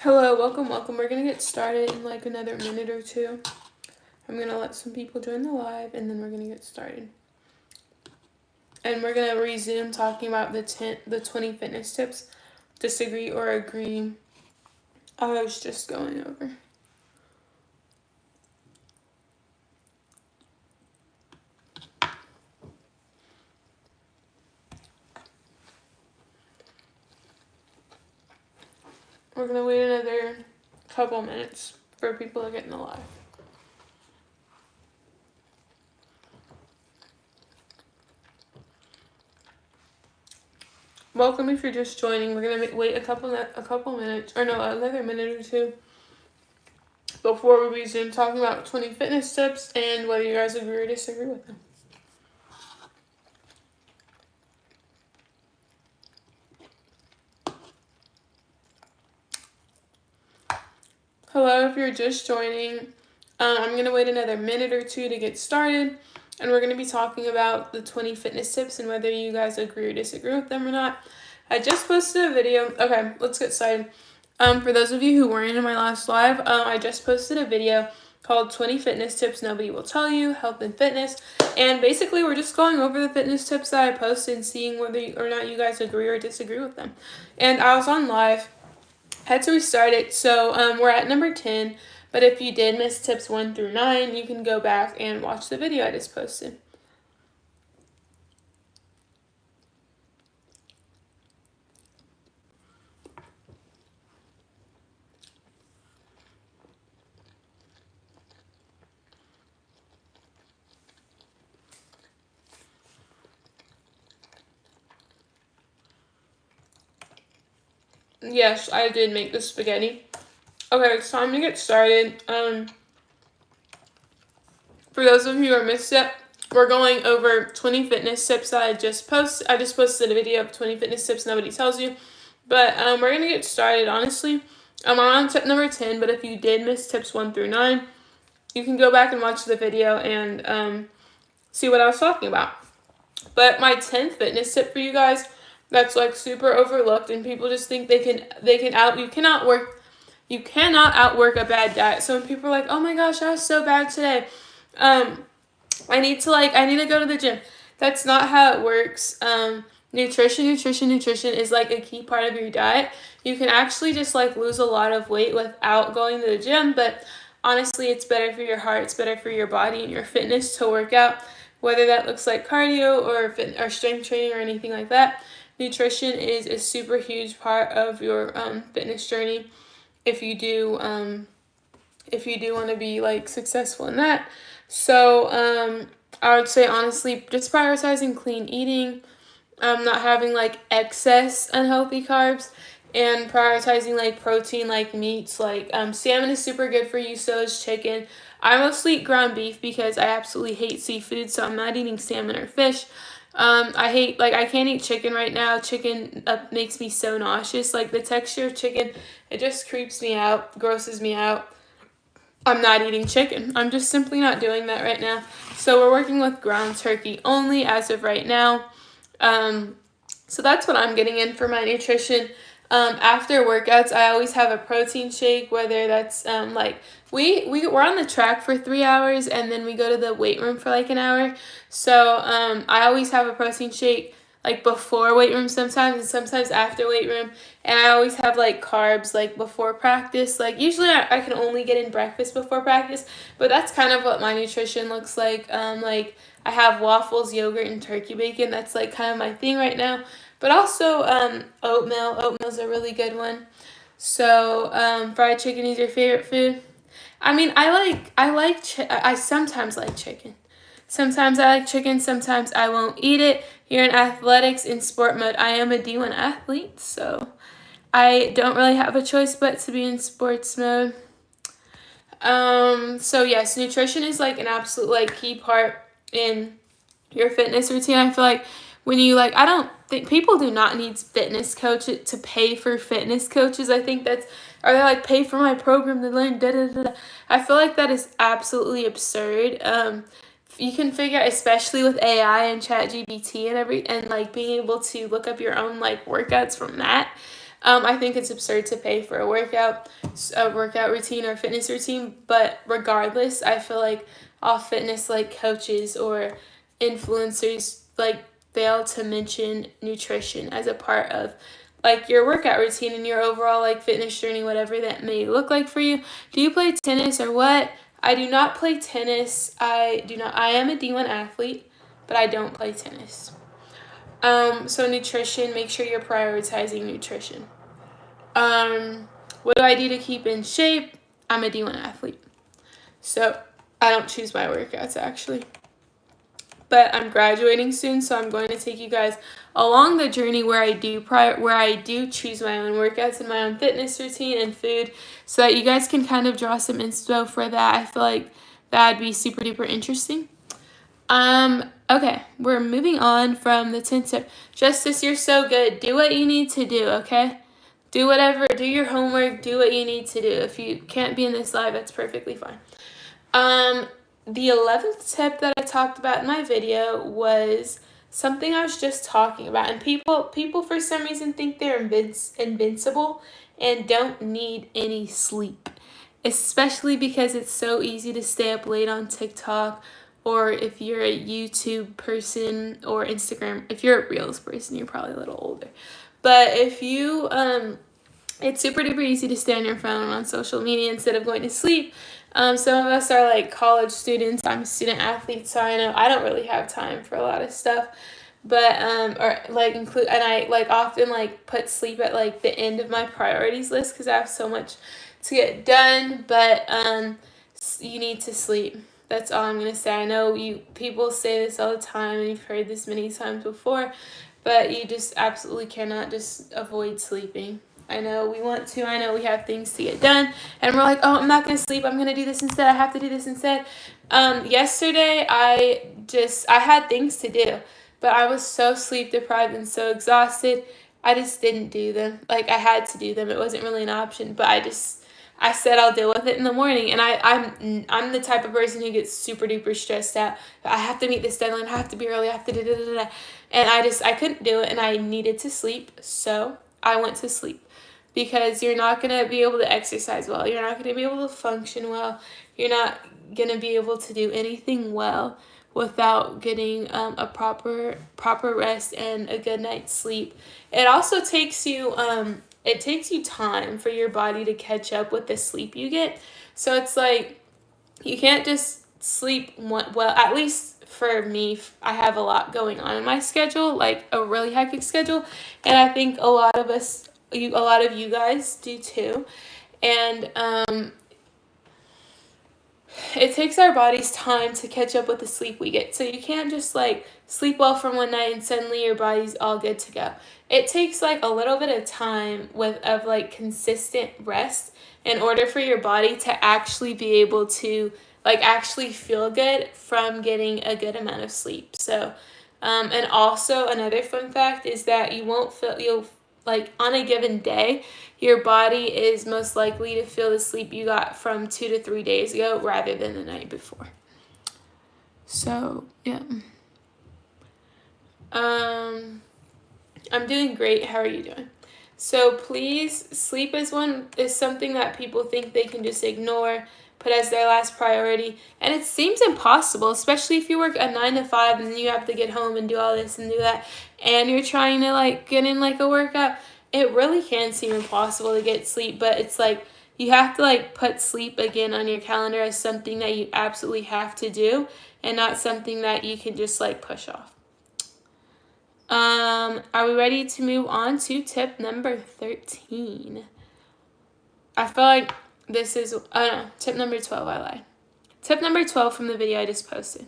Hello, welcome. We're gonna get started in like another minute or two. I'm gonna let some people join the live and then we're gonna get started. And we're gonna resume talking about the 20 fitness tips. Disagree or agree. I was just going over. We're gonna wait another couple minutes for people to get in the live. Welcome if you're just joining. We're gonna wait a couple minutes, or no, another minute or two before we resume talking about 20 fitness tips and whether you guys agree or disagree with them. Hello, if you're just joining, I'm going to wait another minute or two to get started, and we're going to be talking about the 20 fitness tips and whether you guys agree or disagree with them or not. I just posted a video. Okay, let's get started. For those of you who weren't in my last live, I just posted a video called 20 Fitness Tips Nobody Will Tell You, Health and Fitness, and basically we're just going over the fitness tips that I posted and seeing whether or not you guys agree or disagree with them. And I was on live. Had to restart it, so we're at number 10, but if you did miss tips 1 through 9, you can go back and watch the video I just posted. Yes, I did make the spaghetti. Okay, it's time to get started. For those of you who are missed it, we're going over 20 fitness tips that I just posted. I just posted a video of 20 fitness tips nobody tells you. But we're going to get started, honestly. I'm on tip number 10, but if you did miss tips 1 through 9, you can go back and watch the video and see what I was talking about. But my 10th fitness tip for you guys that's like super overlooked and people just think you cannot outwork a bad diet. So when people are like, oh my gosh, I was so bad today, I need to go to the gym. That's not how it works. Nutrition is like a key part of your diet. You can actually just like lose a lot of weight without going to the gym, but honestly, it's better for your heart, it's better for your body and your fitness to work out, whether that looks like cardio or strength training or anything like that. Nutrition is a super huge part of your fitness journey if you do want to be like successful in that. So I would say honestly just prioritizing clean eating, not having like excess unhealthy carbs, and prioritizing like protein like meats. Like salmon is super good for you, so is chicken. I mostly eat ground beef because I absolutely hate seafood, so I'm not eating salmon or fish. I can't eat chicken right now. Chicken makes me so nauseous. Like the texture of chicken, it just creeps me out, grosses me out. I'm not eating chicken. I'm just simply not doing that right now. So we're working with ground turkey only as of right now. So that's what I'm getting in for my nutrition. After workouts, I always have a protein shake, whether that's we're on the track for 3 hours and then we go to the weight room for like an hour. So I always have a protein shake like before weight room sometimes and sometimes after weight room. And I always have like carbs like before practice. Like usually I can only get in breakfast before practice, but that's kind of what my nutrition looks like. I have waffles, yogurt, and turkey bacon. That's like kind of my thing right now. But also oatmeal. Oatmeal's a really good one. So fried chicken is your favorite food? I mean, I sometimes like chicken. Sometimes I like chicken, sometimes I won't eat it. Here in athletics, in sport mode, I am a D1 athlete, so I don't really have a choice but to be in sports mode. So yes, nutrition is like an absolute like key part in your fitness routine. I feel like when you I don't think people do not need fitness coaches to pay for fitness coaches. I think they like pay for my program to learn da da da. I feel like that is absolutely absurd. You can figure, especially with AI and ChatGPT and like being able to look up your own like workouts from that. I think it's absurd to pay for a workout routine or fitness routine, but regardless, I feel like all fitness like coaches or influencers like fail to mention nutrition as a part of like your workout routine and your overall like fitness journey, whatever that may look like for you. Do you play tennis or what? I do not play tennis. I am a D1 athlete, but I don't play tennis. So nutrition, make sure you're prioritizing nutrition. What do I do to keep in shape? I'm a D1 athlete. So I don't choose my workouts actually. But I'm graduating soon, so I'm going to take you guys along the journey where I do choose my own workouts and my own fitness routine and food, so that you guys can kind of draw some inspo for that. I feel like that'd be super duper interesting. Okay, we're moving on from the 10th tip. Justice, you're so good. Do what you need to do, okay? Do whatever, do your homework, do what you need to do. If you can't be in this live, that's perfectly fine. The 11th tip that I talked about in my video was something I was just talking about. And people for some reason think they're invincible and don't need any sleep. Especially because it's so easy to stay up late on TikTok, or if you're a YouTube person or Instagram. If you're a Reels person, you're probably a little older. But if you, it's super duper easy to stay on your phone on social media instead of going to sleep. Some of us are like college students. I'm a student athlete, so I know I don't really have time for a lot of stuff. But I like often like put sleep at like the end of my priorities list because I have so much to get done. But you need to sleep. That's all I'm gonna say. I know people say this all the time, and you've heard this many times before, but you just absolutely cannot just avoid sleeping. I know we want to. I know we have things to get done, and we're like, oh, I'm not gonna sleep. I'm gonna do this instead. I have to do this instead. Yesterday, I had things to do, but I was so sleep deprived and so exhausted. I just didn't do them. Like I had to do them. It wasn't really an option, but I said I'll deal with it in the morning, and I'm the type of person who gets super duper stressed out. I have to meet this deadline. I have to be early. I have to da. And I couldn't do it, and I needed to sleep, so I went to sleep. Because you're not going to be able to exercise well. You're not going to be able to function well. You're not going to be able to do anything well without getting a proper rest and a good night's sleep. It also takes you time for your body to catch up with the sleep you get. So it's like you can't just sleep well. At least for me, I have a lot going on in my schedule, like a really hectic schedule, and I think a lot of you guys do too. And it takes our bodies time to catch up with the sleep we get. So you can't just like sleep well for one night and suddenly your body's all good to go. It takes like a little bit of time of like consistent rest in order for your body to actually be able to like actually feel good from getting a good amount of sleep. So and also another fun fact is that you'll like on a given day, your body is most likely to feel the sleep you got from 2 to 3 days ago rather than the night before. So, yeah. I'm doing great. How are you doing? So please, sleep is something that people think they can just ignore, put as their last priority, and it seems impossible, especially if you work a 9 to 5 and then you have to get home and do all this and do that, and you're trying to like get in like a workout. It really can seem impossible to get sleep, but it's like you have to like put sleep again on your calendar as something that you absolutely have to do and not something that you can just like push off. Are we ready to move on to tip number 13? I feel like this is, tip number 12, I lied. Tip number 12 from the video I just posted.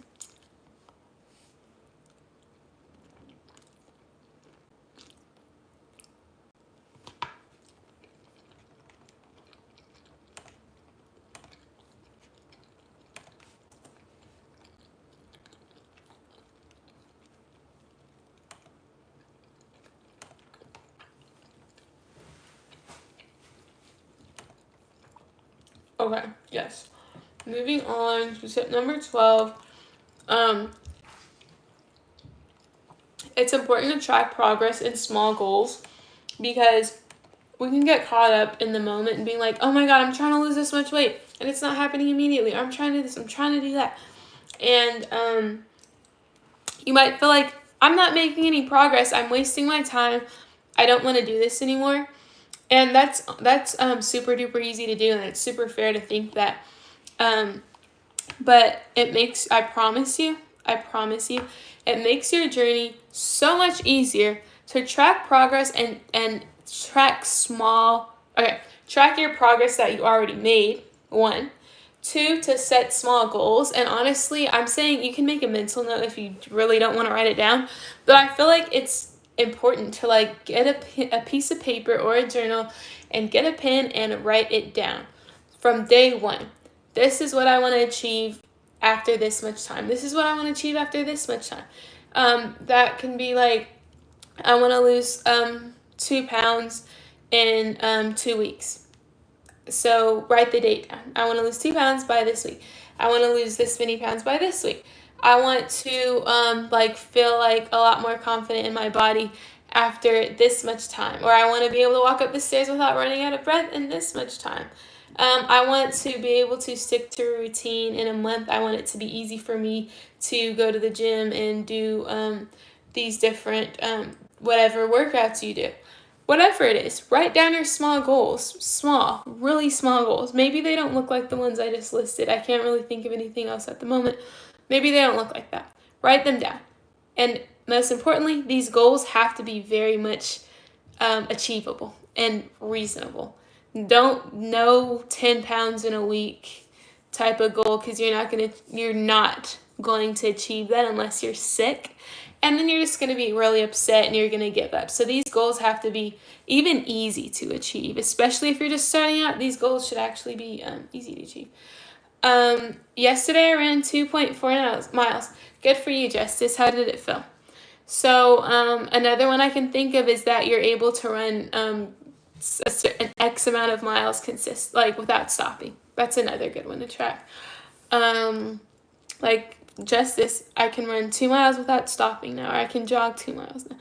Okay, yes. Moving on to tip number 12. It's important to track progress in small goals because we can get caught up in the moment and being like, oh my God, I'm trying to lose this much weight and it's not happening immediately. Or I'm trying to do this, I'm trying to do that. And you might feel like, I'm not making any progress. I'm wasting my time. I don't want to do this anymore. And that's super duper easy to do, and it's super fair to think that. But it makes, I promise you, it makes your journey so much easier to track progress and track track your progress that you already made, 1. 2, to set small goals. And honestly, I'm saying you can make a mental note if you really don't want to write it down, but I feel like it's important to like get a piece of paper or a journal and get a pen and write it down from day 1. This is what I want to achieve after this much time. This is what I want to achieve after this much time. That can be like, I want to lose 2 pounds in 2 weeks. So write the date down. I want to lose 2 pounds by this week. I want to lose this many pounds by this week. I want to feel like a lot more confident in my body after this much time. Or I want to be able to walk up the stairs without running out of breath in this much time. I want to be able to stick to a routine in a month. I want it to be easy for me to go to the gym and do these different whatever workouts you do. Whatever it is, write down your small goals. Really small goals. Maybe they don't look like the ones I just listed. I can't really think of anything else at the moment. Maybe they don't look like that. Write them down. And most importantly, these goals have to be very much achievable and reasonable. Don't no 10 pounds in a week type of goal, because you're not going to achieve that unless you're sick. And then you're just going to be really upset and you're going to give up. So these goals have to be even easy to achieve, especially if you're just starting out. These goals should actually be easy to achieve. Yesterday I ran 2.4 miles. Good for you, Justice. How did it feel? So another one I can think of is that you're able to run an X amount of miles without stopping. That's another good one to track. Justice, I can run 2 miles without stopping now, or I can jog 2 miles now,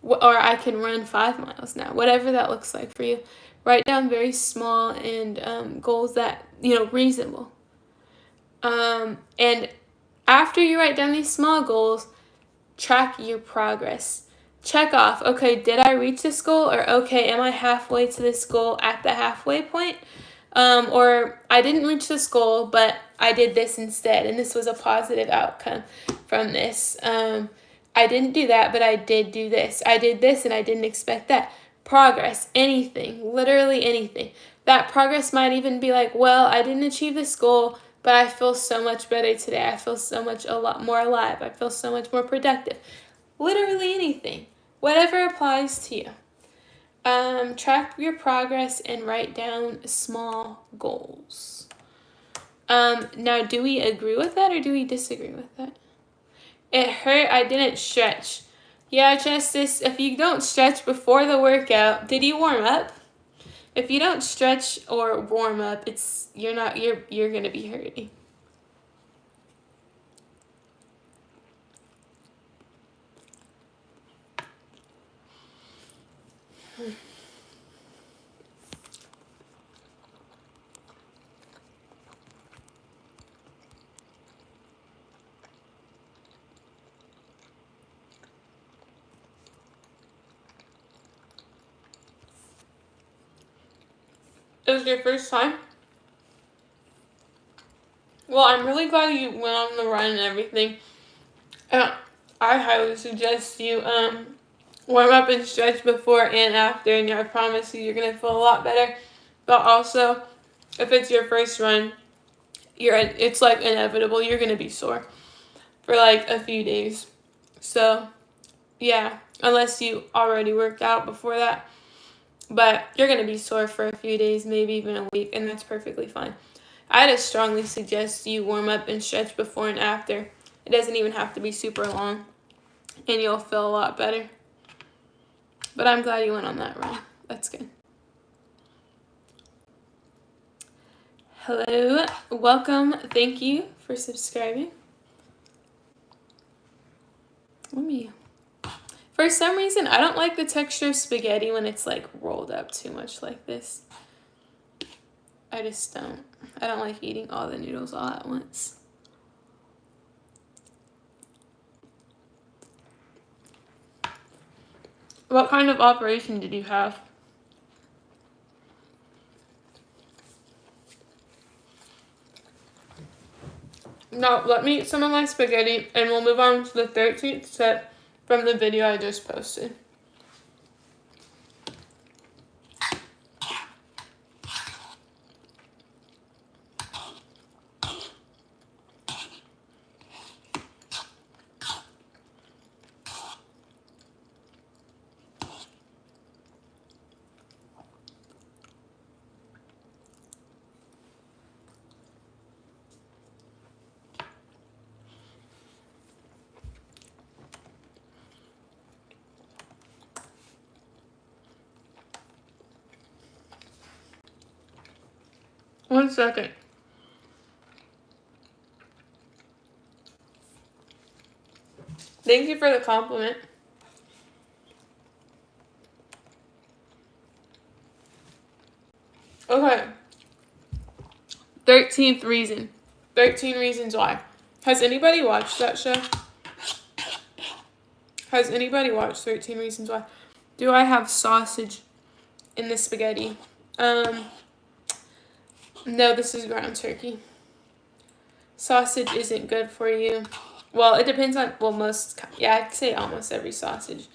or I can run 5 miles now, whatever that looks like for you. Write down very small and goals that, reasonable. And after you write down these small goals, track your progress. Check off, okay, did I reach this goal? Or okay, am I halfway to this goal at the halfway point? Or I didn't reach this goal, but I did this instead, and this was a positive outcome from this. I didn't do that, but I did do this. I did this, and I didn't expect that. Progress, anything, literally anything. That progress might even be like, well, I didn't achieve this goal, but I feel so much better today. I feel a lot more alive. I feel so much more productive. Literally anything, whatever applies to you. Track your progress and write down small goals. Now, do we agree with that or do we disagree with that? It hurt. I didn't stretch. Yeah, Justice, if you don't stretch before the workout, did you warm up? If you don't stretch or warm up, you're going to be hurting. It was your first time? Well, I'm really glad you went on the run and everything. I highly suggest you warm up and stretch before and after, and I promise you're going to feel a lot better. But also, if it's your first run, it's like inevitable. You're going to be sore for like a few days. So, yeah, unless you already worked out before that. But you're going to be sore for a few days, maybe even a week, and that's perfectly fine. I'd strongly suggest you warm up and stretch before and after. It doesn't even have to be super long, and you'll feel a lot better. But I'm glad you went on that run. That's good. Hello, welcome. Thank you for subscribing. For some reason, I don't like the texture of spaghetti when it's like rolled up too much like this. I just don't. I don't like eating all the noodles all at once. What kind of operation did you have? Now, let me eat some of my spaghetti and we'll move on to the 13th tip from the video I just posted. One second. Thank you for the compliment. Okay. 13th reason. 13 Reasons Why. Has anybody watched that show? Has anybody watched 13 Reasons Why? Do I have sausage in the spaghetti? No, this is ground turkey. Sausage isn't good for you. Well, it depends on, I'd say almost every sausage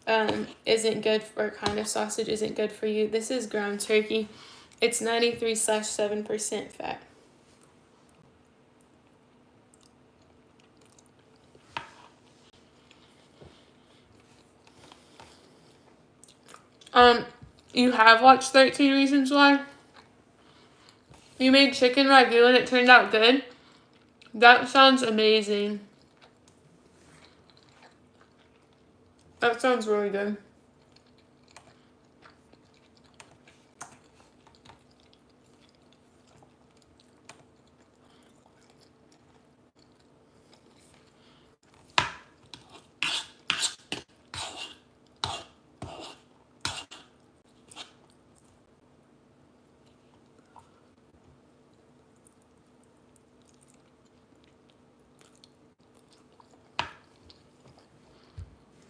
isn't good, or kind of sausage isn't good for you. This is ground turkey. It's 93/7% fat. You have watched 13 Reasons Why? You made chicken ragu and it turned out good? That sounds amazing. That sounds really good.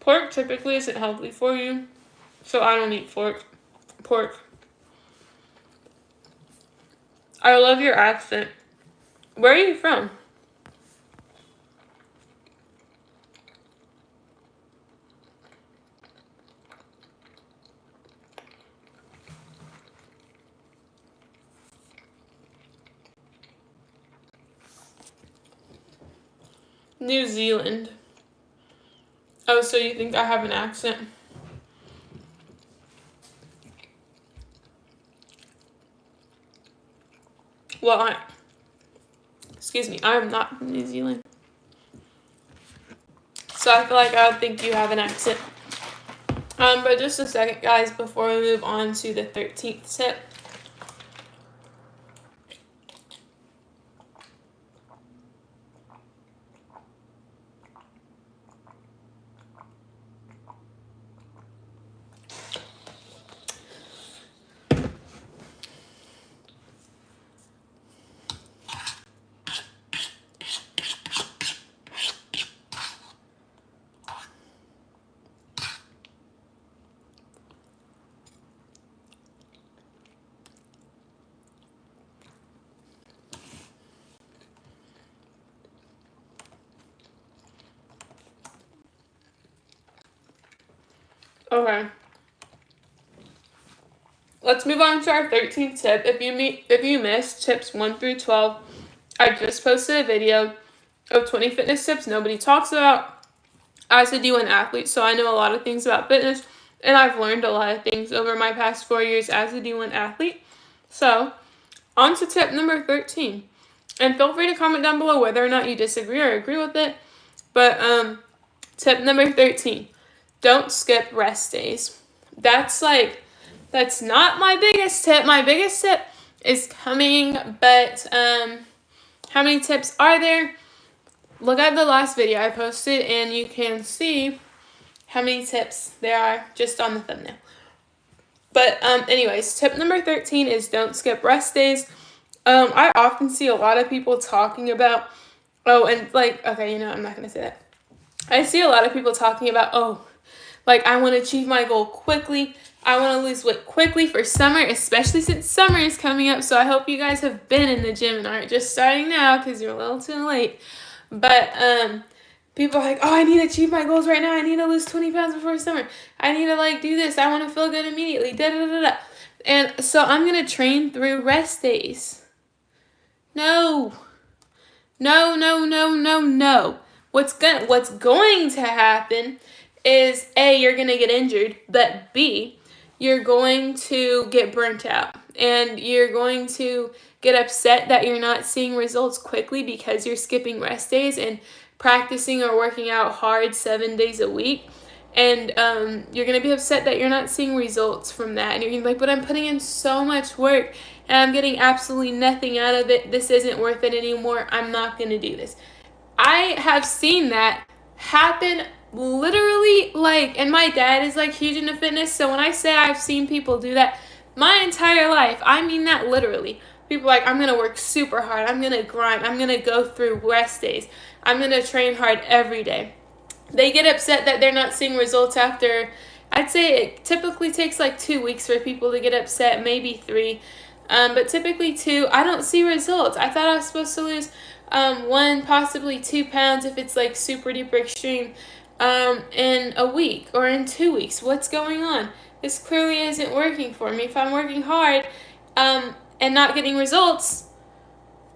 Pork typically isn't healthy for you, so I don't eat pork. I love your accent. Where are you from? New Zealand. Oh, so you think I have an accent? Well, excuse me, I am not from New Zealand. So I feel like I would think you have an accent. But just a second, guys, before we move on to the 13th tip. Okay. Let's move on to our 13th tip. If you missed tips 1 through 12, I just posted a video of 20 fitness tips nobody talks about as a D1 athlete. So I know a lot of things about fitness, and I've learned a lot of things over my past 4 years as a D1 athlete. So, on to tip number 13. And feel free to comment down below whether or not you disagree or agree with it. But tip number 13. Don't skip rest days. That's not my biggest tip. My biggest tip is coming, but how many tips are there? Look at the last video I posted and you can see how many tips there are just on the thumbnail. But anyways, tip number 13 is don't skip rest days. I often see a lot of people talking about, I'm not going to say that. I see a lot of people talking about, I want to achieve my goal quickly. I want to lose weight quickly for summer, especially since summer is coming up. So I hope you guys have been in the gym and aren't just starting now because you're a little too late. But people are like, I need to achieve my goals right now. I need to lose 20 pounds before summer. I need to do this. I want to feel good immediately. And so I'm going to train through rest days. No. What's going to happen is A, you're going to get injured, but B, you're going to get burnt out and you're going to get upset that you're not seeing results quickly because you're skipping rest days and practicing or working out hard 7 days a week. And you're going to be upset that you're not seeing results from that. And you're going to be like, but I'm putting in so much work and I'm getting absolutely nothing out of it. This isn't worth it anymore. I'm not going to do this. I have seen that happen literally, and my dad is huge into fitness. So when I say I've seen people do that my entire life, I mean that literally. People are like, I'm going to work super hard. I'm going to grind. I'm going to go through rest days. I'm going to train hard every day. They get upset that they're not seeing results after, I'd say it typically takes 2 weeks for people to get upset, maybe 3. But typically 2, I don't see results. I thought I was supposed to lose 1, possibly 2 pounds if it's super duper extreme in a week or in 2 weeks. What's going on? This clearly isn't working for me. If I'm working hard and not getting results,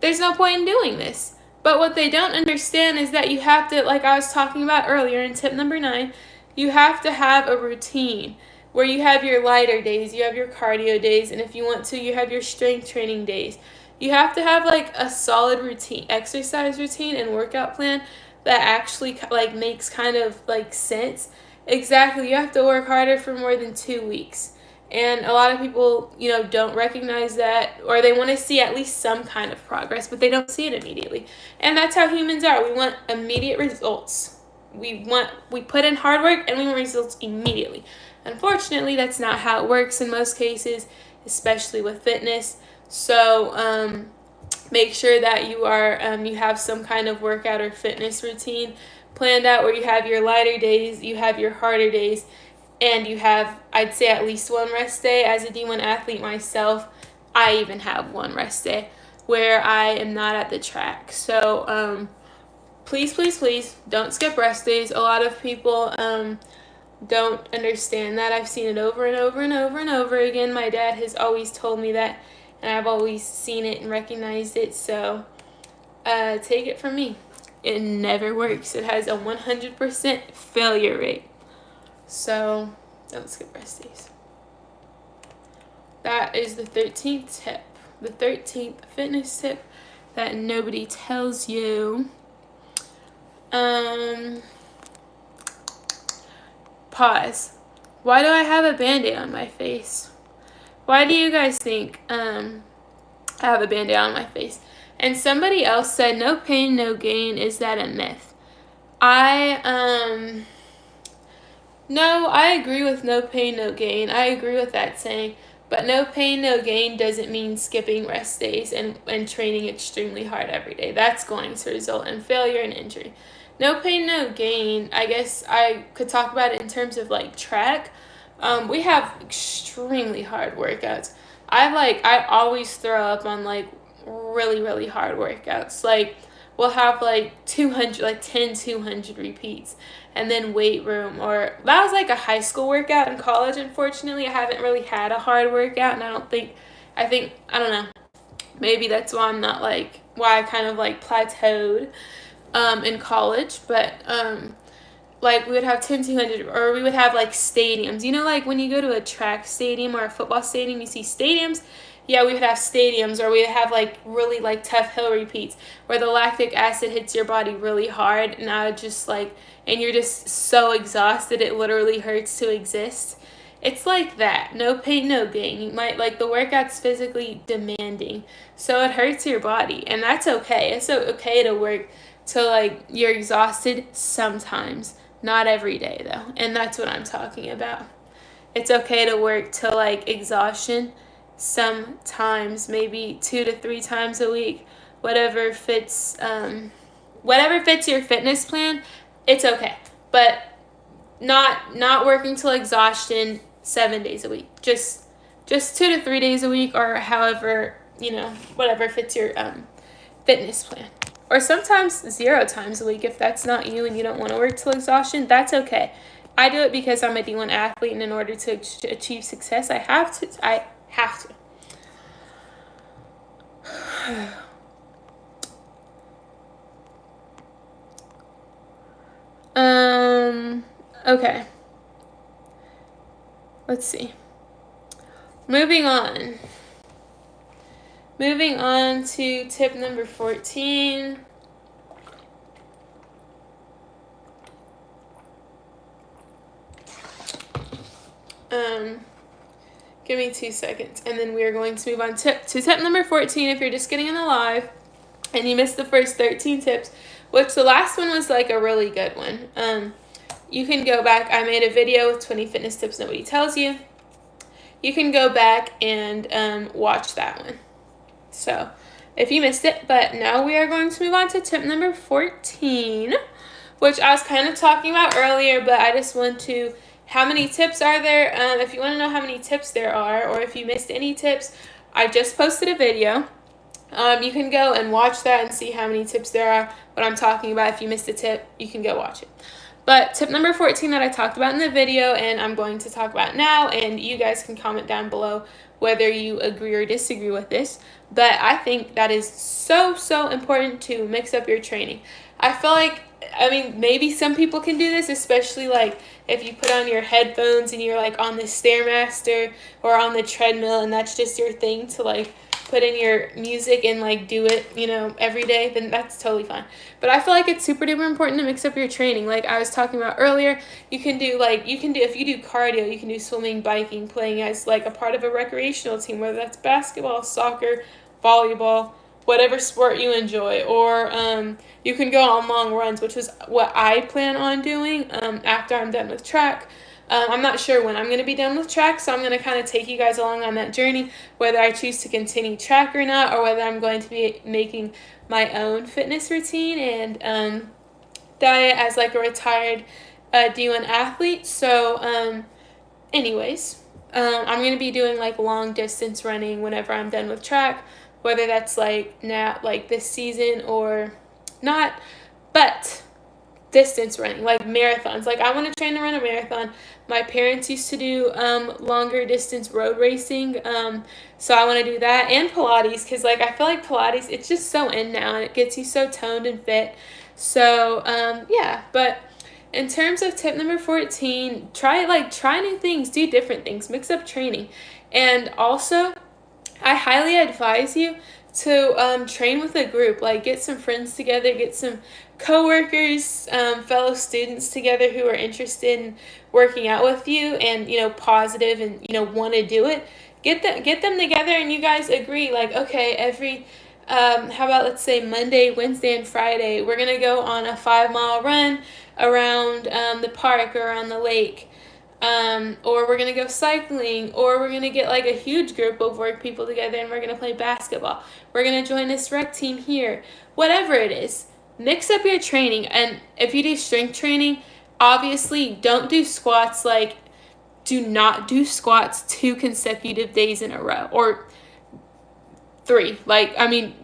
there's no point in doing this. But what they don't understand is that you have to, like I was talking about earlier in tip number 9, you have to have a routine where you have your lighter days, you have your cardio days, and if you want to, you have your strength training days. You have to have a solid routine, exercise routine and workout plan that actually makes kind of sense. Exactly, you have to work harder for more than 2 weeks. And a lot of people, don't recognize that, or they want to see at least some kind of progress, but they don't see it immediately. And that's how humans are. We want immediate results. We put in hard work and we want results immediately. Unfortunately, that's not how it works in most cases, especially with fitness. So make sure that you have some kind of workout or fitness routine planned out where you have your lighter days, you have your harder days, and you have, I'd say, at least 1 rest day. As a D1 athlete myself, I even have 1 rest day where I am not at the track. So please don't skip rest days. A lot of people don't understand that. I've seen it over and over again. My dad has always told me that, and I've always seen it and recognized it. So take it from me. It never works. It has a 100% failure rate. So don't skip rest days. That is the 13th tip. The 13th fitness tip that nobody tells you. Pause. Why do I have a Band-Aid on my face? Why do you guys think I have a Band-Aid on my face? And somebody else said, no pain, no gain. Is that a myth? No, I agree with no pain, no gain. I agree with that saying. But no pain, no gain doesn't mean skipping rest days and training extremely hard every day. That's going to result in failure and injury. No pain, no gain, I guess I could talk about it in terms of track. We have extremely hard workouts. I always throw up on really, really hard workouts. We'll have 200 repeats, and then weight room, or that was a high school workout. In college, unfortunately, I haven't really had a hard workout, and I don't know, maybe that's why I'm not why I kind of plateaued in college. But we would have 200, or we would have stadiums, when you go to a track stadium or a football stadium, you see stadiums. Yeah, we would have stadiums, or we would have really tough hill repeats where the lactic acid hits your body really hard, and I would just and you're just so exhausted it literally hurts to exist. It's like that. No pain, no gain. You might the workout's physically demanding, so it hurts your body, and that's okay. It's okay to work till you're exhausted sometimes, Not every day though, and that's what I'm talking about. It's okay to work to like exhaustion sometimes, maybe 2 to 3 times a week, whatever fits your fitness plan. It's okay, but not working till exhaustion 7 days a week. Just 2 to 3 days a week, or however, whatever fits your fitness plan. Or sometimes 0 times a week if that's not you and you don't want to work till exhaustion. That's okay. I do it because I'm a D1 athlete, and in order to achieve success, I have to. Okay. Let's see. Moving on to tip number 14. Give me 2 seconds, and then we are going to move on to tip number 14. If you're just getting in the live and you missed the first 13 tips, which the last one was like a really good one, you can go back. I made a video with 20 fitness tips nobody tells you. You can go back and watch that one. So if you missed it, but now we are going to move on to tip number 14, which I was kind of talking about earlier, but I just want to, how many tips are there? If you want to know how many tips there are, or if you missed any tips, I just posted a video. You can go and watch that and see how many tips there are, what I'm talking about. If you missed a tip, you can go watch it. But tip number 14 that I talked about in the video, and I'm going to talk about now, and you guys can comment down below whether you agree or disagree with this, but I think that is so important to mix up your training. I feel like, maybe some people can do this, especially like if you put on your headphones and you're like on the Stairmaster or on the treadmill, and that's just your thing to like put in your music and like do it, every day, then that's totally fine. But I feel like it's super duper important to mix up your training. Like I was talking about earlier, if you do cardio, you can do swimming, biking, playing as like a part of a recreational team, whether that's basketball, soccer, volleyball, whatever sport you enjoy. Or you can go on long runs, which is what I plan on doing after I'm done with track. I'm not sure when I'm going to be done with track, so I'm going to kind of take you guys along on that journey, whether I choose to continue track or not, or whether I'm going to be making my own fitness routine and diet as like a retired D1 athlete. So anyways, I'm going to be doing like long distance running whenever I'm done with track, whether that's like this season or not, but distance running, like marathons. Like I want to train to run a marathon. My parents used to do longer distance road racing, so I want to do that, and Pilates, because like I feel like Pilates, it's just so in now, and it gets you so toned and fit. So yeah, but in terms of tip number 14, try new things, do different things, mix up training. And also I highly advise you to train with a group, like get some friends together, get some coworkers, fellow students together who are interested in working out with you and positive and want to do it. Get them together, and you guys agree, like, okay, every how about, let's say, Monday, Wednesday, and Friday, we're gonna go on a 5-mile run around the park or around the lake. Or we're going to go cycling, or we're going to get like a huge group of work people together and we're going to play basketball. We're going to join this rec team here. Whatever it is, mix up your training. And if you do strength training, obviously don't do squats. Like, do not do squats 2 consecutive days in a row, or 3. Like,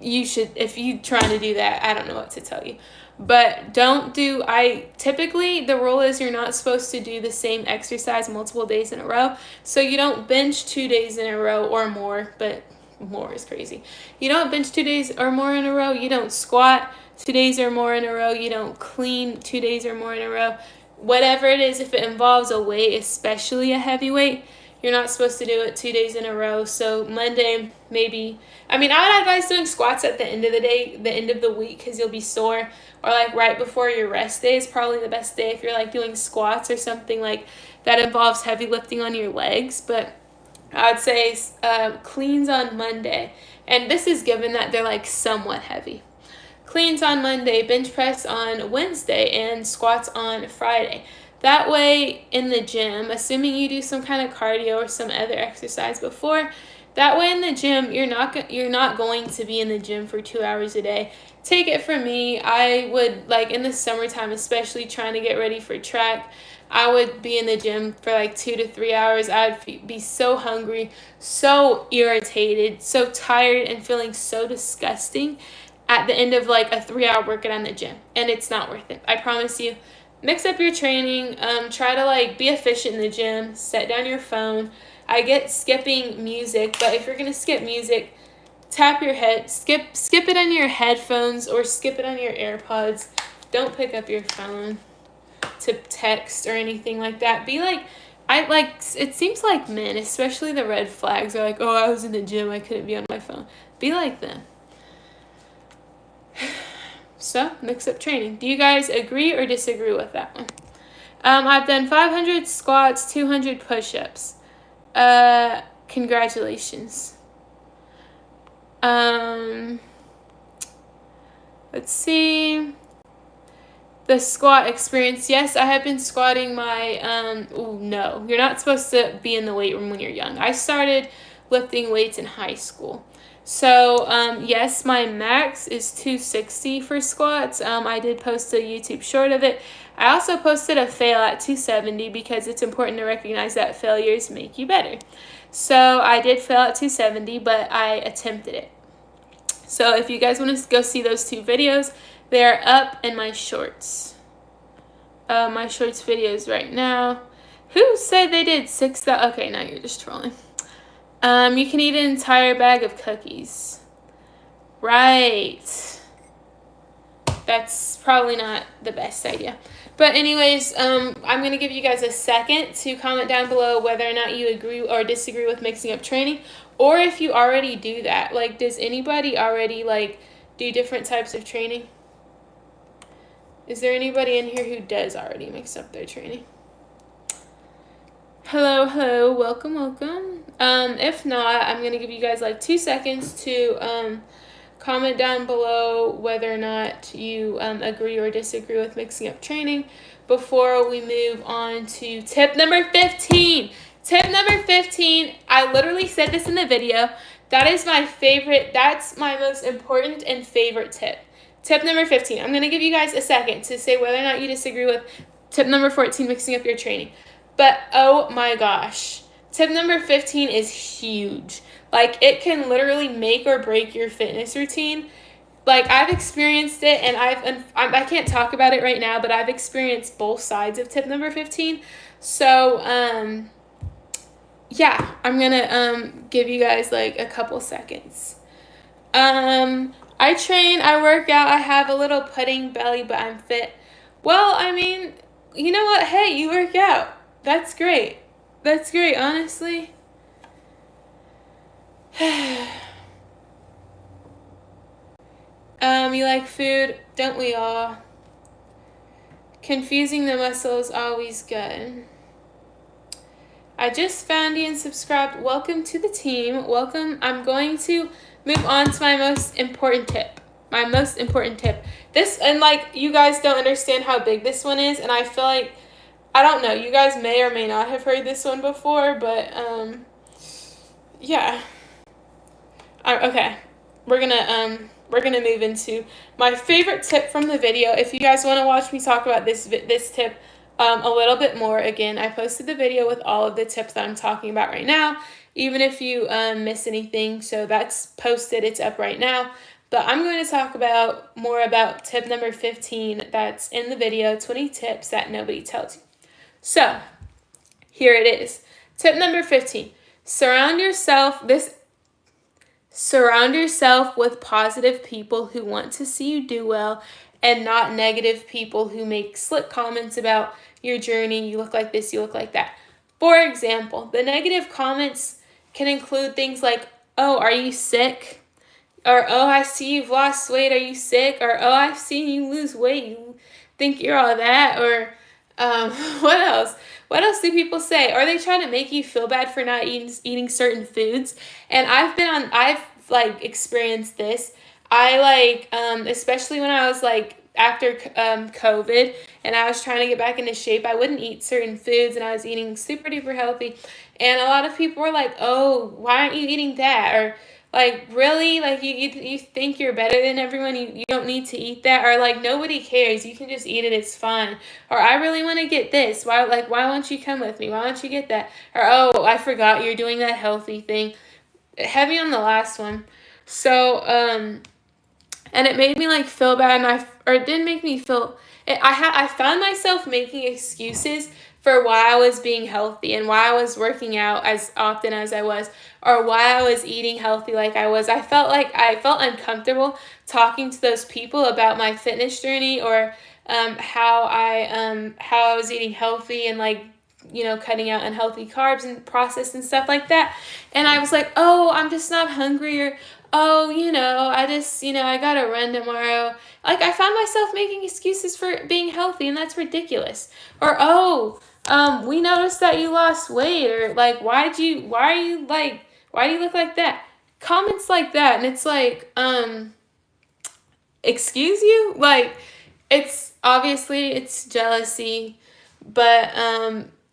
you should, if you're trying to do that, I don't know what to tell you. But typically the rule is you're not supposed to do the same exercise multiple days in a row. So you don't bench 2 days in a row or more, but more is crazy. You don't bench 2 days or more in a row. You don't squat 2 days or more in a row. You don't clean 2 days or more in a row. Whatever it is, if it involves a weight, especially a heavy weight, you're not supposed to do it 2 days in a row. So Monday, maybe, I would advise doing squats at the end of the day, the end of the week, because you'll be sore. Or like right before your rest day is probably the best day if you're like doing squats or something like that involves heavy lifting on your legs. But I would say cleans on Monday. And this is given that they're like somewhat heavy. cleans on Monday, bench press on Wednesday, and squats on Friday. That way in the gym, assuming you do some kind of cardio or some other exercise before, that way in the gym, you're not going to be in the gym for 2 hours a day. Take it from me, I would, like in the summertime, especially trying to get ready for track, I would be in the gym for like 2 to 3 hours. I'd be so hungry, so irritated, so tired, and feeling so disgusting at the end of like a 3-hour workout in the gym. And it's not worth it. I promise you. Mix up your training. Try to like be efficient in the gym. Set down your phone. I get skipping music, but if you're gonna skip music, tap your head, skip it on your headphones or skip it on your AirPods. Don't pick up your phone to text or anything like that. Be like, it seems like men, especially the red flags, are like, oh, I was in the gym, I couldn't be on my phone. Be like them. So, mix up training. Do you guys agree or disagree with that one? I've done 500 squats, 200 push-ups. Congratulations. Let's see. The squat experience. Yes, I have been squatting my, no. You're not supposed to be in the weight room when you're young. I started lifting weights in high school. So, yes, my max is 260 for squats. I did post a YouTube short of it. I also posted a fail at 270 because it's important to recognize that failures make you better. So, I did fail at 270, but I attempted it. So, if you guys want to go see those 2 videos, they are up in my shorts. My shorts videos right now. Who said they did 6,000? Okay, now you're just trolling. You can eat an entire bag of cookies. Right. That's probably not the best idea. But anyways, I'm going to give you guys a second to comment down below whether or not you agree or disagree with mixing up training. Or if you already do that. Like, does anybody already, like, do different types of training? Is there anybody in here who does already mix up their training? Hello, welcome. If not, I'm going to give you guys like 2 seconds to comment down below whether or not you agree or disagree with mixing up training before we move on to tip number 15. Tip number 15, I literally said this in the video. That is my favorite, that's my most important and favorite tip. Tip number 15, I'm going to give you guys a second to say whether or not you disagree with tip number 14, mixing up your training. But, oh my gosh, tip number 15 is huge. Like, it can literally make or break your fitness routine. Like, I've experienced it, and I can't talk about it right now, but I've experienced both sides of tip number 15. So, yeah, I'm going to give you guys, like, a couple seconds. I train, I work out, I have a little pudding belly, but I'm fit. Well, I mean, you know what? Hey, you work out. That's great. That's great, honestly. You like food? Don't we all? Confusing the muscle is always good. I just found you and subscribed. Welcome to the team. Welcome. I'm going to move on to my most important tip. My most important tip. This, and like, you guys don't understand how big this one is, and I feel like, I don't know, you guys may or may not have heard this one before, but, yeah. Okay, we're gonna move into my favorite tip from the video. If you guys want to watch me talk about this tip a little bit more, again, I posted the video with all of the tips that I'm talking about right now, even if you miss anything, so that's posted, it's up right now. But I'm going to talk more about tip number 15 that's in the video, 20 tips that nobody tells you. So, here it is. Tip number 15. Surround yourself with positive people who want to see you do well and not negative people who make slick comments about your journey. You look like this, you look like that. For example, the negative comments can include things like, oh, are you sick? Or, oh, I see you've lost weight. Are you sick? Or, oh, I've seen you lose weight. You think you're all that? Or, what else? What else do people say? Are they trying to make you feel bad for not eating certain foods? And I've experienced this. I like, especially when I was like after COVID and I was trying to get back into shape, I wouldn't eat certain foods and I was eating super duper healthy. And a lot of people were like, oh, why aren't you eating that? Or like, really? Like, you think you're better than everyone? You don't need to eat that? Or like, nobody cares. You can just eat it. It's fine. Or I really want to get this. Why won't you come with me? Why don't you get that? Or, oh, I forgot you're doing that healthy thing. Heavy on the last one. So, and it made me like feel bad, or it didn't make me feel. I found myself making excuses for why I was being healthy and why I was working out as often as I was, or why I was eating healthy like I was. I felt uncomfortable talking to those people about my fitness journey, or how I was eating healthy and like, cutting out unhealthy carbs and processed and stuff like that. And I was like, oh, I'm just not hungry, or oh, I gotta run tomorrow. Like, I found myself making excuses for being healthy, and that's ridiculous. Or, oh, we noticed that you lost weight, or like, why do you look like that? Comments like that, and it's like, excuse you? Like, it's jealousy, but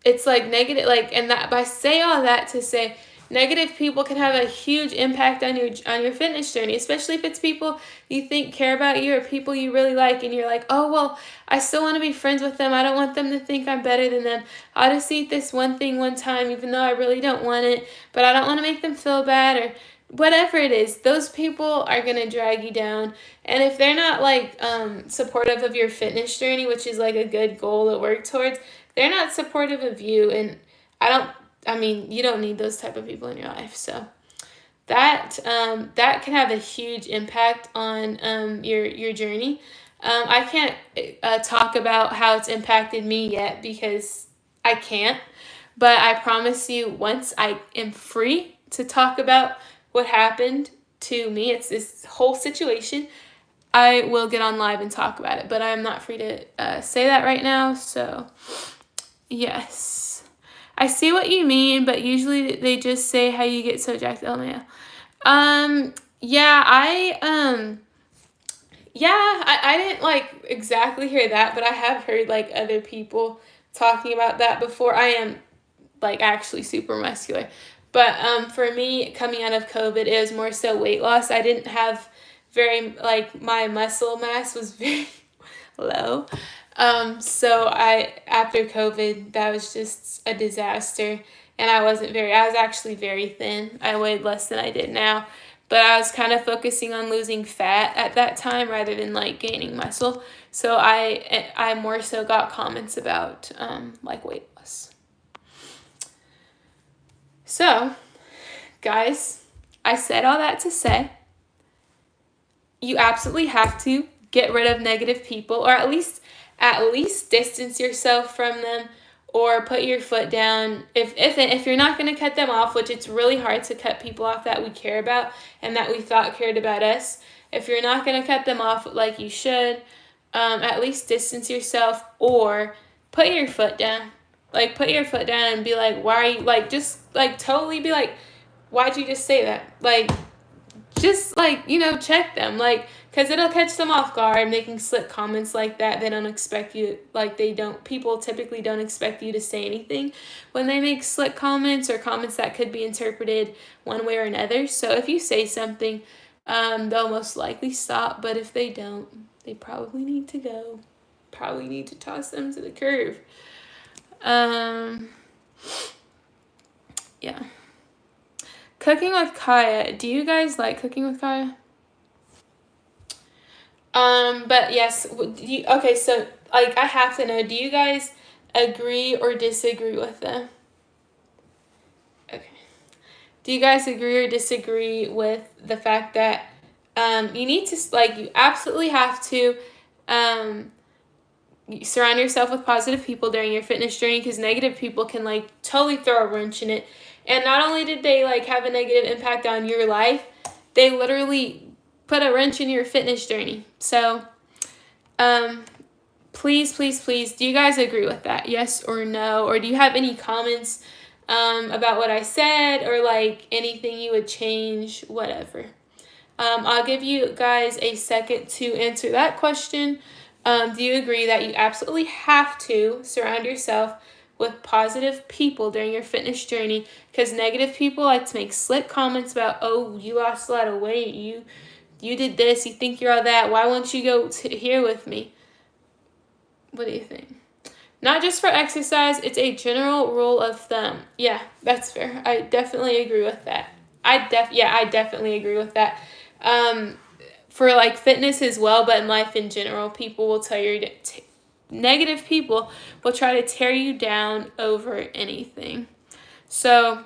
it's like negative, like, and that, I say all that to say negative people can have a huge impact on your fitness journey, especially if it's people you think care about you or people you really like, and you're like, oh, well, I still want to be friends with them. I don't want them to think I'm better than them. I'll just eat this one thing one time, even though I really don't want it, but I don't want to make them feel bad, or whatever it is. Those people are going to drag you down. And if they're not like supportive of your fitness journey, which is like a good goal to work towards, they're not supportive of you. And you don't need those type of people in your life. So that can have a huge impact on your journey. I can't talk about how it's impacted me yet, because I can't. But I promise you, once I am free to talk about what happened to me, it's this whole situation, I will get on live and talk about it. But I'm not free to say that right now. So yes, I see what you mean, but usually they just say how you get so jacked. Oh man. I didn't like exactly hear that, but I have heard like other people talking about that before. I am like actually super muscular. But for me, coming out of COVID, it was more so weight loss. I didn't have my muscle mass was very low. So after COVID, that was just a disaster. And I was actually very thin. I weighed less than I did now. But I was kind of focusing on losing fat at that time rather than like gaining muscle. So I more so got comments about like weight loss. So, guys, I said all that to say you absolutely have to get rid of negative people, or at least distance yourself from them, or put your foot down. If you're not going to cut them off, which it's really hard to cut people off that we care about and that we thought cared about us. If you're not going to cut them off like you should, at least distance yourself, or put your foot down. Like, put your foot down and be like, why are you, like, just, like, totally be like, why'd you just say that? Like, just, like, check them. Like, because it'll catch them off guard, making slick comments like that. They don't expect you, like, people typically don't expect you to say anything when they make slick comments, or comments that could be interpreted one way or another. So if you say something, they'll most likely stop. But if they don't, they probably need to go. Probably need to toss them to the curb. Yeah. Cooking with Kaya. Do you guys like cooking with Kaya? But yes, okay, so, like, I have to know, do you guys agree or disagree with them? Okay. Do you guys agree or disagree with the fact that, you need to, like, you absolutely have to, surround yourself with positive people during your fitness journey, because negative people can like totally throw a wrench in it. And not only did they like have a negative impact on your life, they literally put a wrench in your fitness journey. So please, do you guys agree with that? Yes or no? Or do you have any comments about what I said, or like anything you would change, whatever? I'll give you guys a second to answer that question. Do you agree that you absolutely have to surround yourself with positive people during your fitness journey? Because negative people like to make slick comments about, oh, you lost a lot of weight, you did this, you think you're all that, why won't you go here with me? What do you think? Not just for exercise, it's a general rule of thumb. Yeah, that's fair. I definitely agree with that. I definitely agree with that. For like fitness as well, but in life in general, people will tell you negative people will try to tear you down over anything. So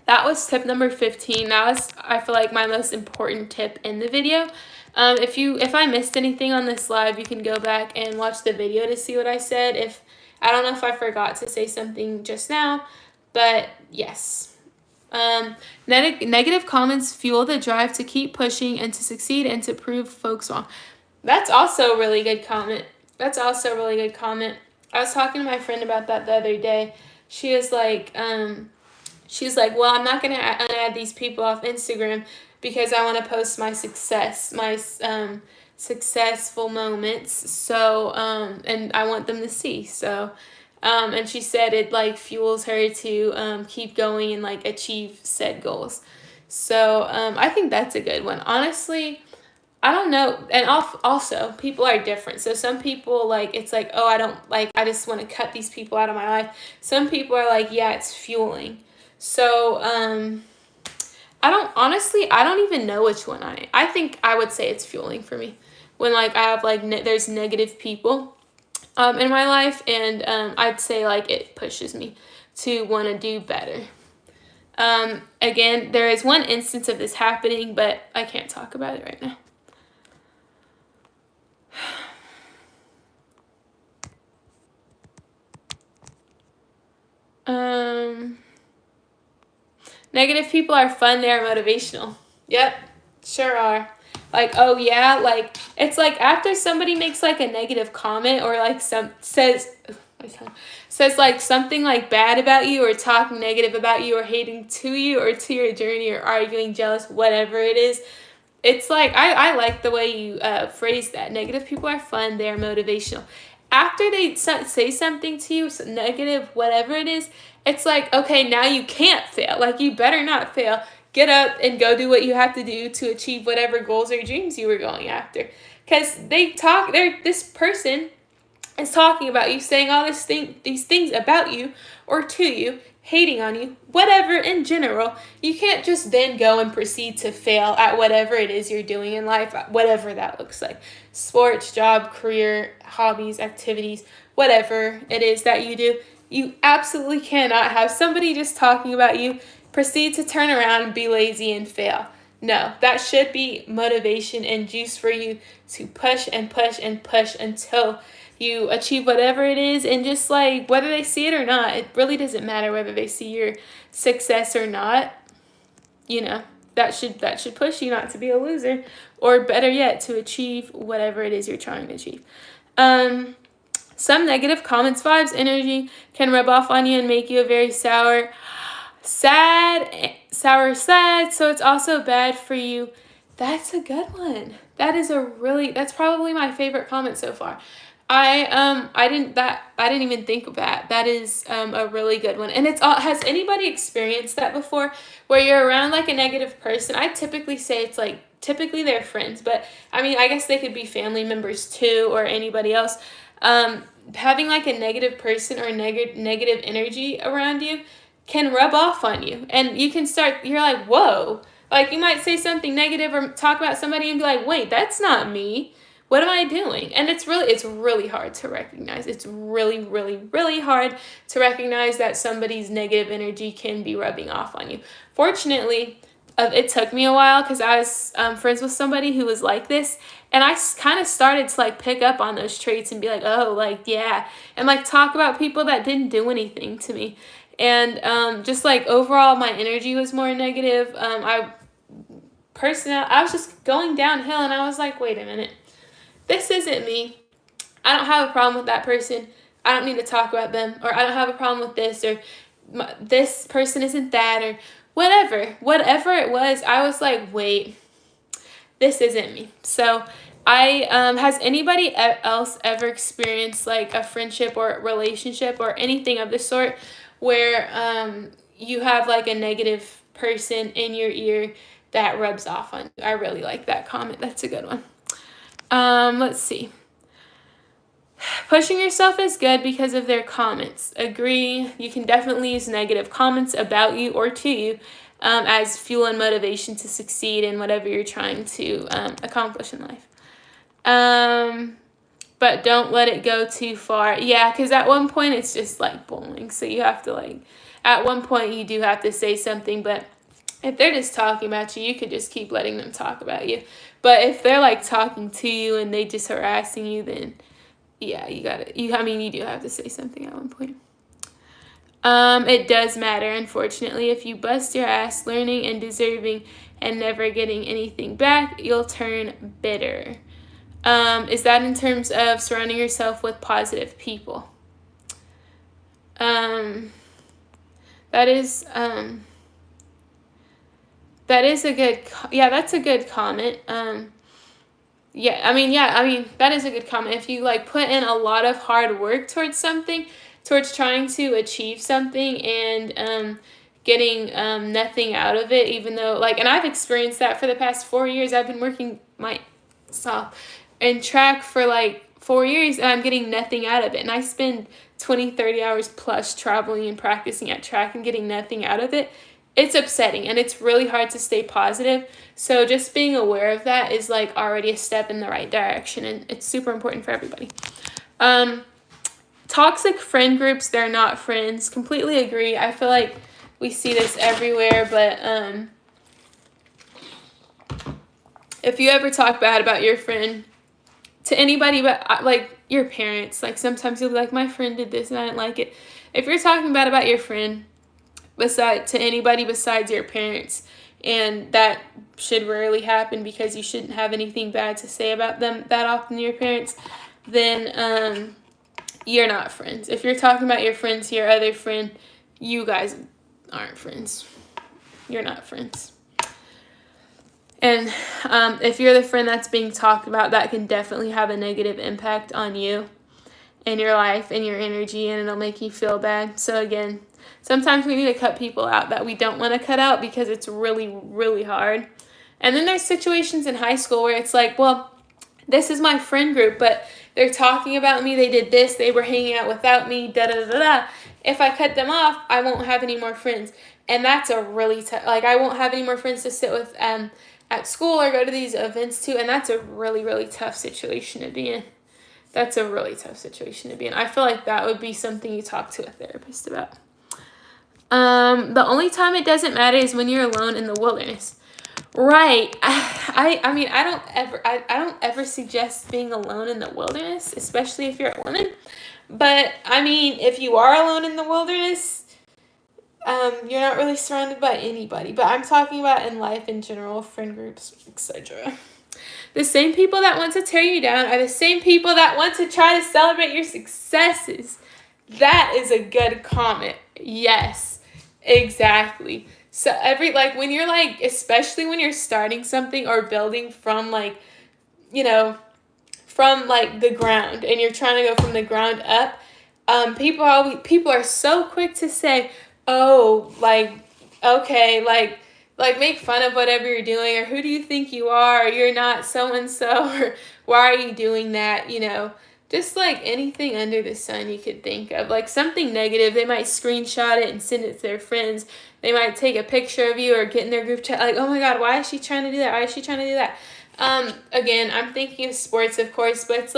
that was tip number 15. That was, I feel like, my most important tip in the video. If I missed anything on this live, you can go back and watch the video to see what I said. I don't know if I forgot to say something just now, but yes. Negative comments fuel the drive to keep pushing and to succeed and to prove folks wrong. That's also a really good comment. I was talking to my friend about that the other day. She was like, well, I'm not going to add these people off Instagram because I want to post my success, my successful moments. So, and I want them to see. So, and she said it like fuels her to keep going and like achieve said goals. So I think that's a good one. Honestly, I don't know. And also, people are different. So some people like, it's like, oh, I just want to cut these people out of my life. Some people are like, yeah, it's fueling. So I don't even know which one I think I would say it's fueling for me. When like I have like, there's negative people in my life, and I'd say like it pushes me to want to do better. Again, there is one instance of this happening, but I can't talk about it right now. Negative people are fun, they're motivational. Yep, sure are. Like, oh yeah, like, it's like after somebody makes like a negative comment or like says like something like bad about you or talking negative about you or hating to you or to your journey or arguing, jealous, whatever it is, it's like, I like the way you phrase that. Negative people are fun, they're motivational. After they say something to you, negative, whatever it is, it's like, okay, now you can't fail. Like, you better not fail. Get up and go do what you have to do to achieve whatever goals or dreams you were going after. Because this person is talking about you, saying all these things about you or to you, hating on you, whatever in general. You can't just then go and proceed to fail at whatever it is you're doing in life, whatever that looks like. Sports, job, career, hobbies, activities, whatever it is that you do. You absolutely cannot have somebody just talking about you proceed to turn around and be lazy and fail. No, that should be motivation and juice for you to push and push and push until you achieve whatever it is. And just like, whether they see it or not, it really doesn't matter whether they see your success or not. You know, that should push you not to be a loser, or better yet, to achieve whatever it is you're trying to achieve. Some negative comments, vibes, energy can rub off on you and make you a very sad, so it's also bad for you. That's a good one. That's probably my favorite comment so far. I didn't even think of that. That is a really good one. And has anybody experienced that before, where you're around like a negative person? I typically say it's like, typically they're friends, but I mean, I guess they could be family members too, or anybody else. Having like a negative person or negative energy around you can rub off on you, and you're like, whoa, like you might say something negative or talk about somebody and be like, wait, that's not me. What am I doing? And it's really hard to recognize. It's really, really, really hard to recognize that somebody's negative energy can be rubbing off on you. Fortunately, it took me a while, because I was friends with somebody who was like this, and I kind of started to like pick up on those traits and be like, oh, like, yeah, and like talk about people that didn't do anything to me. And just like overall my energy was more negative. I was just going downhill, and I was like, wait a minute, this isn't me. I don't have a problem with that person. I don't need to talk about them, or I don't have a problem with this, or this person isn't that, or whatever it was. I was like, wait, this isn't me. So has anybody else ever experienced like a friendship or relationship or anything of the sort where you have like a negative person in your ear that rubs off on you? I really like that comment. That's a good one. Let's see. Pushing yourself is good because of their comments. Agree. You can definitely use negative comments about you or to you as fuel and motivation to succeed in whatever you're trying to accomplish in life. But don't let it go too far. Yeah, because at one point it's just like bullying. So you have to like, at one point you do have to say something, but if they're just talking about you, you could just keep letting them talk about you. But if they're like talking to you and they just harassing you, then yeah, you do have to say something at one point. It does matter, unfortunately. If you bust your ass learning and deserving and never getting anything back, you'll turn bitter. Is that in terms of surrounding yourself with positive people? That is a good, that's a good comment. That is a good comment. If you like put in a lot of hard work towards something, towards trying to achieve something and getting nothing out of it, even though and I've experienced that for the past 4 years. I've been working myself in track for 4 years and I'm getting nothing out of it. And I spend 20-30 hours plus traveling and practicing at track and getting nothing out of it. It's upsetting and it's really hard to stay positive. So just being aware of that is already a step in the right direction, and it's super important for everybody. Toxic friend groups, they're not friends. Completely agree. I feel like we see this everywhere, but if you ever talk bad about your friend to anybody but your parents, sometimes you'll be like, my friend did this and I didn't like it. If you're talking bad about your friend to anybody besides your parents, and that should rarely happen because you shouldn't have anything bad to say about them that often to your parents, then you're not friends. If you're talking about your friends to your other friend, you guys aren't friends. You're not friends. And if you're the friend that's being talked about, that can definitely have a negative impact on you and your life and your energy, and it'll make you feel bad. So again, sometimes we need to cut people out that we don't want to cut out because it's really, really hard. And then there's situations in high school where it's this is my friend group, but they're talking about me, they did this, they were hanging out without me, da-da-da-da. If I cut them off, I won't have any more friends. And that's a really tough, I won't have any more friends to sit with at school or go to these events too, and that's a really, really tough situation to be in. That's a really tough situation to be in. I feel like that would be something you talk to a therapist about. The only time it doesn't matter is when you're alone in the wilderness. Right. I don't ever suggest being alone in the wilderness, especially if you're a woman. But if you are alone in the wilderness, you're not really surrounded by anybody. But I'm talking about in life in general, friend groups, etc. The same people that want to tear you down are the same people that want to try to celebrate your successes. That is a good comment. Yes, exactly. So when you're especially when you're starting something or building from from the ground, and you're trying to go from the ground up, people are so quick to say, oh, okay, make fun of whatever you're doing, or who do you think you are, or you're not so-and-so, or why are you doing that, just anything under the sun you could think of, something negative. They might screenshot it and send it to their friends. They might take a picture of you or get in their group chat oh my god, why is she trying to do that? Why is she trying to do that? Again, I'm thinking of sports, of course, but it's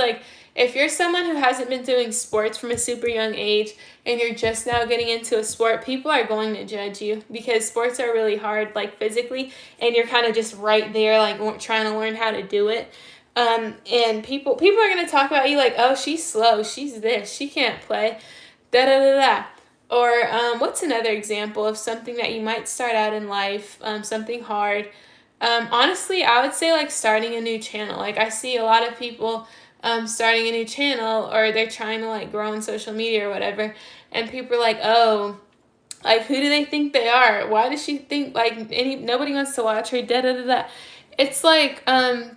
if you're someone who hasn't been doing sports from a super young age and you're just now getting into a sport, people are going to judge you because sports are really hard, physically, and you're kind of just right there, trying to learn how to do it. And people are going to talk about you oh, she's slow, she's this, she can't play, da-da-da-da. Or what's another example of something that you might start out in life, something hard? Honestly, I would say starting a new channel. I see a lot of people starting a new channel, or they're trying to grow on social media or whatever, and people are oh, who do they think they are? Why does she think nobody wants to watch her, da da da da? it's like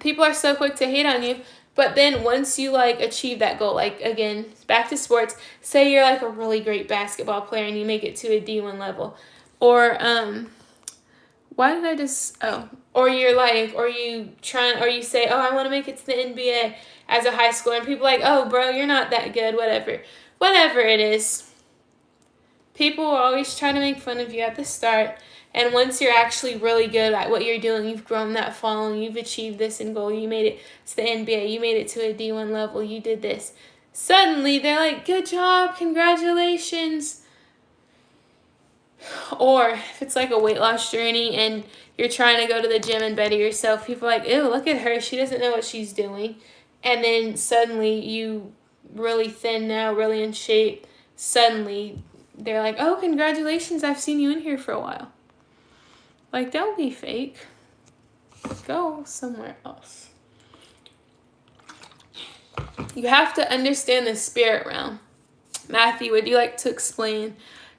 people are so quick to hate on you, but then once you like achieve that goal, like again, back to sports, say you're like a really great basketball player and you make it to a D1 level, or why did I just or you're like, or you say, oh, I want to make it to the NBA as a high schooler, and people are like, oh, bro, you're not that good, whatever it is. People will always try to make fun of you at the start, and once you're actually really good at what you're doing, you've grown that following, you've achieved this end goal, you made it to the NBA, you made it to a D1 level, you did this. Suddenly, they're like, good job, congratulations. Or if it's like a weight loss journey and you're trying to go to the gym and better yourself, people are like, ew, look at her, she doesn't know what she's doing. And then suddenly you really thin now, really in shape, suddenly they're like, oh, congratulations, I've seen you in here for a while. Like, don't be fake. Go somewhere else. You have to understand the spirit realm. Matthew, would you like to explain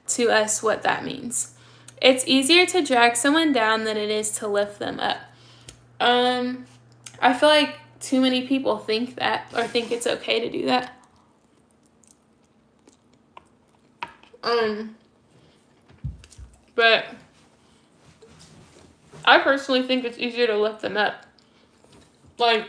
to us what that means? It's easier to drag someone down than it is to lift them up. I feel like too many people think that, or think it's okay to do that. But I personally think it's easier to lift them up. Like,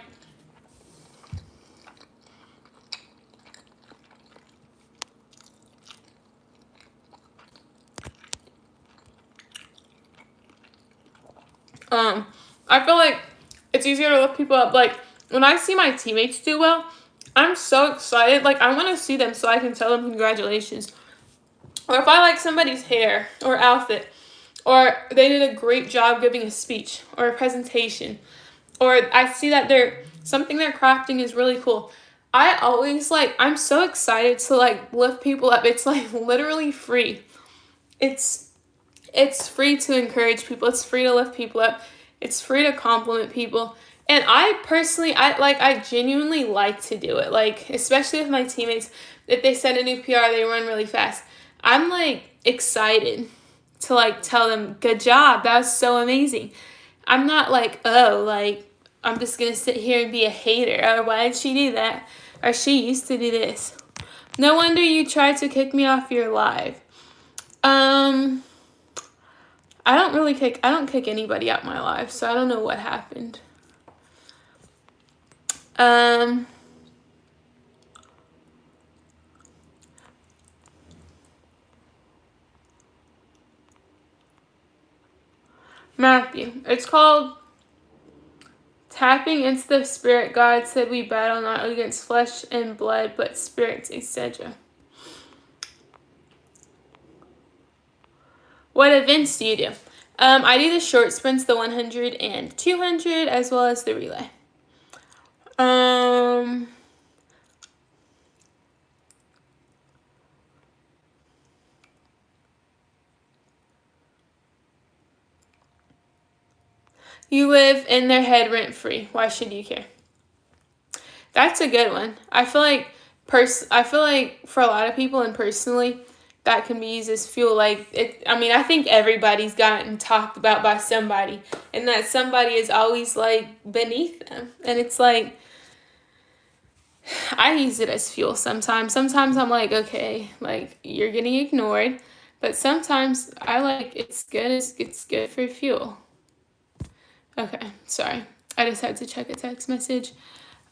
I feel like it's easier to lift people up. Like, when I see my teammates do well, I'm so excited. Like, I want to see them so I can tell them congratulations. Or if I like somebody's hair or outfit, or they did a great job giving a speech or a presentation, or I see that something they're crafting is really cool, I always I'm so excited to lift people up. It's literally free. It's free to encourage people. It's free to lift people up. It's free to compliment people. And I personally, I genuinely like to do it. Like, especially with my teammates, if they set a new PR, they run really fast. I'm excited to tell them, good job, that was so amazing. I'm not I'm just gonna sit here and be a hater. Oh, why did she do that? Or she used to do this. No wonder you tried to kick me off your live. I don't kick anybody out my life, so I don't know what happened. Matthew, it's called tapping into the spirit. God said we battle not against flesh and blood, but spirits, etc. What events do you do? I do the short sprints, the 100 and 200, as well as the relay. You live in their head rent-free. Why should you care? That's a good one. I feel like for a lot of people, and personally, that can be used as fuel. I think everybody's gotten talked about by somebody, and that somebody is always beneath them. And it's I use it as fuel sometimes. Sometimes I'm okay, you're getting ignored. But sometimes it's good. It's good for fuel. Okay, sorry. I just had to check a text message.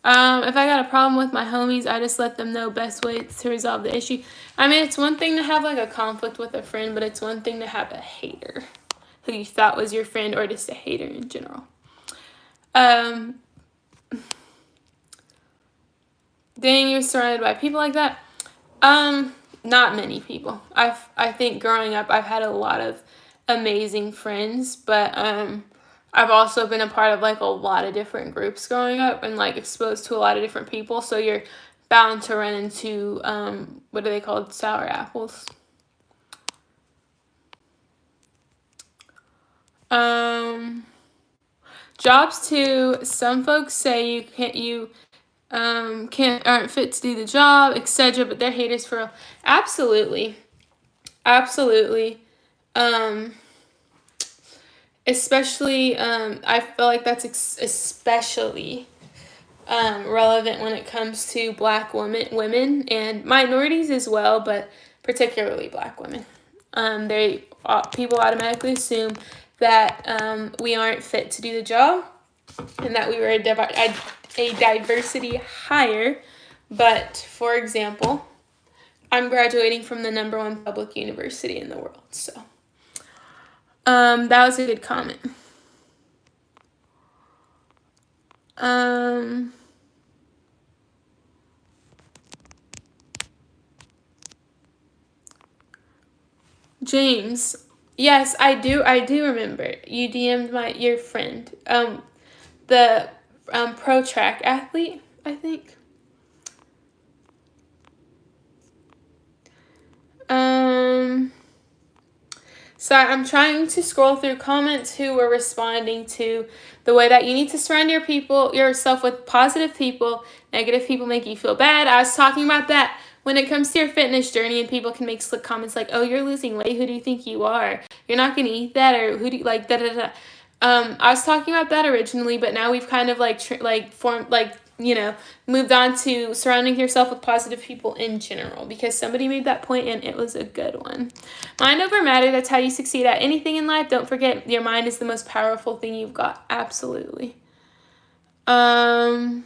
If I got a problem with my homies, I just let them know best way to resolve the issue. It's one thing to have a conflict with a friend, but it's one thing to have a hater who you thought was your friend, or just a hater in general. Dang, you're surrounded by people like that? Not many people. I think growing up, I've had a lot of amazing friends, but I've also been a part of a lot of different groups growing up, and exposed to a lot of different people. So you're bound to run into what are they called? Sour apples. Jobs too. Some folks say aren't fit to do the job, etc. But they're haters for real. Absolutely. especially I feel like that's especially relevant when it comes to Black women and minorities as well, but particularly Black women. People automatically assume that we aren't fit to do the job, and that we were a diversity hire. But for example, I'm graduating from the #1 public university in the world, so that was a good comment. James, yes, I do remember. You DM'd your friend. The pro track athlete, I think. So I'm trying to scroll through comments who were responding to the way that you need to surround yourself with positive people. Negative people make you feel bad. I was talking about that when it comes to your fitness journey, and people can make slick comments like, "Oh, you're losing weight. Who do you think you are? You're not gonna eat that," or "Who do you like?" Da da da. I was talking about that originally, but now we've kind of moved on to surrounding yourself with positive people in general, because somebody made that point and it was a good one. Mind over matter, that's how you succeed at anything in life. Don't forget, your mind is the most powerful thing you've got. Absolutely. The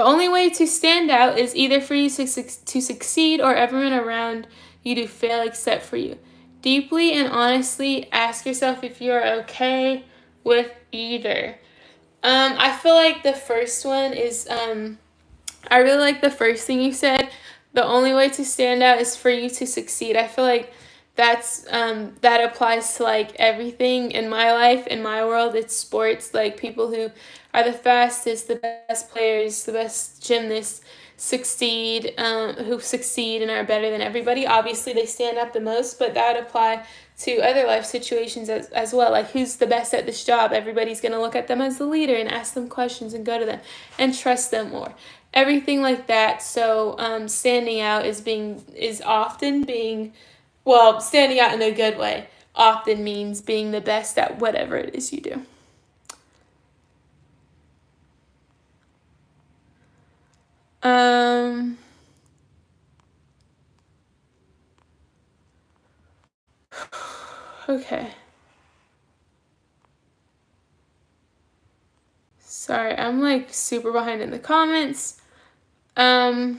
only way to stand out is either for you to succeed or everyone around you to fail except for you. Deeply and honestly ask yourself if you're okay with either. I feel like the first one is, I really like the first thing you said. The only way to stand out is for you to succeed. I feel like that applies to like everything in my life, in my world. It's sports, like people who are the fastest, the best players, the best gymnasts who succeed and are better than everybody. Obviously they stand out the most, but that would apply to other life situations as well. Like, who's the best at this job? Everybody's going to look at them as the leader and ask them questions and go to them and trust them more. Everything like that. So standing out standing out in a good way often means being the best at whatever it is you do. Okay. Sorry, I'm like super behind in the comments. Okay.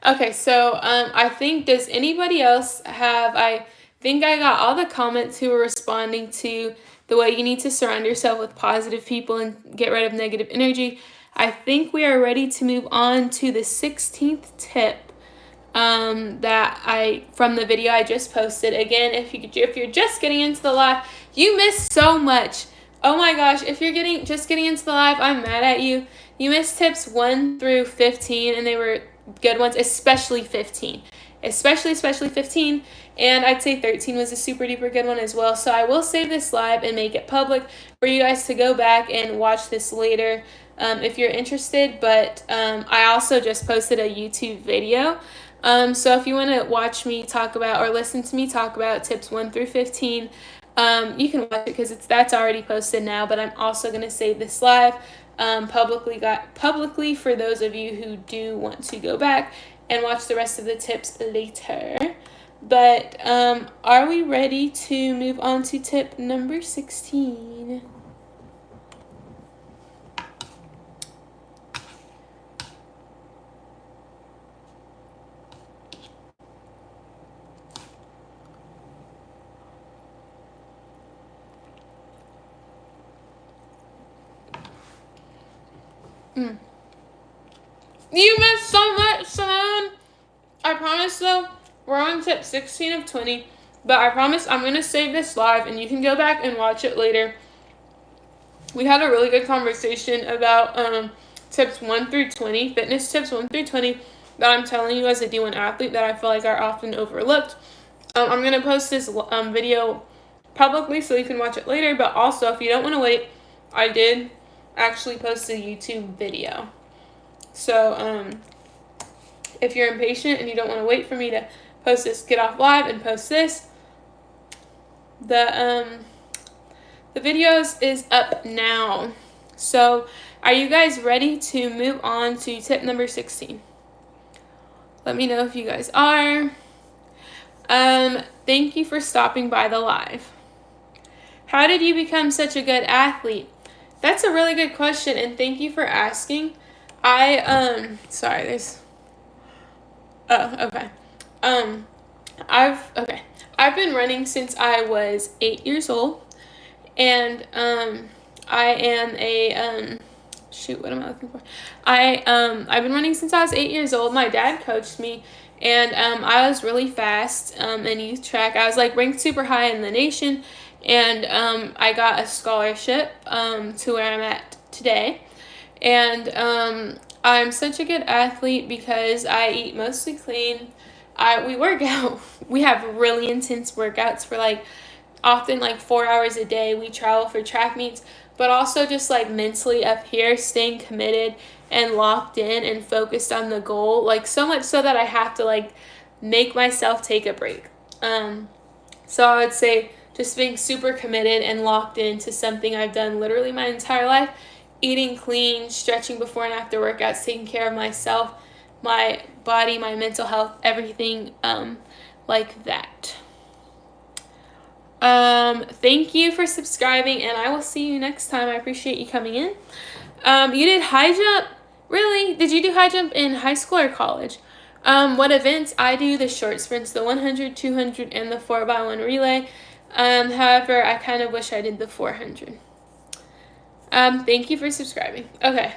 Okay, so I think, does anybody else I think I got all the comments who were responding to the way you need to surround yourself with positive people and get rid of negative energy. I think we are ready to move on to the 16th tip from the video I just posted. Again, if you're just getting into the live, you missed so much. Oh my gosh, if you're just getting into the live, I'm mad at you. You missed tips 1 through 15, and they were good ones, especially 15. Especially 15, and I'd say 13 was a super duper good one as well. So I will save this live and make it public for you guys to go back and watch this later if you're interested. But I also just posted a YouTube video. So if you want to watch me talk about or listen to me talk about tips 1 through 15, you can watch it because that's already posted now. But I'm also going to save this live publicly for those of you who do want to go back and watch the rest of the tips later. But are we ready to move on to tip number 16? You missed so much, Simone. I promise though, we're on tip 16 of 20, but I promise I'm going to save this live and you can go back and watch it later. We had a really good conversation about tips 1 through 20, fitness tips 1 through 20, that I'm telling you as a D1 athlete that I feel like are often overlooked. I'm going to post this video publicly so you can watch it later, but also if you don't want to wait, I did actually post a YouTube video. So if you're impatient and you don't want to wait for me to post this, get off live and post this, the videos is up now. So are you guys ready to move on to tip number 16? Let me know if you guys are. Thank you for stopping by the live. How did you become such a good athlete? That's a really good question, and thank you for asking. I've been running since I was 8 years old, and I am a what am I looking for? I've been running since I was 8 years old. My dad coached me, and I was really fast in youth track. I was like ranked super high in the nation, and I got a scholarship to where I'm at today. And I'm such a good athlete because I eat mostly clean. We work out. We have really intense workouts for often 4 hours a day. We travel for track meets, but also just mentally up here, staying committed and locked in and focused on the goal, so much so that I have to make myself take a break. So I would say just being super committed and locked into something I've done literally my entire life, eating clean, stretching before and after workouts, taking care of myself, my body, my mental health, everything like that. Thank you for subscribing, and I will see you next time. I appreciate you coming in. You did high jump? Really? Did you do high jump in high school or college? What events? I do the short sprints, the 100, 200, and the 4x1 relay. However, I kind of wish I did the 400. Thank you for subscribing. Okay.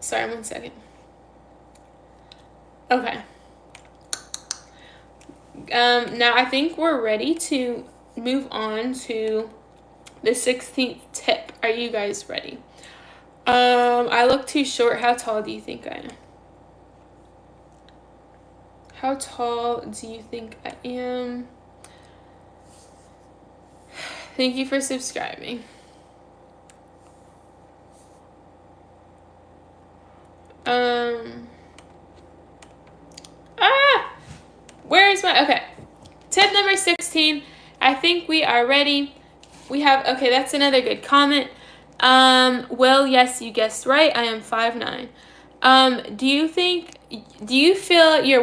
Sorry, 1 second. Okay. Now I think we're ready to move on to the 16th tip. Are you guys ready? I look too short. How tall do you think I am? How tall do you think I am? Thank you for subscribing. Where is my, okay. Tip number 16. I think we are ready. We have, okay, that's another good comment. Well, yes, you guessed right. I am 5'9". Do you feel your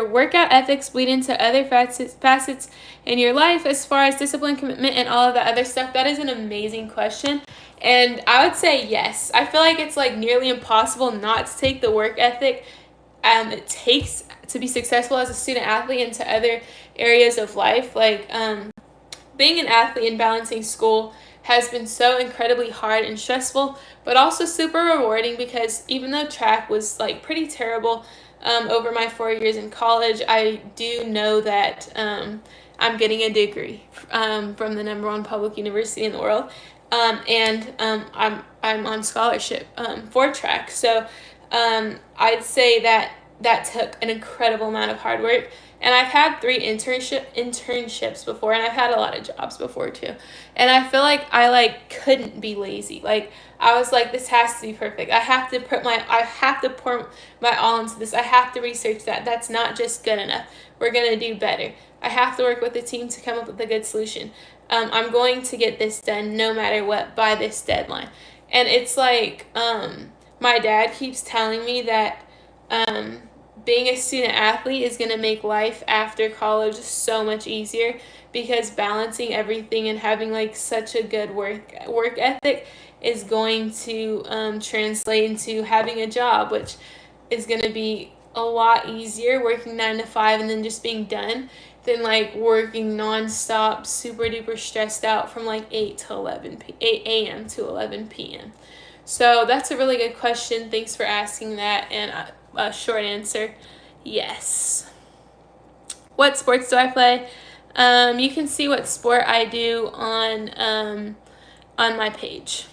workout ethics bleed into other facets in your life as far as discipline, commitment, and all of that other stuff? That is an amazing question. And I would say yes. I feel like it's nearly impossible not to take the work ethic it takes to be successful as a student athlete into other areas of life. Being an athlete and balancing school has been so incredibly hard and stressful, but also super rewarding, because even though track was pretty terrible over my 4 years in college, I do know that I'm getting a degree from the #1 public university in the world, and I'm on scholarship for track. So I'd say that took an incredible amount of hard work. And I've had 3 internships before, and I've had a lot of jobs before too. And I feel like I couldn't be lazy. I was this has to be perfect. I have to pour my all into this. I have to research that. That's not just good enough. We're gonna do better. I have to work with the team to come up with a good solution. I'm going to get this done no matter what by this deadline. And it's my dad keeps telling me that being a student athlete is going to make life after college so much easier, because balancing everything and having such a good work ethic is going to translate into having a job, which is going to be a lot easier, working 9 to 5 and then just being done, than working nonstop, super duper stressed out from 8 a.m. to 11 p.m. So that's a really good question. Thanks for asking that. And a short answer, yes. What sports do I play? You can see what sport I do on my page.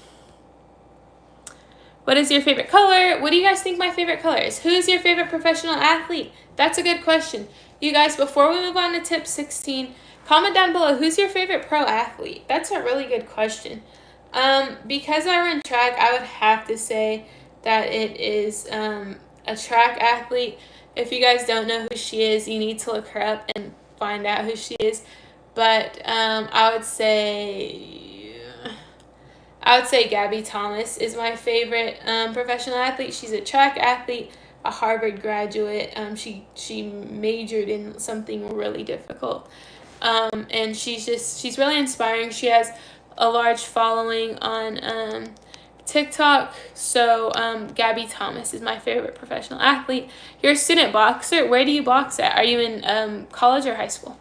What is your favorite color? What do you guys think my favorite color is? Who's your favorite professional athlete? That's a good question. You guys, before we move on to tip 16, comment down below, who's your favorite pro athlete? That's a really good question. Because I run track, I would have to say that it is a track athlete. If you guys don't know who she is, you need to look her up and find out who she is. But I would say Gabby Thomas is my favorite professional athlete. She's a track athlete, a Harvard graduate. She majored in something really difficult. And she's really inspiring. She has a large following on TikTok. So Gabby Thomas is my favorite professional athlete. You're a student boxer. Where do you box at? Are you in college or high school?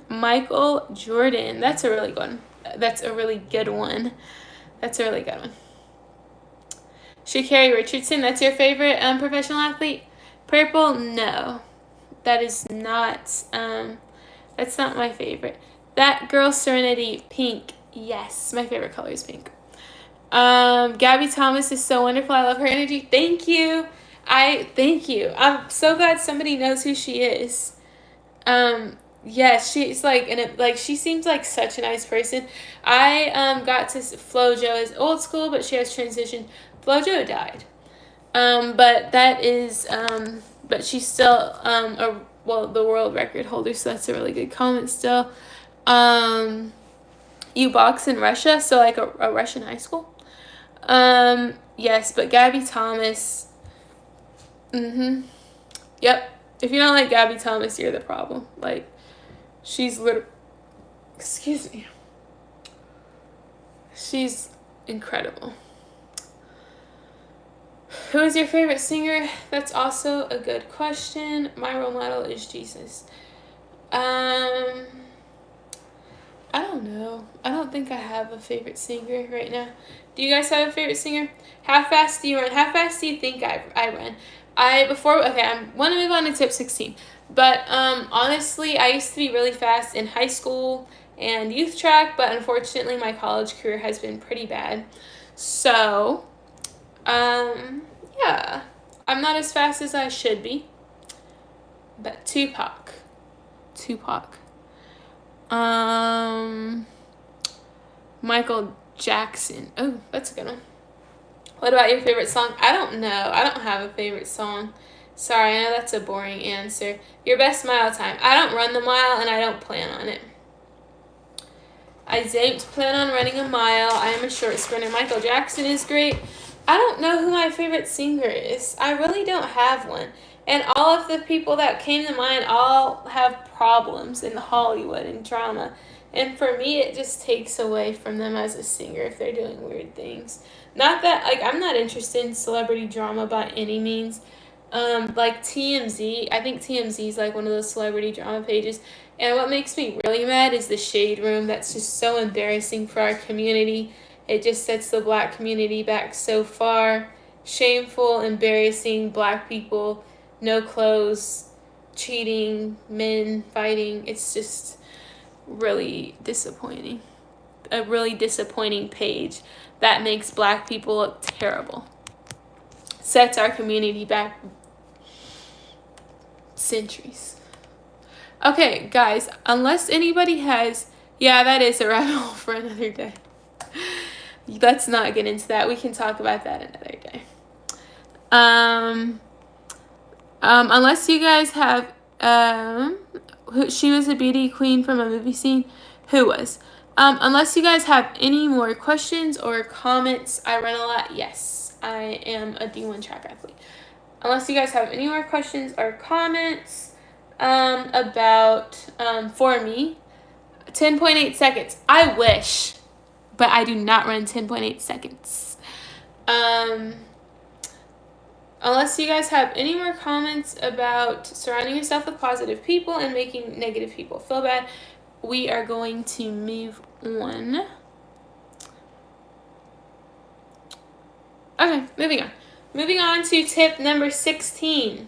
Michael Jordan. That's a really good one. That's a really good one. Sha'Carri Richardson. That's your favorite professional athlete? Purple? No. That is not, that's not my favorite. That girl, Serenity, pink. Yes, my favorite color is pink. Gabby Thomas is so wonderful. I love her energy. Thank you. Thank you. I'm so glad somebody knows who she is. Yes, she's she seems like such a nice person. I got to FloJo as old school, but she has transitioned. FloJo died. But she's still the world record holder, so that's a really good comment still. You box in Russia, so like a Russian high school? Yes, but Gabby Thomas, yep. If you don't like Gabby Thomas, you're the problem. Like, she's excuse me. She's incredible. Who is your favorite singer? That's also a good question. My role model is Jesus. I don't know. I don't think I have a favorite singer right now. Do you guys have a favorite singer? How fast do you run? How fast do you think I run? I want to move on to tip 16. But honestly, I used to be really fast in high school and youth track, but unfortunately my college career has been pretty bad. So, yeah, I'm not as fast as I should be. But Tupac. Michael Jackson. Oh, that's a good one. What about your favorite song? I don't know. I don't have a favorite song. Sorry, I know that's a boring answer. Your best mile time. I don't run the mile and I don't plan on it. I don't plan on running a mile. I am a short sprinter. Michael Jackson is great. I don't know who my favorite singer is. I really don't have one. And all of the people that came to mind all have problems in Hollywood and drama. And for me, it just takes away from them as a singer if they're doing weird things. Not that, I'm not interested in celebrity drama by any means. Like TMZ, I think TMZ is like one of those celebrity drama pages. And what makes me really mad is the shade room. That's just so embarrassing for our community. It just sets the black community back so far. Shameful, embarrassing, black people, no clothes, cheating, men fighting. It's just really disappointing. A really disappointing page that makes black people look terrible. Sets our community back centuries. Okay, guys, unless anybody has... Yeah, that is a rabbit hole for another day. Let's not get into that. We can talk about that another day. Unless you guys have... she was a beauty queen from a movie scene. Who was? Unless you guys have any more questions or comments, I run a lot. Yes, I am a D1 track athlete. Unless you guys have any more questions or comments about, for me, 10.8 seconds. I wish, but I do not run 10.8 seconds. Unless you guys have any more comments about surrounding yourself with positive people and making negative people feel bad, we are going to move on. Okay, moving on. Moving on to tip number 16.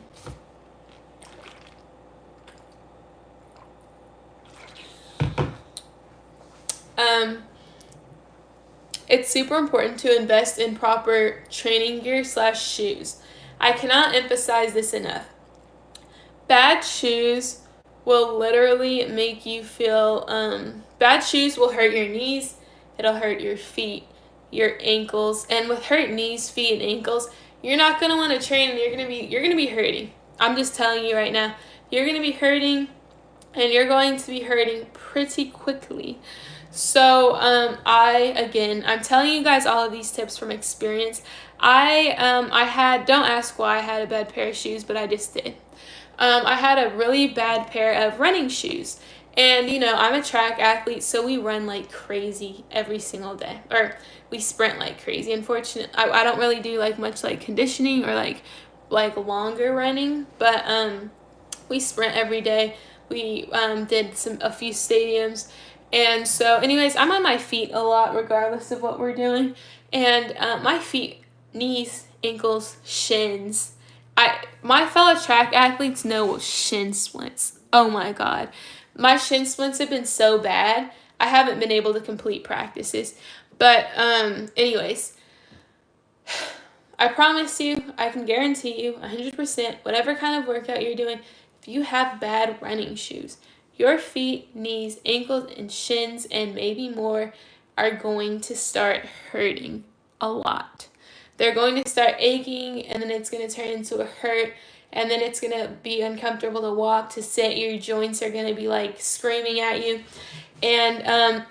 It's super important to invest in proper training gear / shoes. I cannot emphasize this enough. Bad shoes will literally make you feel, bad shoes will hurt your knees, it'll hurt your feet, your ankles, and with hurt knees, feet, and ankles, you're not going to want to train, and you're going to be hurting. I'm just telling you right now, you're going to be hurting, and you're going to be hurting pretty quickly. So I'm telling you guys all of these tips from experience. Don't ask why I had a bad pair of shoes, but I just did. I had a really bad pair of running shoes. And, I'm a track athlete, so we run like crazy every single day. Or we sprint like crazy. Unfortunately, I don't really do like much like conditioning or like longer running. But we sprint every day. We did a few stadiums. And so, anyways, I'm on my feet a lot regardless of what we're doing. And my feet, knees, ankles, shins. My fellow track athletes know shin splints. Oh my God. My shin splints have been so bad, I haven't been able to complete practices. But anyways, I promise you, I can guarantee you 100%, whatever kind of workout you're doing, if you have bad running shoes, your feet, knees, ankles, and shins, and maybe more, are going to start hurting a lot. They're going to start aching, and then it's going to turn into a hurt, and then it's going to be uncomfortable to walk, to sit. Your joints are going to be like screaming at you. And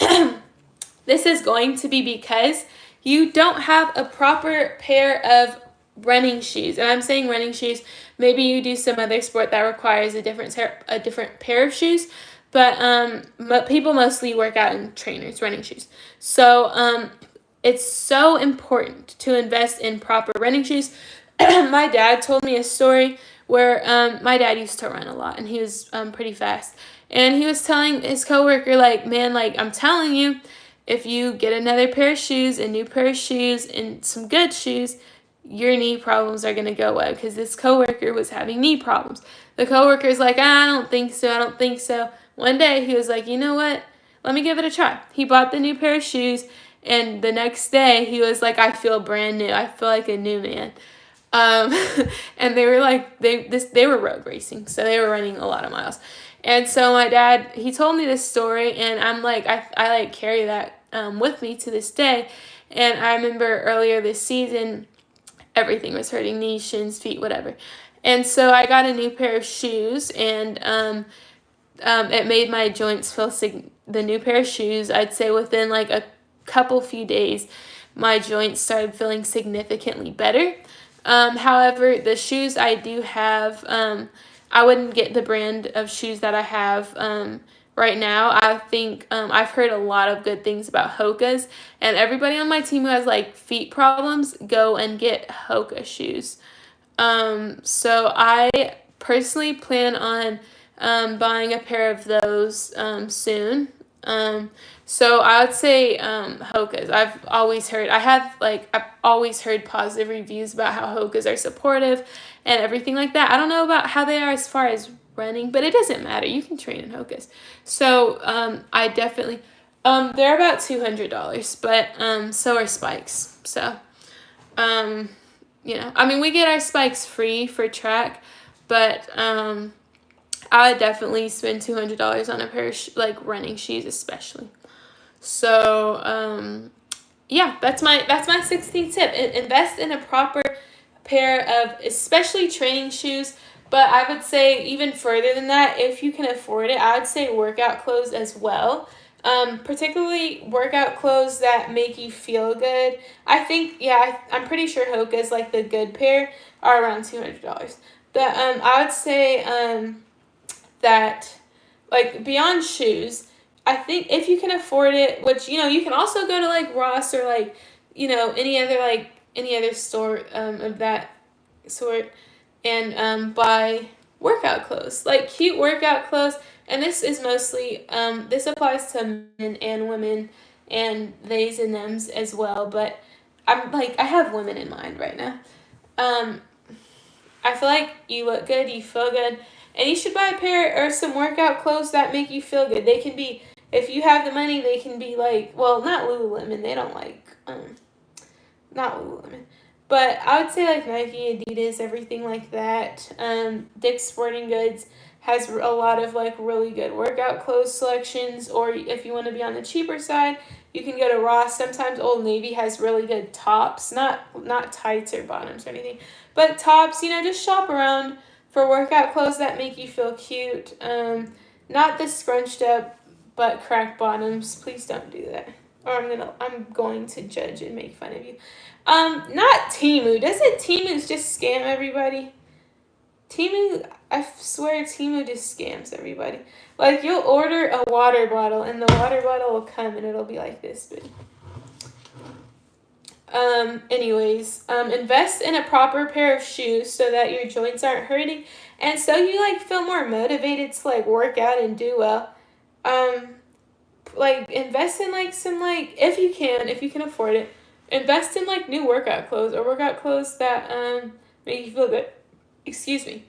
this is going to be because you don't have a proper pair of running shoes. And I'm saying running shoes. Maybe you do some other sport that requires a different pair of shoes. But people mostly work out in trainers, running shoes. So it's so important to invest in proper running shoes. My dad told me a story where my dad used to run a lot, and he was pretty fast. And he was telling his coworker, like, man, like, I'm telling you, if you get another pair of shoes, a new pair of shoes, and some good shoes, your knee problems are going to go away, because this coworker was having knee problems. The coworker's like, I don't think so. One day he was like, you know what? Let me give it a try. He bought the new pair of shoes, and the next day he was like, I feel brand new. I feel like a new man. And they were like, they were road racing, so they were running a lot of miles. And so my dad, he told me this story, and I'm like, I like carry that with me to this day. And I remember earlier this season, everything was hurting, knees, shins, feet, whatever. And so I got a new pair of shoes, and it made my joints feel the new pair of shoes, I'd say within like a few days, my joints started feeling significantly better. However, the shoes I do have, I wouldn't get the brand of shoes that I have right now. I think I've heard a lot of good things about Hoka's, and everybody on my team who has like feet problems, go and get Hoka shoes. So I personally plan on buying a pair of those soon. So I would say Hoka's. I've always heard positive reviews about how Hoka's are supportive and everything like that. I don't know about how they are as far as running, but it doesn't matter. You can train in Hoka's. So I definitely they're about $200, but so are spikes. So I mean, we get our spikes free for track, but I would definitely spend $200 on a pair of running shoes, especially. So yeah, that's my 16th tip. Invest in a proper pair of especially training shoes, but I would say even further than that, if you can afford it, I would say workout clothes as well. Particularly workout clothes that make you feel good. I think, I'm pretty sure Hoka's, like the good pair, are around $200. But I would say that, like, beyond shoes, I think if you can afford it, which, you can also go to like Ross or like, any other store of that sort, and buy workout clothes, like cute workout clothes. And this is mostly, this applies to men and women and theys and thems as well, but I have women in mind right now. I feel like you look good, you feel good, and you should buy a pair or some workout clothes that make you feel good. They can be, if you have the money, they can be like, well, not Lululemon, they don't like, not Lululemon. But I would say like Nike, Adidas, everything like that. Dick's Sporting Goods has a lot of like really good workout clothes selections, or if you want to be on the cheaper side, you can go to Ross. Sometimes Old Navy has really good tops, not tights or bottoms or anything, but tops. You know, just shop around for workout clothes that make you feel cute. Not the scrunched up butt crack bottoms. Please don't do that, or I'm going to judge and make fun of you. Not Temu. Doesn't Temu just scam everybody? Temu, I swear Temu just scams everybody. Like, you'll order a water bottle, and the water bottle will come, and it'll be like this big. Invest in a proper pair of shoes so that your joints aren't hurting, and so you, like, feel more motivated to, like, work out and do well. Like, invest in, like, some, like, if you can afford it, invest in, like, new workout clothes, or workout clothes that, make you feel good. Excuse me.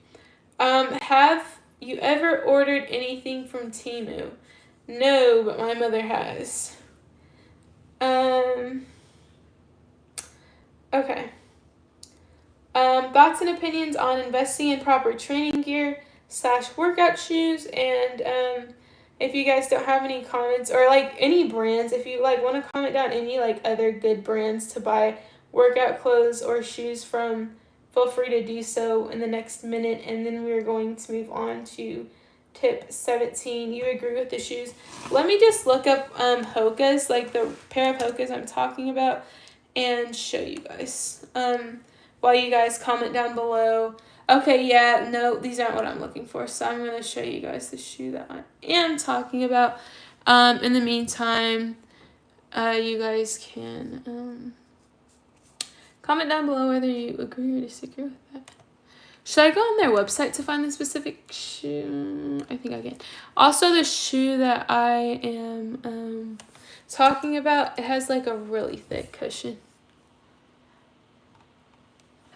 Have you ever ordered anything from Temu? No, but my mother has. Okay. Thoughts and opinions on investing in proper training gear / workout shoes, and if you guys don't have any comments or like any brands, if you like want to comment down any like other good brands to buy workout clothes or shoes from, feel free to do so in the next minute, and then we're going to move on to tip 17. You agree with the shoes? Let me just look up Hoka's, like the pair of Hoka's I'm talking about, and show you guys while you guys comment down below. Okay, yeah, no, these aren't what I'm looking for, so I'm going to show you guys the shoe that I am talking about. In the meantime, you guys can comment down below whether you agree or disagree with that. Should I go on their website to find the specific shoe? I think I can. Also, the shoe that I am talking about, it has like a really thick cushion.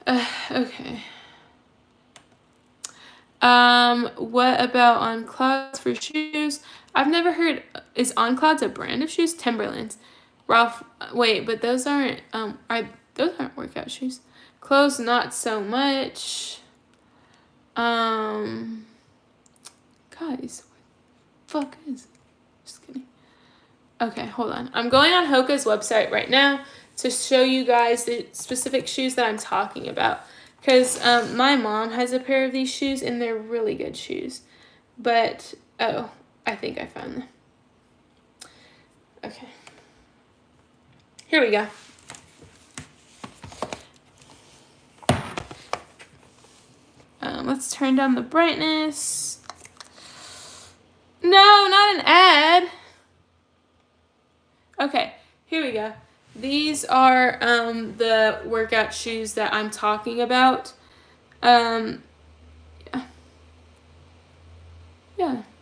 Okay. What about On Clouds for shoes? I've never heard. Is On Clouds a brand of shoes? Timberlands. Ralph. Wait, but those aren't. Those aren't workout shoes. Clothes, not so much. Guys, what the fuck is? Just kidding. Okay, hold on. I'm going on Hoka's website right now to show you guys the specific shoes that I'm talking about. Because my mom has a pair of these shoes, and they're really good shoes. But, oh, I think I found them. Okay. Here we go. Let's turn down the brightness. No, not an ad. Okay, here we go. These are the workout shoes that I'm talking about. Yeah,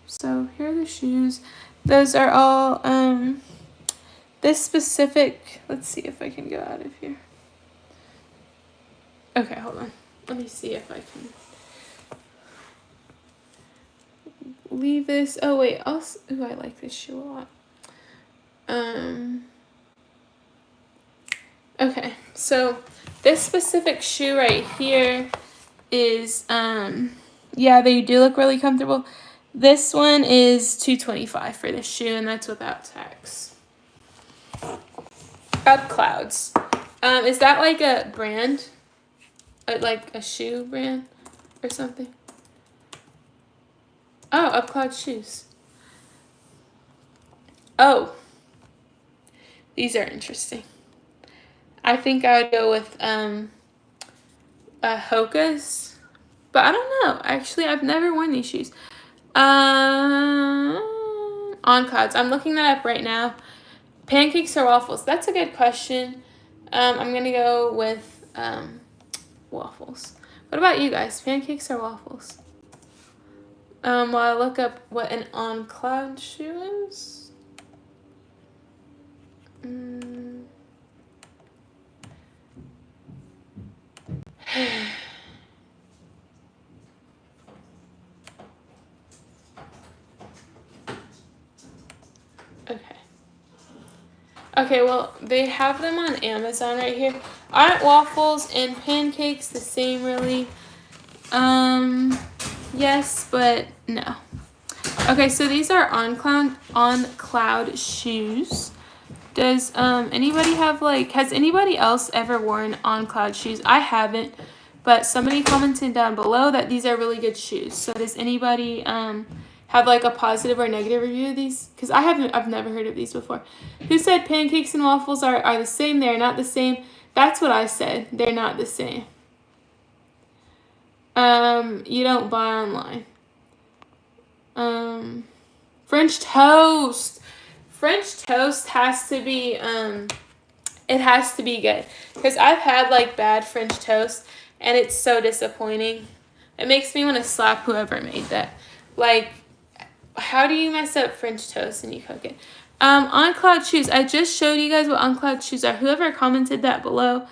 so here are the shoes. Those are all this specific. Let's see if I can go out of here. Okay, hold on. Let me see if I can leave this. Oh wait, also, ooh, I like this shoe a lot. Okay, so this specific shoe right here is yeah, they do look really comfortable. This one is $225 for this shoe, and that's without tax. Up Clouds. Is that like a brand? Like a shoe brand or something? Oh, Up Clouds shoes. Oh. These are interesting. I think I would go with Hoka's, but I don't know. Actually, I've never worn these shoes. On Clouds. I'm looking that up right now. Pancakes or waffles? That's a good question. I'm gonna go with waffles. What about you guys? Pancakes or waffles? While I look up what an On Cloud shoe is. Okay, well, they have them on Amazon right here. Aren't waffles and pancakes the same, really? Yeah, yes, but no. Okay, so these are on cloud shoes. Does anybody have like, has anybody else ever worn on cloud shoes? I haven't, but somebody commented down below that these are really good shoes. So does anybody have like a positive or negative review of these? Because I've never heard of these before. Who said pancakes and waffles are the same? They're not the same. That's what I said. They're not the same. You don't buy online. French toast. French toast has to be, it has to be good. Because I've had like bad French toast and it's so disappointing. It makes me want to slap whoever made that. Like, how do you mess up French toast and you cook it? On cloud shoes, I just showed you guys what on cloud shoes are. Whoever commented that below,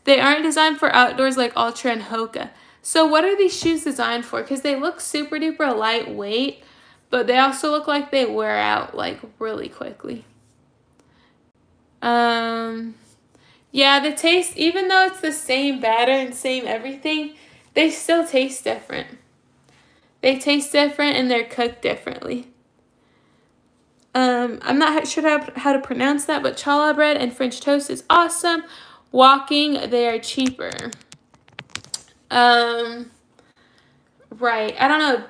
they aren't designed for outdoors like Ultra and Hoka. So what are these shoes designed for? Because they look super duper lightweight, but they also look like they wear out like really quickly. Yeah, the taste, even though it's the same batter and same everything, they still taste different. They taste different and they're cooked differently. I'm not sure how to pronounce that, but challah bread and French toast is awesome. Walking, they are cheaper. Right. I don't know.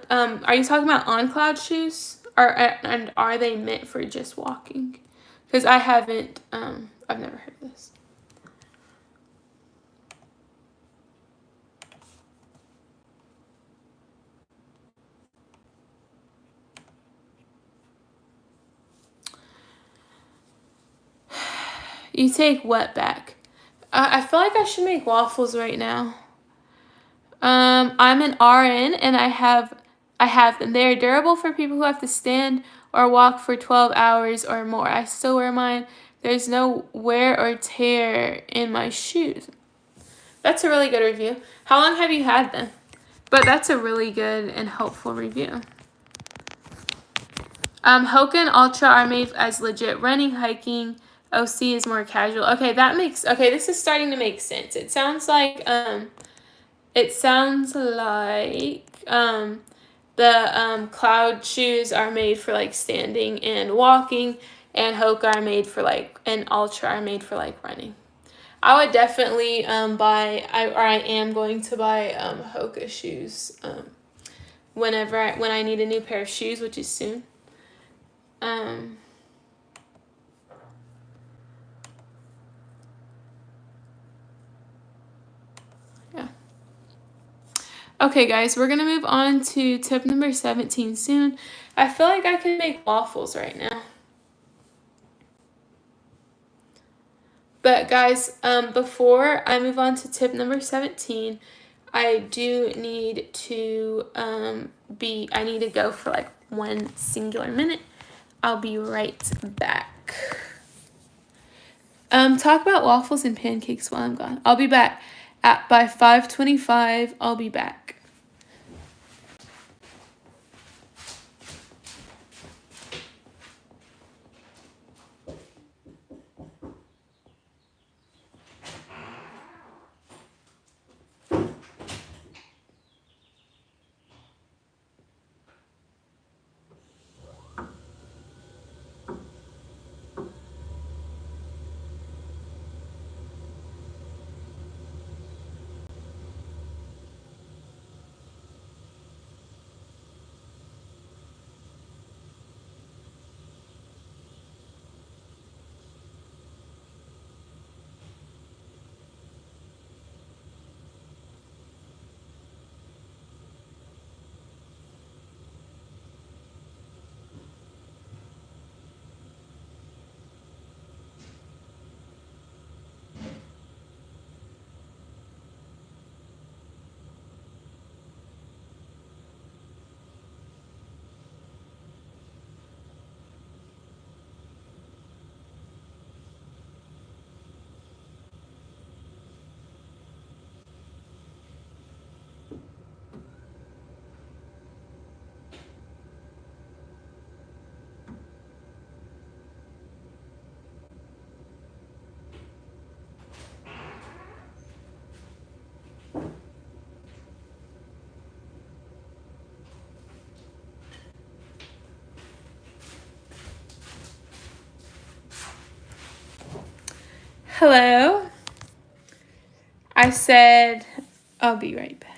Are you talking about on cloud shoes? And are they meant for just walking? Because I haven't, I've never heard of this. You take what back? I feel like I should make waffles right now. I'm an RN and I have them. They are durable for people who have to stand or walk for 12 hours or more. I still wear mine. There's no wear or tear in my shoes. That's a really good review. How long have you had them? But that's a really good and helpful review. Hoka and Ultra are made as legit running, hiking. OC is more casual. Okay, this is starting to make sense. It sounds like the cloud shoes are made for like standing and walking, and Hoka are made for like, and Ultra are made for like running. I would definitely I am going to buy Hoka shoes when I need a new pair of shoes, which is soon. Yeah. Okay, guys, we're going to move on to tip number 17 soon. I feel like I can make waffles right now. But guys, before I move on to tip number 17, I do need to I need to go for like 1 singular minute. I'll be right back. Talk about waffles and pancakes while I'm gone. I'll be back by 5:25. I'll be back. hello. I said, I'll be right back.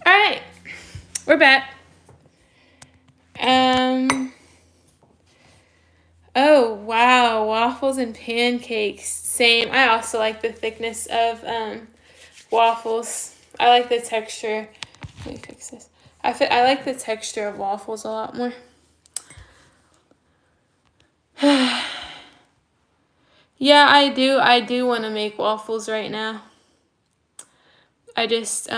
All right, we're back. Oh, wow, waffles and pancakes. Same. I also like the thickness of waffles. I like the texture. Let me fix this. I like the texture of waffles a lot more. Yeah, I do. I do want to make waffles right now. I just,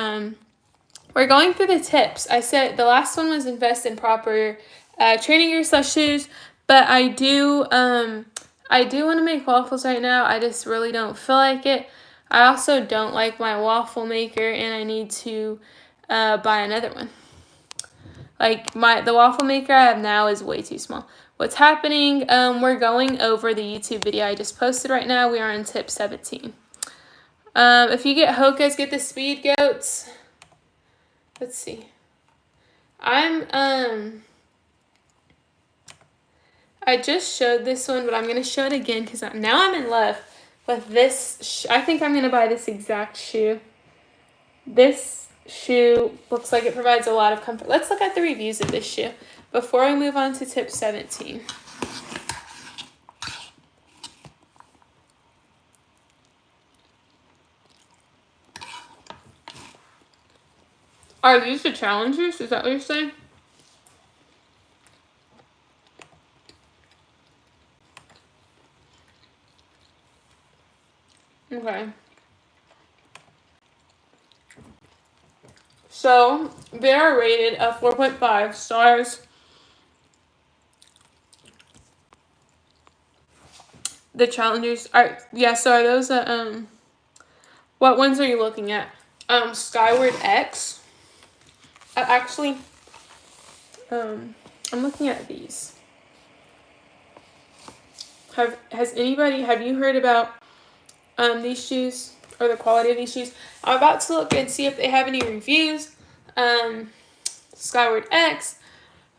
we're going through the tips. I said the last one was invest in proper training gear / shoes, but I do want to make waffles right now. I just really don't feel like it. I also don't like my waffle maker, and I need to buy another one. Like the waffle maker I have now is way too small. What's happening? We're going over the YouTube video I just posted right now. We are on tip 17. If you get Hokas, get the speed goats. Let's see. I just showed this one, but I'm going to show it again because now I'm in love with this. I think I'm going to buy this exact shoe. This shoe looks like it provides a lot of comfort. Let's look at the reviews of this shoe before we move on to tip 17. Are these the challengers? Is that what you're saying? Okay. So, they are rated a 4.5 stars. The challengers are, yeah, so are those, what ones are you looking at? Skyward X. Actually, I'm looking at these. Have you heard about these shoes or the quality of these shoes? I'm about to look and see if they have any reviews. Skyward X,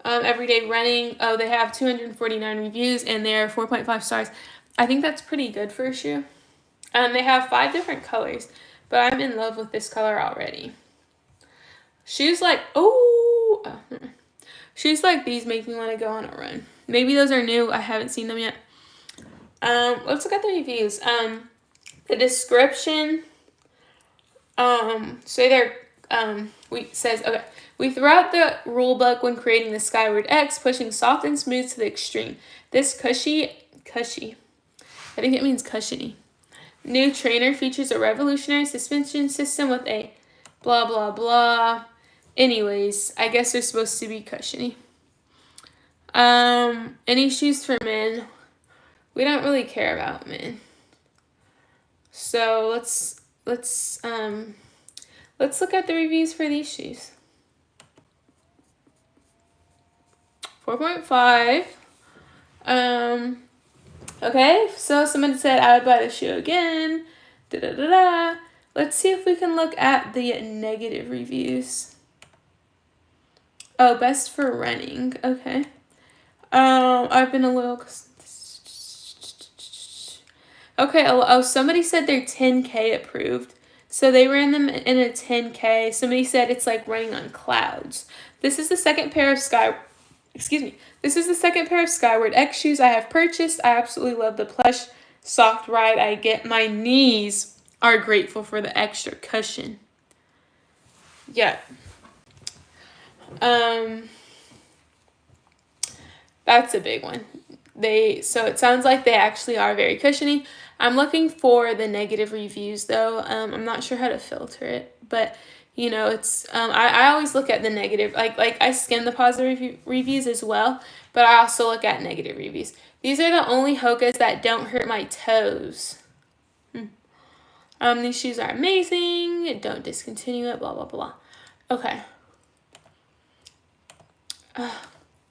Everyday Running. Oh, they have 249 reviews and they're 4.5 stars. I think that's pretty good for a shoe. They have 5 different colors, but I'm in love with this color already. Shoes like shoes like these make me want to go on a run. Maybe those are new. I haven't seen them yet. Let's look at the reviews. The description. We threw out the rule book when creating the Skyward X, pushing soft and smooth to the extreme. This cushy, I think it means cushiony. New trainer features a revolutionary suspension system with a blah, blah, blah. Anyways, I guess they're supposed to be cushiony. Any shoes for men? We don't really care about men. So let's look at the reviews for these shoes. 4.5. Okay, so someone said I would buy the shoe again. Let's see if we can look at the negative reviews. Oh, best for running. Okay. I've been a little. Okay. Oh, somebody said they're 10K approved. So they ran them in a 10K. Somebody said it's like running on clouds. This is the second pair of This is the second pair of Skyward X shoes I have purchased. I absolutely love the plush, soft ride I get. My knees are grateful for the extra cushion. Yeah. That's a big one. So it sounds like they actually are very cushiony. I'm looking for the negative reviews though. I'm not sure how to filter it, but you know, it's I always look at the negative, like I skim the positive reviews as well, but I also look at negative reviews These are the only Hokas that don't hurt my toes. These shoes are amazing. Don't discontinue it, blah, blah, blah. Okay.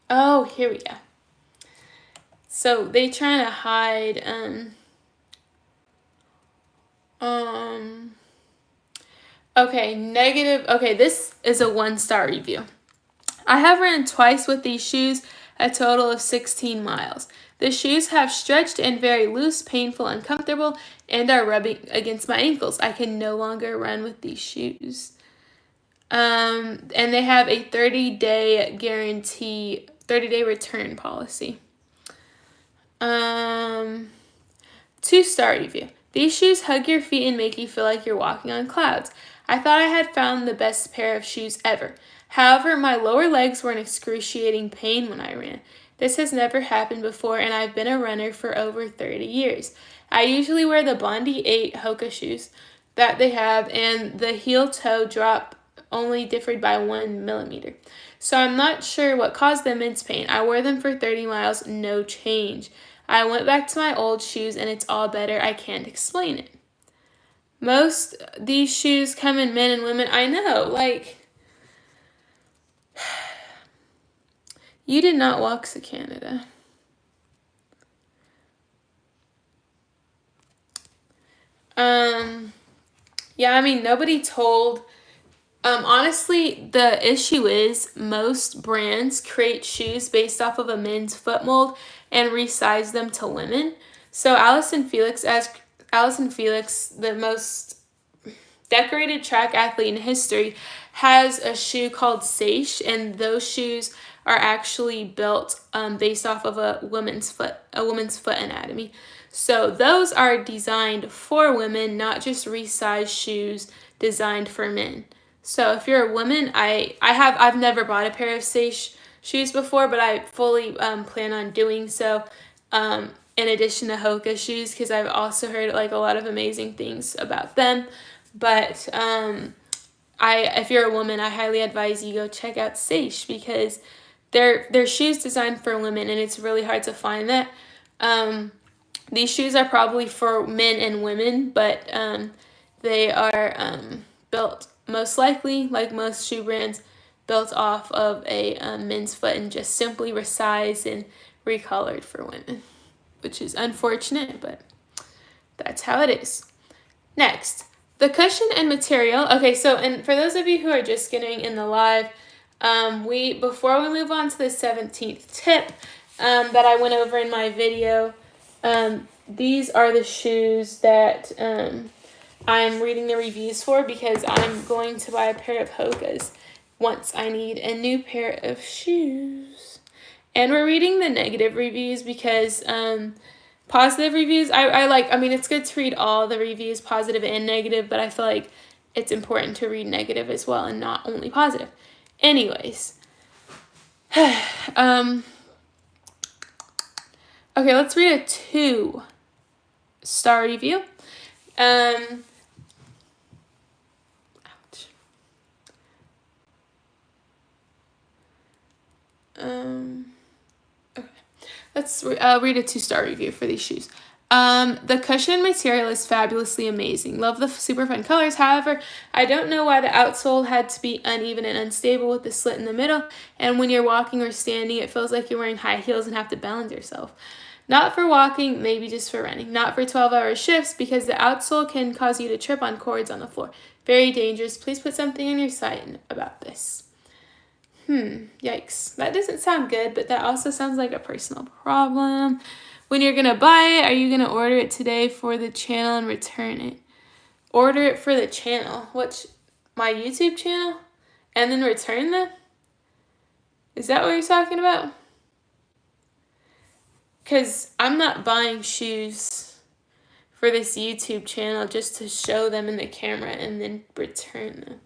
Oh, here we go. So they trying to hide, okay, negative. Okay, this is a 1-star review. I have ran twice with these shoes, a total of 16 miles. The shoes have stretched and very loose, painful, uncomfortable, and are rubbing against my ankles. I can no longer run with these shoes. And they have a 30-day guarantee, 30-day return policy. 2-star review. These shoes hug your feet and make you feel like you're walking on clouds. I thought I had found the best pair of shoes ever. However, my lower legs were in excruciating pain when I ran. This has never happened before, and I've been a runner for over 30 years. I usually wear the Bondi 8 Hoka shoes that they have, and the heel-toe drop only differed by 1 millimeter. So I'm not sure what caused the immense pain. I wore them for 30 miles, no change. I went back to my old shoes, and it's all better. I can't explain it. Most these shoes come in men and women. I know, like, you did not walk to Canada. Yeah, I mean, nobody told. Honestly, the issue is most brands create shoes based off of a men's foot mold and resize them to women. So Allison Felix, the most decorated track athlete in history, has a shoe called Seiche, and those shoes are actually built based off of a woman's foot anatomy. So those are designed for women, not just resized shoes designed for men. So if you're a woman, I've never bought a pair of Seiche shoes before, but I fully plan on doing so. In addition to Hoka shoes, because I've also heard like a lot of amazing things about them. But if you're a woman, I highly advise you go check out Seiche, because they're shoes designed for women, and it's really hard to find that. These shoes are probably for men and women, but they are built, most likely, like most shoe brands, built off of a men's foot and just simply resized and recolored for women, which is unfortunate, but that's how it is. Next, the cushion and material. Okay, so, and for those of you who are just getting in the live, before we move on to the 17th tip that I went over in my video, these are the shoes that I'm reading the reviews for, because I'm going to buy a pair of Hokas once I need a new pair of shoes. And we're reading the negative reviews because positive reviews, I mean, it's good to read all the reviews, positive and negative, but I feel like it's important to read negative as well and not only positive. Anyways. Okay, let's read a 2-star review. Ouch. Okay. Let's read a 2-star review for these shoes. The cushion material is fabulously amazing. Love the super fun colors. However, I don't know why the outsole had to be uneven and unstable with the slit in the middle. And when you're walking or standing, it feels like you're wearing high heels and have to balance yourself. Not for walking, maybe just for running. Not for 12-hour shifts, because the outsole can cause you to trip on cords on the floor. Very dangerous. Please put something on your site about this. Yikes. That doesn't sound good, but that also sounds like a personal problem. When you're going to buy it, are you going to order it today for the channel and return it? Order it for the channel. My YouTube channel? And then return them? Is that what you're talking about? Because I'm not buying shoes for this YouTube channel just to show them in the camera and then return them.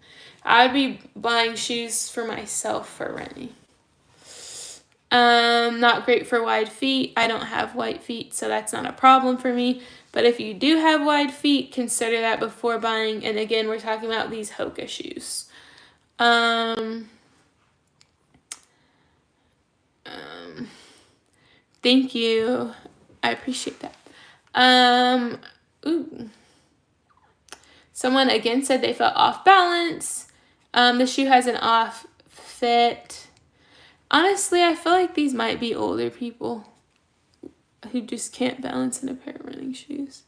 I'd be buying shoes for myself for running. Not great for wide feet. I don't have wide feet, so that's not a problem for me. But if you do have wide feet, consider that before buying. And again, we're talking about these Hoka shoes. Thank you. I appreciate that. Ooh. Someone again said they felt off balance. The shoe has an off fit. Honestly, I feel like these might be older people who just can't balance in a pair of running shoes.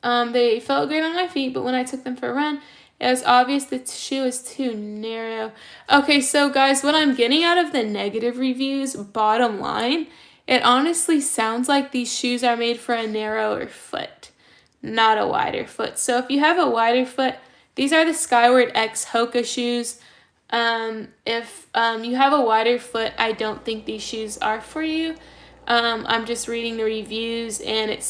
They felt great on my feet, but when I took them for a run, it was obvious the shoe is too narrow. Okay, so guys, what I'm getting out of the negative reviews, bottom line, it honestly sounds like these shoes are made for a narrower foot, not a wider foot. So if you have a wider foot, these are the Skyward X Hoka shoes. If you have a wider foot, I don't think these shoes are for you. I'm just reading the reviews, and it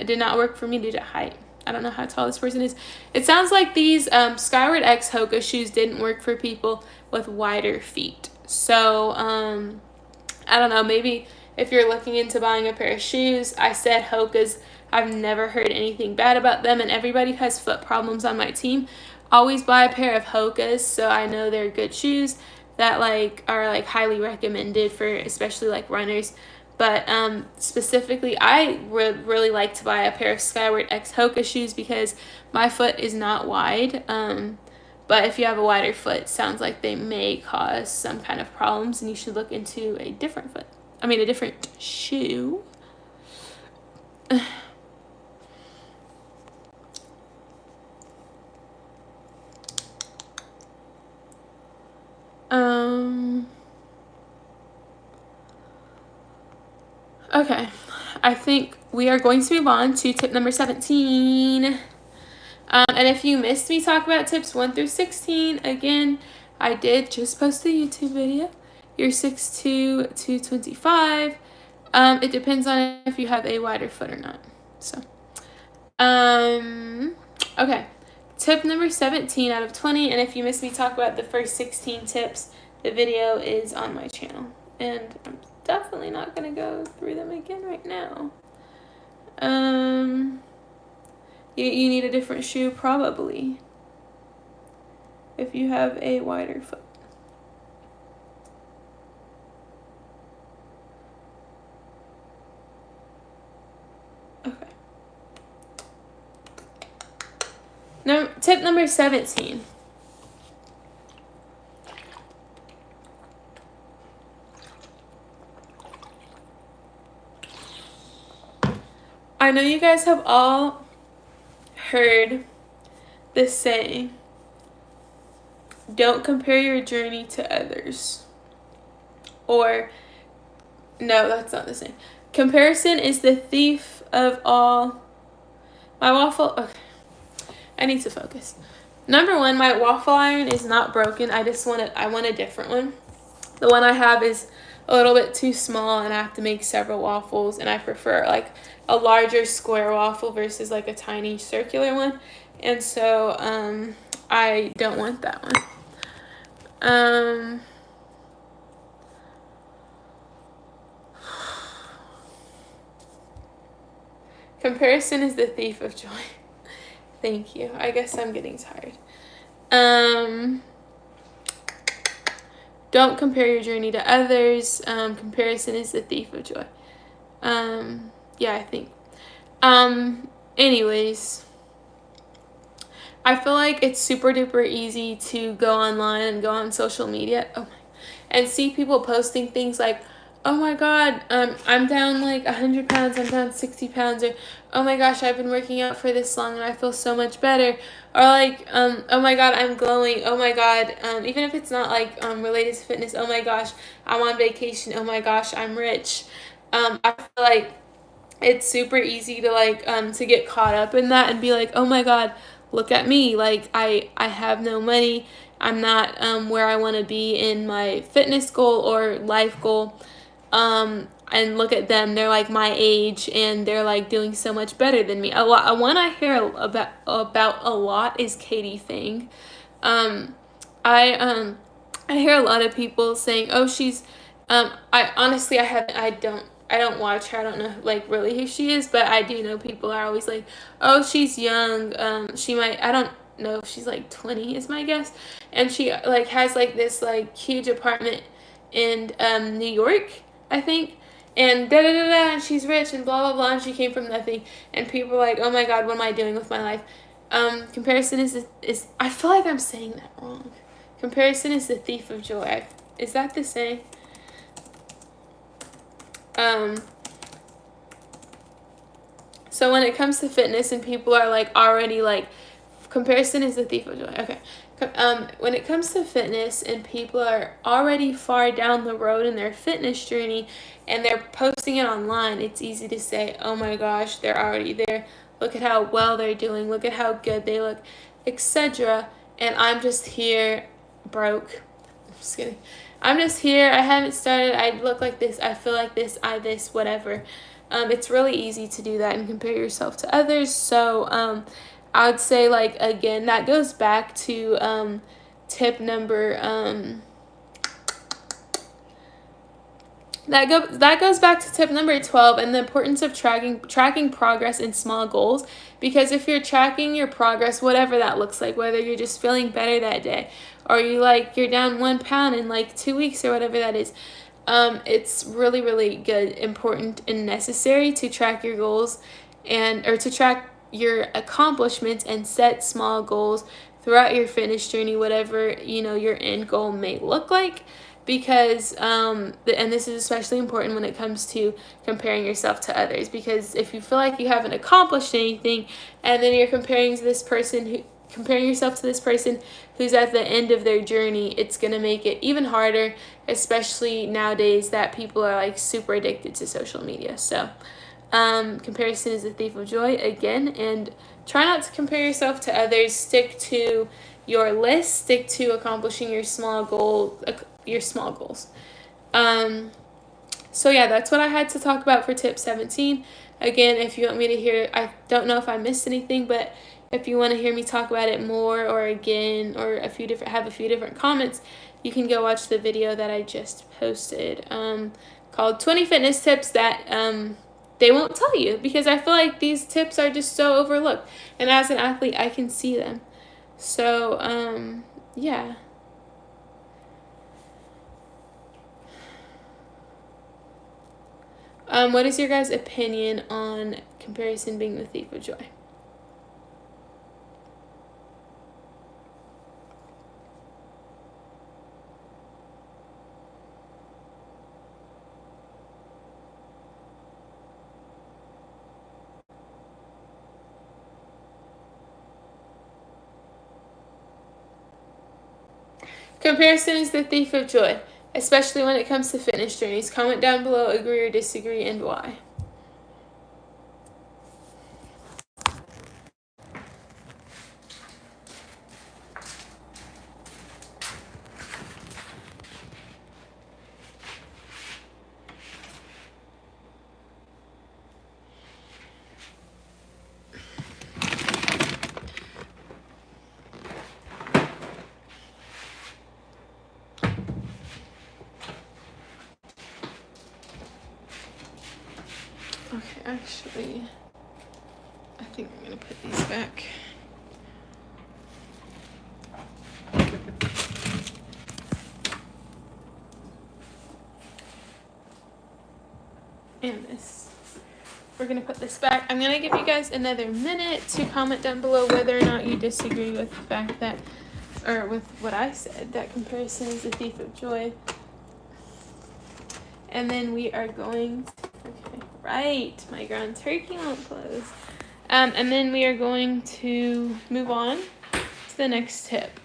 did not work for me due to height. I don't know how tall this person is. It sounds like these Skyward X Hoka shoes didn't work for people with wider feet. So, I don't know, maybe if you're looking into buying a pair of shoes, I said Hokas. I've never heard anything bad about them, and everybody who has foot problems on my team always buy a pair of Hokas, so I know they're good shoes that are highly recommended for especially runners. But specifically, I would really like to buy a pair of Skyward X Hoka shoes because my foot is not wide. But if you have a wider foot, it sounds like they may cause some kind of problems, and you should look into a different shoe. Okay, I think we are going to move on to tip number 17. And if you missed me talk about tips 1 through 16, again, I did just post a YouTube video. You're 6'2", 225. It depends on if you have a wider foot or not. So, okay. Tip number 17 out of 20, and if you missed me talk about the first 16 tips, the video is on my channel. And I'm definitely not going to go through them again right now. You need a different shoe, probably, if you have a wider foot. Okay. Now, tip number 17. I know you guys have all heard this saying, don't compare your journey to others. Or, no, that's not the same. Comparison is the thief of all. My waffle, okay, I need to focus. Number 1, my waffle iron is not broken. I want a different one. The one I have is a little bit too small, and I have to make several waffles, and I prefer a larger square waffle versus a tiny circular one. And so I don't want that one. Comparison is the thief of joy. Thank you. I guess I'm getting tired. Don't compare your journey to others. Comparison is the thief of joy. Yeah, I think. Anyways, I feel like it's super duper easy to go online and go on social media and see people posting things like, oh my god, I'm down 100 pounds, I'm down 60 pounds, or oh my gosh, I've been working out for this long and I feel so much better, or oh my god, I'm glowing, oh my god, even if it's not related to fitness, oh my gosh, I'm on vacation, oh my gosh, I'm rich. I feel like it's super easy to get caught up in that and be like, oh my god, look at me, I have no money, I'm not where I want to be in my fitness goal or life goal. And look at them, they're my age and they're doing so much better than me. One I hear about a lot is Katie Fang. I hear a lot of people saying, oh, she's I don't watch her, I don't know really who she is, but I do know people are always like, oh, she's young, she might, know if she's like 20 is my guess. And she like has like this like huge apartment in New York, I think. And da da da da, and she's rich and blah blah blah, and she came from nothing. And people are like, oh my god, what am I doing with my life? Comparison is I feel like I'm saying that wrong. Comparison is the thief of joy. Is that the saying? So when it comes to fitness and people are like already like, comparison is the thief of joy. Okay. When it comes to fitness and people are already far down the road in their fitness journey and they're posting it online, it's easy to say, oh my gosh, they're already there. Look at how well they're doing. Look at how good they look, etc. And I'm just here broke. I'm just kidding. I'm just here. I haven't started. I look like this. I feel like this. This, whatever. It's really easy to do that and compare yourself to others. So I would say, like, again, that goes back to tip number that goes back to tip number 12 and the importance of tracking progress in small goals. Because if you're tracking your progress, whatever that looks like, whether you're just feeling better that day or you're down 1 pound in like 2 weeks or whatever that is, it's really, really good, important, and necessary to track your goals or to track your accomplishments and set small goals throughout your fitness journey, whatever your end goal may look like. Because and this is especially important when it comes to comparing yourself to others, because if you feel like you haven't accomplished anything and then you're comparing yourself to this person who's at the end of their journey, it's going to make it even harder, especially nowadays that people are like super addicted to social media. So comparison is the thief of joy, again, and try not to compare yourself to others. Stick to your list, stick to accomplishing your small goals. So yeah, that's what I had to talk about for tip 17. Again, if you want me to hear, I don't know if I missed anything, but if you want to hear me talk about it more or again, or have a few different comments, you can go watch the video that I just posted, called 20 fitness tips that they won't tell you, because I feel like these tips are just so overlooked, and as an athlete I can see them. So yeah. What is your guys' opinion on comparison being the thief of joy? Comparison is the thief of joy, especially when it comes to fitness journeys. Comment down below, agree or disagree, and why. Okay, actually, I think I'm going to put these back. And this. We're going to put this back. I'm going to give you guys another minute to comment down below whether or not you disagree with the fact that, or with what I said, that comparison is the thief of joy. And then we are going to, okay, right, my ground turkey won't close. And then we are going to move on to the next tip.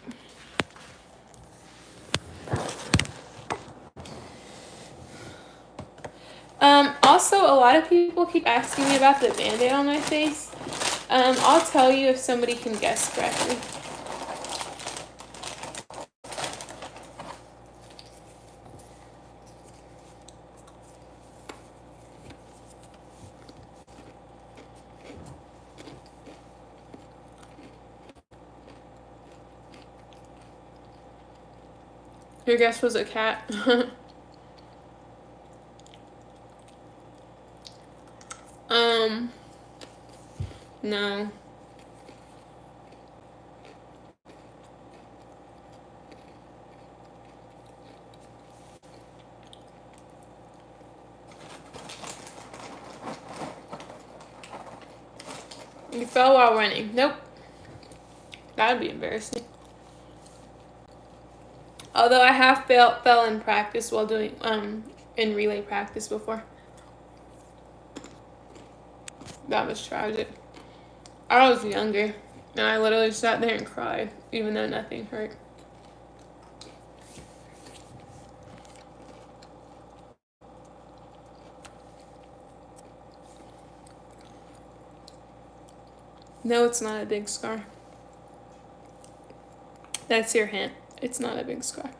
Also, a lot of people keep asking me about the Band-Aid on my face. I'll tell you if somebody can guess correctly. Your guess was a cat. No. You fell while running. Nope. That would be embarrassing. Although I have fell in practice while doing in relay practice before. That was tragic. I was younger and I literally sat there and cried even though nothing hurt. No, it's not a big scar. That's your hint. It's not a big scar.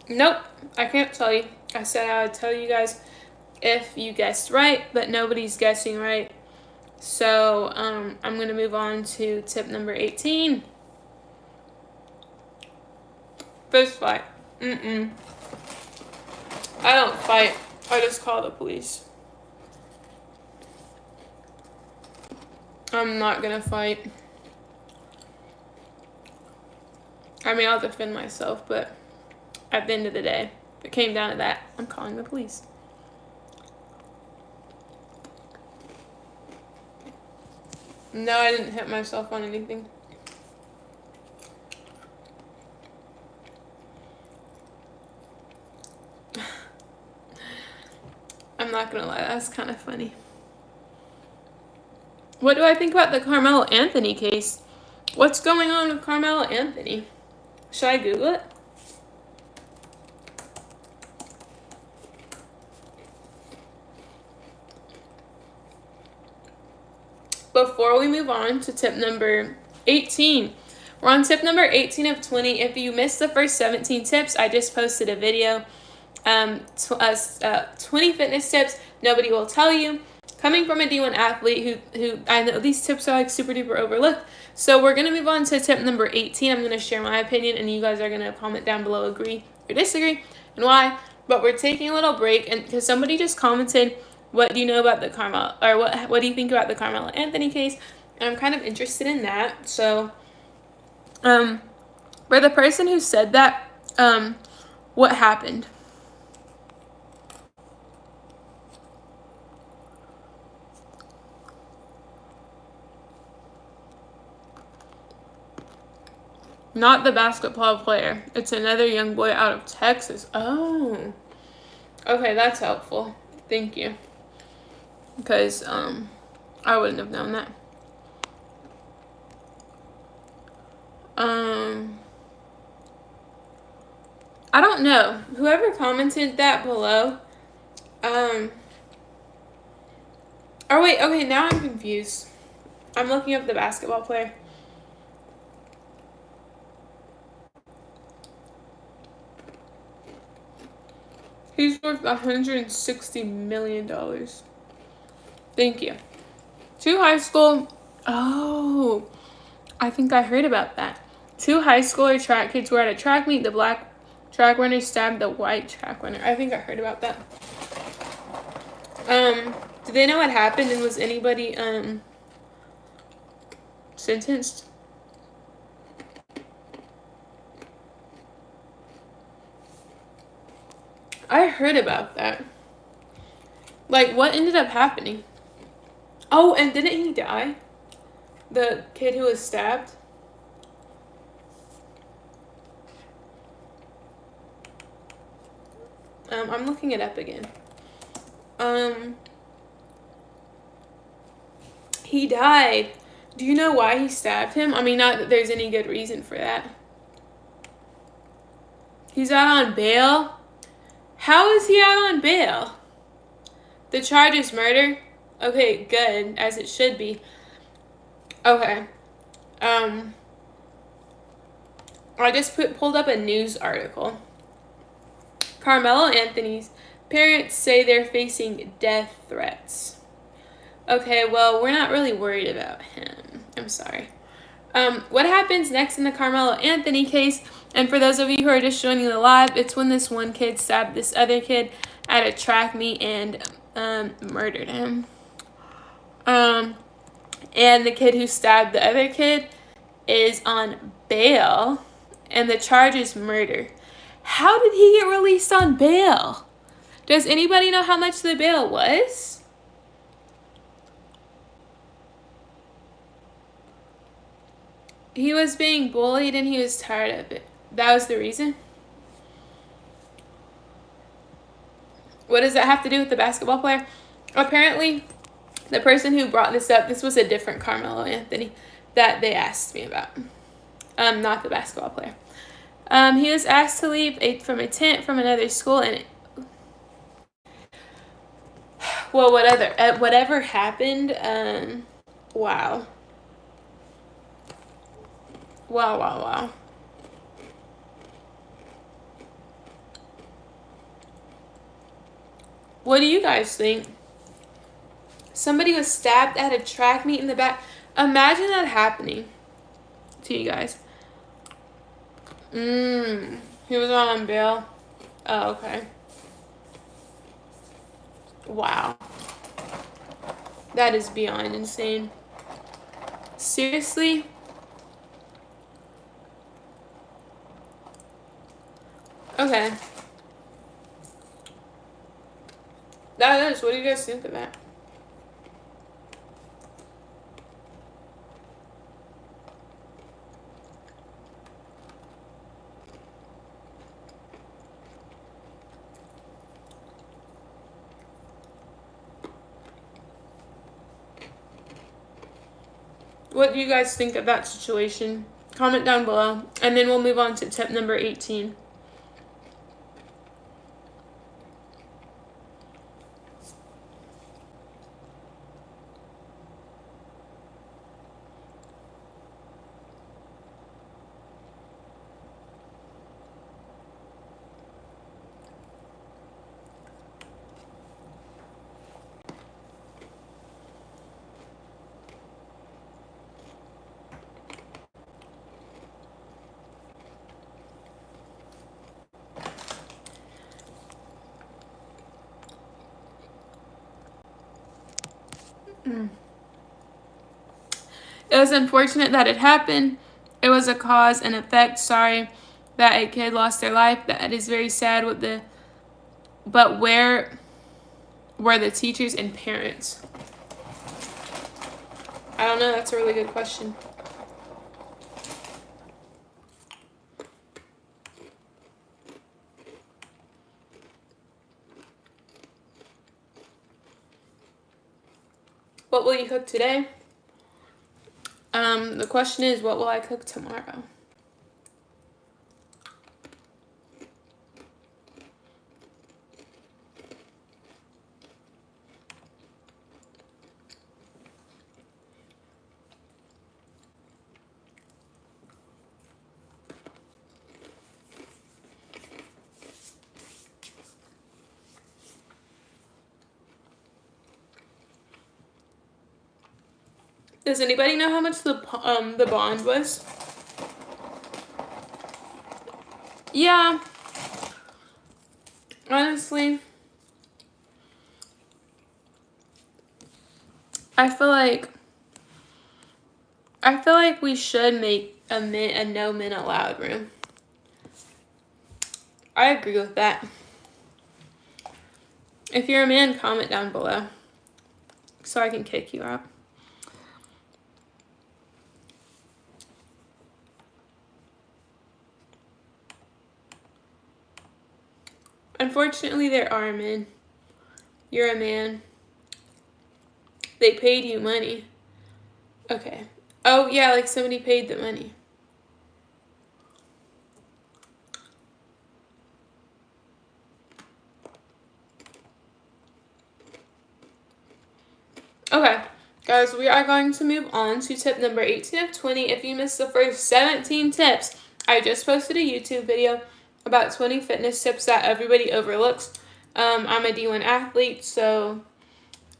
Nope, I can't tell you. I said I would tell you guys if you guessed right, but nobody's guessing right. So I'm going to move on to tip number 18. Fist fight. I don't fight. I just call the police. I'm not going to fight. I mean, I'll defend myself, but at the end of the day, if it came down to that, I'm calling the police. No, I didn't hit myself on anything. I'm not gonna lie, that's kind of funny. What do I think about the Carmelo Anthony case? What's going on with Carmelo Anthony? Should I Google it? Before we move on to tip number 18, we're on tip number 18 of 20. If you missed the first 17 tips, I just posted a video. 20 fitness tips nobody will tell you. Coming from a D1 athlete who I know these tips are like super duper overlooked. So we're going to move on to tip number 18. I'm going to share my opinion and you guys are going to comment down below agree or disagree and why. But we're taking a little break and because somebody just commented, what do you know about the Carmelo, or what do you think about the Carmelo Anthony case? And I'm kind of interested in that. So, for the person who said that, what happened? Not the basketball player. It's another young boy out of Texas. Oh. Okay, that's helpful. Thank you. Because I wouldn't have known that. I don't know. Whoever commented that below. Oh wait, okay, now I'm confused. I'm looking up the basketball player. He's worth $160 million. Thank you. Two high school. Oh, I think I heard about that. Two high schooler track kids were at a track meet. The black track runner stabbed the white track runner. I think I heard about that. Do they know what happened and was anybody sentenced? I heard about that. Like, what ended up happening? Oh, and didn't he die? The kid who was stabbed? I'm looking it up again. He died. Do you know why he stabbed him? I mean, not that there's any good reason for that. He's out on bail? How is he out on bail? The charge is murder? Okay, good, as it should be. Okay. I just pulled up a news article. Carmelo Anthony's parents say they're facing death threats. Okay, well, we're not really worried about him. I'm sorry. What happens next in the Carmelo Anthony case? And for those of you who are just joining the live, it's when this one kid stabbed this other kid at a track meet and murdered him. And the kid who stabbed the other kid is on bail, and the charge is murder. How did he get released on bail? Does anybody know how much the bail was? He was being bullied and he was tired of it. That was the reason? What does that have to do with the basketball player? Apparently, the person who brought this up, this was a different Carmelo Anthony that they asked me about. Not the basketball player. He was asked to leave from a tent from another school, and whatever happened, wow. Wow. What do you guys think? Somebody was stabbed at a track meet in the back. Imagine that happening to you guys. He was on bail. Oh, okay. Wow. That is beyond insane. Seriously? Okay. That is. What do you guys think of that? What do you guys think of that situation? Comment down below, and then we'll move on to tip number 18. It was unfortunate that it happened. It was a cause and effect. Sorry that a kid lost their life. That is very sad. But where were the teachers and parents? I don't know. That's a really good question. What will you cook today? The question is, what will I cook tomorrow? Does anybody know how much the bond was? Yeah. Honestly, I feel like we should make a no men allowed room. I agree with that. If you're a man, comment down below so I can kick you out. Unfortunately, there are men. You're a man. They paid you money. Okay. Oh, yeah, like somebody paid the money. Okay, guys, we are going to move on to tip number 18 of 20. If you missed the first 17 tips, I just posted a YouTube video about 20 fitness tips that everybody overlooks. I'm a D1 athlete, so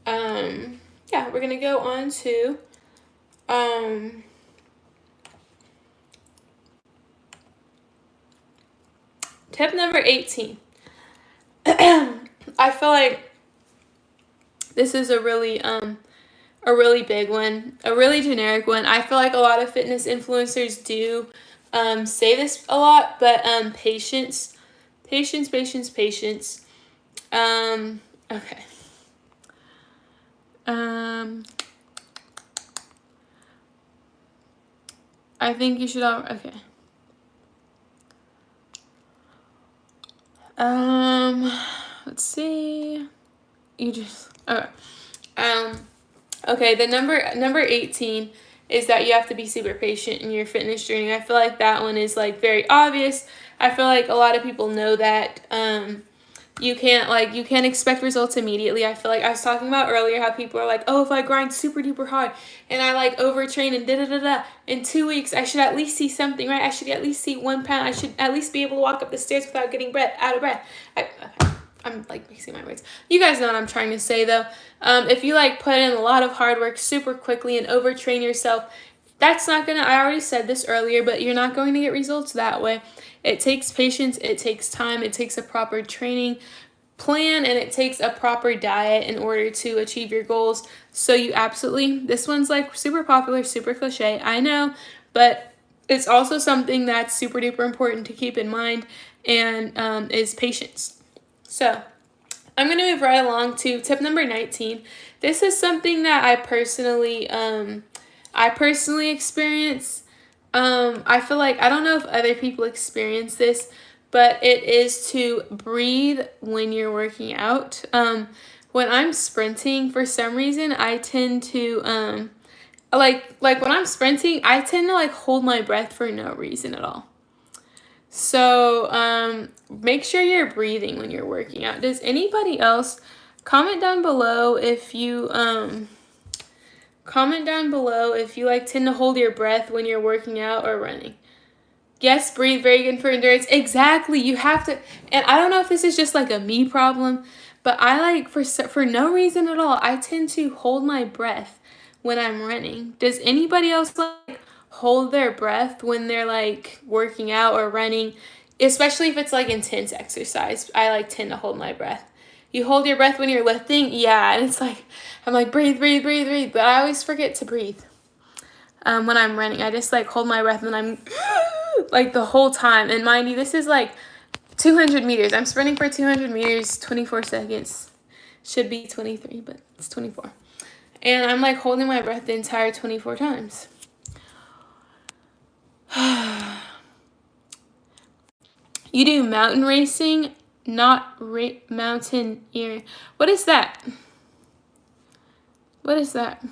yeah, we're going to go on to tip number 18. I feel like this is a really a really big one, a really generic one. I feel like a lot of fitness influencers do say this a lot, but patience, patience, patience, patience. Okay. I think you should all, okay. Let's see. You just, okay. Okay, the number 18 is that you have to be super patient in your fitness journey. I feel like that one is like very obvious. I feel like a lot of people know that you can't expect results immediately. I feel like I was talking about earlier how people are like, oh, if I grind super duper hard and I like overtrain and in 2 weeks I should at least see something, right? I should at least see 1 pound. I should at least be able to walk up the stairs without getting out of breath. I'm like mixing my words. You guys know what I'm trying to say though. If you like put in a lot of hard work super quickly and overtrain yourself, that's not gonna, I already said this earlier, but you're not going to get results that way. It takes patience, it takes time, it takes a proper training plan, and it takes a proper diet in order to achieve your goals. So you absolutely, this one's like super popular, super cliche, I know, but it's also something that's super duper important to keep in mind, and is patience. So I'm going to move right along to tip number 19. This is something that I personally experience. I feel like, I don't know if other people experience this, but it is to breathe when you're working out. When I'm sprinting, for some reason, I tend to, like when I'm sprinting, I tend to like hold my breath for no reason at all. So make sure you're breathing when you're working out. Does anybody else comment down below if you like tend to hold your breath when you're working out or running? Yes, breathe, very good for endurance. Exactly, you have to. And I don't know if this is just like a me problem, but I like for no reason at all, I tend to hold my breath when I'm running. Does anybody else like hold their breath when they're like working out or running, especially if it's like intense exercise? I like tend to hold my breath. You hold your breath when you're lifting? Yeah, and it's like, I'm like, breathe, breathe, breathe, breathe, but I always forget to breathe. When I'm running, I just like hold my breath and I'm like the whole time. And mind you, this is like 200 meters. I'm sprinting for 200 meters, 24 seconds. Should be 23, but it's 24. And I'm like holding my breath the entire 24 times. You do mountain racing, not mountaineering. What is that? What is that?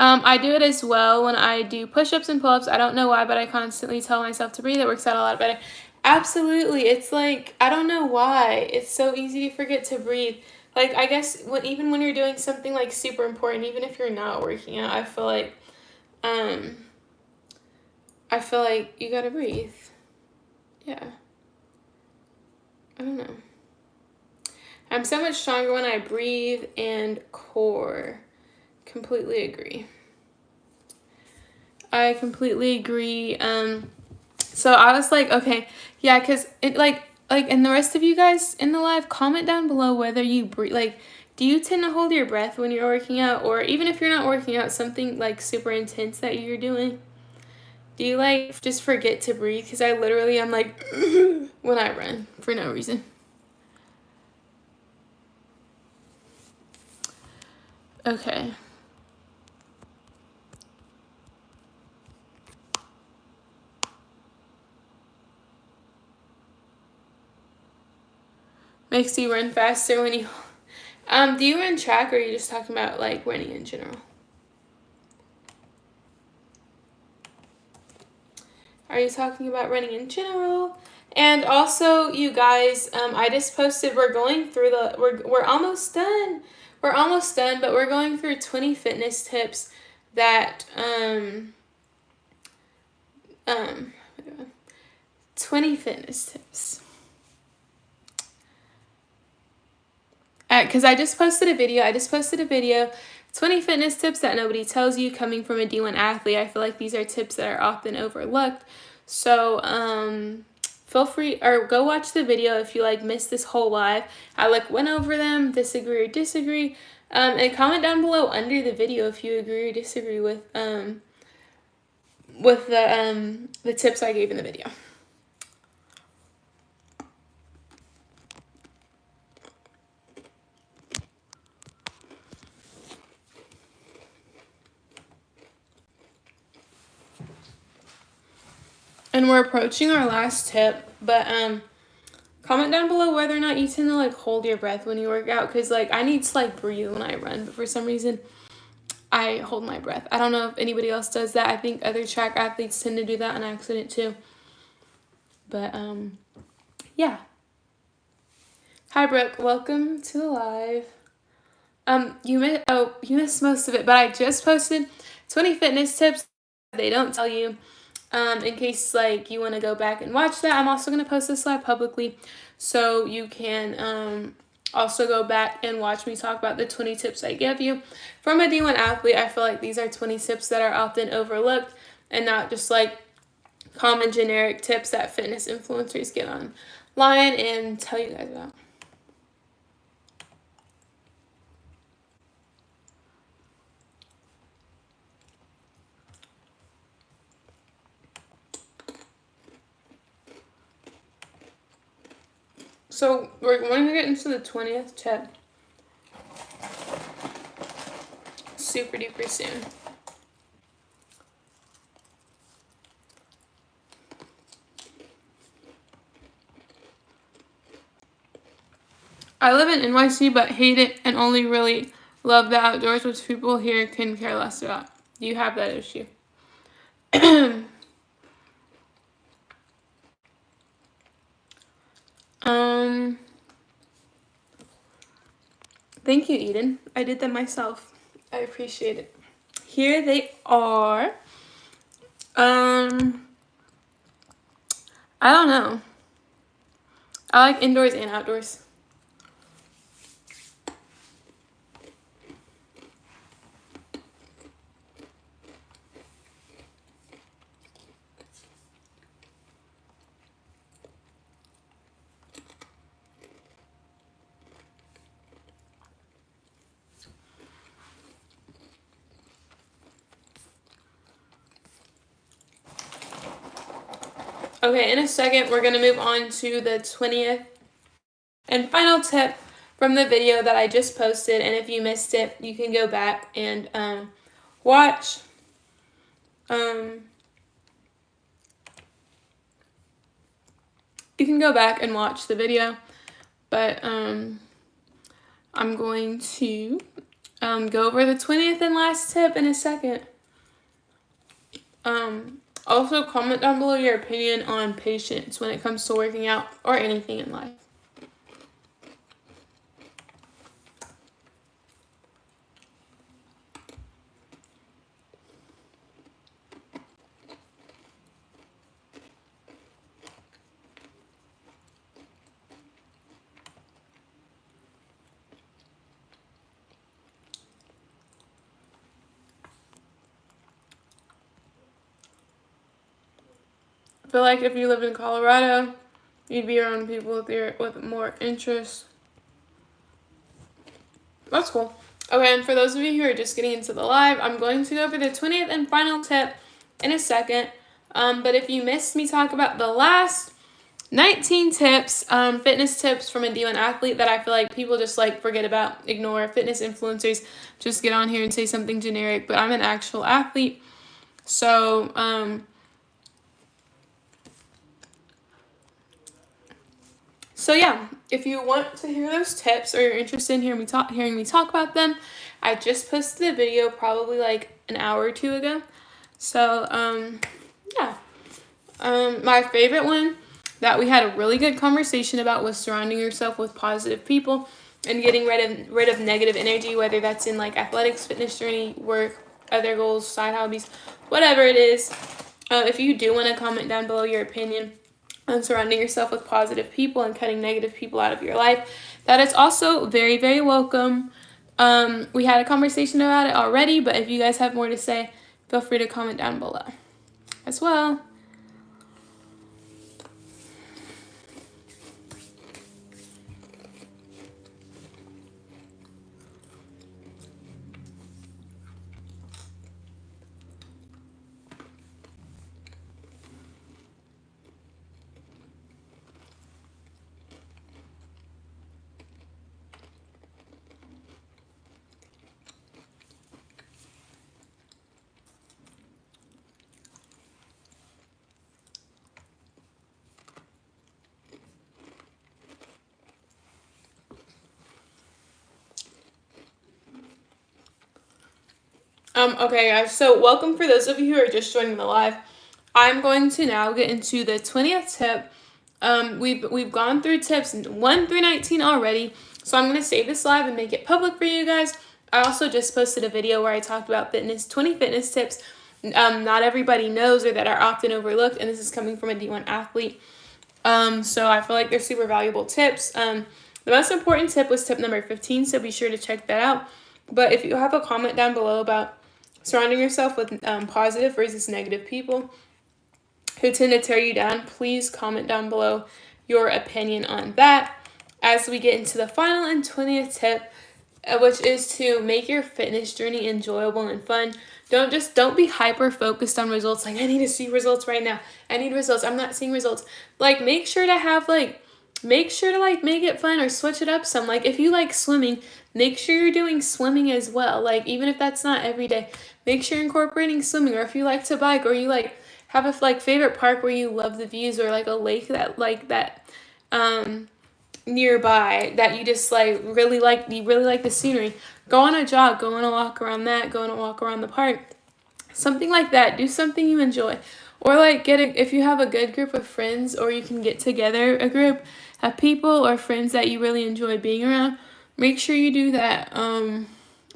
I do it as well when I do push-ups and pull-ups. I don't know why, but I constantly tell myself to breathe. It works out a lot better. Absolutely. It's like, I don't know why. It's so easy to forget to breathe. Like, I guess even when you're doing something like super important, even if you're not working out, I feel like you gotta breathe. Yeah. I don't know. I'm so much stronger when I breathe and core. Completely agree. I completely agree. So I was like, okay, yeah, because it like, and the rest of you guys in the live, comment down below whether you breathe, like, do you tend to hold your breath when you're working out, or even if you're not working out, something like super intense that you're doing? Do you like just forget to breathe? Because I literally am like, when I run for no reason. Okay. Makes you run faster when you... do you run track, or are you just talking about, like, running in general? Are you talking about running in general? And also, you guys, I just posted, we're going through we're almost done. We're almost done, but we're going through 20 fitness tips that, 20 fitness tips. Because I just posted a video, 20 fitness tips that nobody tells you, coming from a D1 athlete. I feel like these are tips that are often overlooked. So, feel free, or go watch the video if you like missed this whole live. I like went over them, disagree or disagree, and comment down below under the video if you agree or disagree with the tips I gave in the video. And we're approaching our last tip, but comment down below whether or not you tend to like hold your breath when you work out, because like I need to like breathe when I run, but for some reason I hold my breath. I don't know if anybody else does that. I think other track athletes tend to do that on accident too. But yeah. Hi Brooke, welcome to the live. You missed most of it, but I just posted 20 fitness tips they don't tell you. In case like you want to go back and watch that. I'm also going to post this live publicly, so you can also go back and watch me talk about the 20 tips I give you. From a D1 athlete, I feel like these are 20 tips that are often overlooked and not just like common generic tips that fitness influencers get online and tell you guys about. So we're going to get into the 20th tip super duper soon. I live in NYC but hate it and only really love the outdoors, which people here can care less about. Do you have that issue? Thank you, Eden. I did them myself. I appreciate it. Here they are. I don't know. I like indoors and outdoors. Okay, in a second, we're going to move on to the 20th and final tip from the video that I just posted. And if you missed it, you can go back and watch. You can go back and watch the video. But I'm going to go over the 20th and last tip in a second. Also, comment down below your opinion on patience when it comes to working out or anything in life. I feel like if you live in Colorado, you'd be around people with more interests. That's cool. Okay, and for those of you who are just getting into the live, I'm going to go over the 20th and final tip in a second. But if you missed me talk about the last 19 tips, fitness tips from a D1 athlete that I feel like people just like forget about, ignore. Fitness influencers just get on here and say something generic, but I'm an actual athlete. So, So yeah, if you want to hear those tips or you're interested in hearing me talk about them, I just posted a video probably like an hour or two ago. So yeah, my favorite one that we had a really good conversation about was surrounding yourself with positive people and getting rid of negative energy, whether that's in like athletics, fitness journey, work, other goals, side hobbies, whatever it is. If you do want to comment down below your opinion on surrounding yourself with positive people and cutting negative people out of your life, that is also very, very welcome. We had a conversation about it already, but if you guys have more to say, feel free to comment down below as well. Okay, guys, so welcome for those of you who are just joining the live. I'm going to now get into the 20th tip. We've gone through tips 1 through 19 already, so I'm going to save this live and make it public for you guys. I also just posted a video where I talked about 20 fitness tips not everybody knows or that are often overlooked, and this is coming from a D1 athlete. So I feel like they're super valuable tips. The most important tip was tip number 15, so be sure to check that out. But if you have a comment down below about surrounding yourself with positive versus negative people who tend to tear you down, please comment down below your opinion on that. As we get into the final and 20th tip, which is to make your fitness journey enjoyable and fun. Don't be hyper focused on results. Like, I need to see results right now. I need results. I'm not seeing results. Like, make sure to make it fun or switch it up some. Like, if you like swimming, make sure you're doing swimming as well. Like, even if that's not every day, make sure you're incorporating swimming. Or if you like to bike, or you like have a favorite park where you love the views, or like a lake that nearby that you just really like the scenery, go on a jog, go on a walk around the park, something like that. Do something you enjoy, or like if you have a good group of friends, or you can get together a group of people or friends that you really enjoy being around, make sure you do that.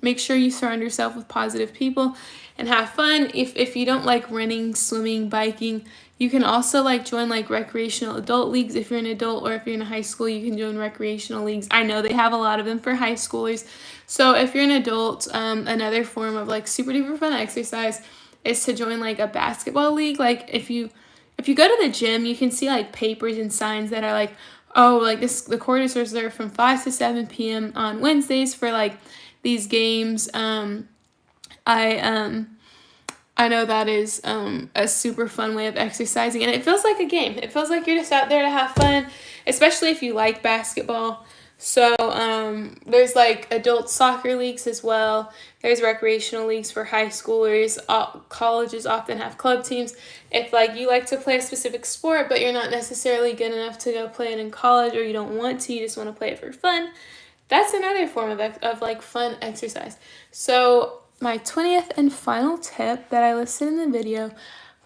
Make sure you surround yourself with positive people and have fun. If you don't like running, swimming, biking, you can also join recreational adult leagues. If you're an adult, or if you're in high school, you can join recreational leagues. I know they have a lot of them for high schoolers. So if you're an adult, another form of super duper fun exercise is to join a basketball league. If you go to the gym, you can see papers and signs that are the court is reserved from 5 to 7 p.m. on Wednesdays for these games. I know that is a super fun way of exercising, and it feels like a game. It feels like you're just out there to have fun, especially if you like basketball. So there's adult soccer leagues as well. There's recreational leagues for high schoolers. Colleges often have club teams. If you like to play a specific sport, but you're not necessarily good enough to go play it in college, or you don't want to, you just want to play it for fun, that's another form of fun exercise. So my 20th and final tip that I listed in the video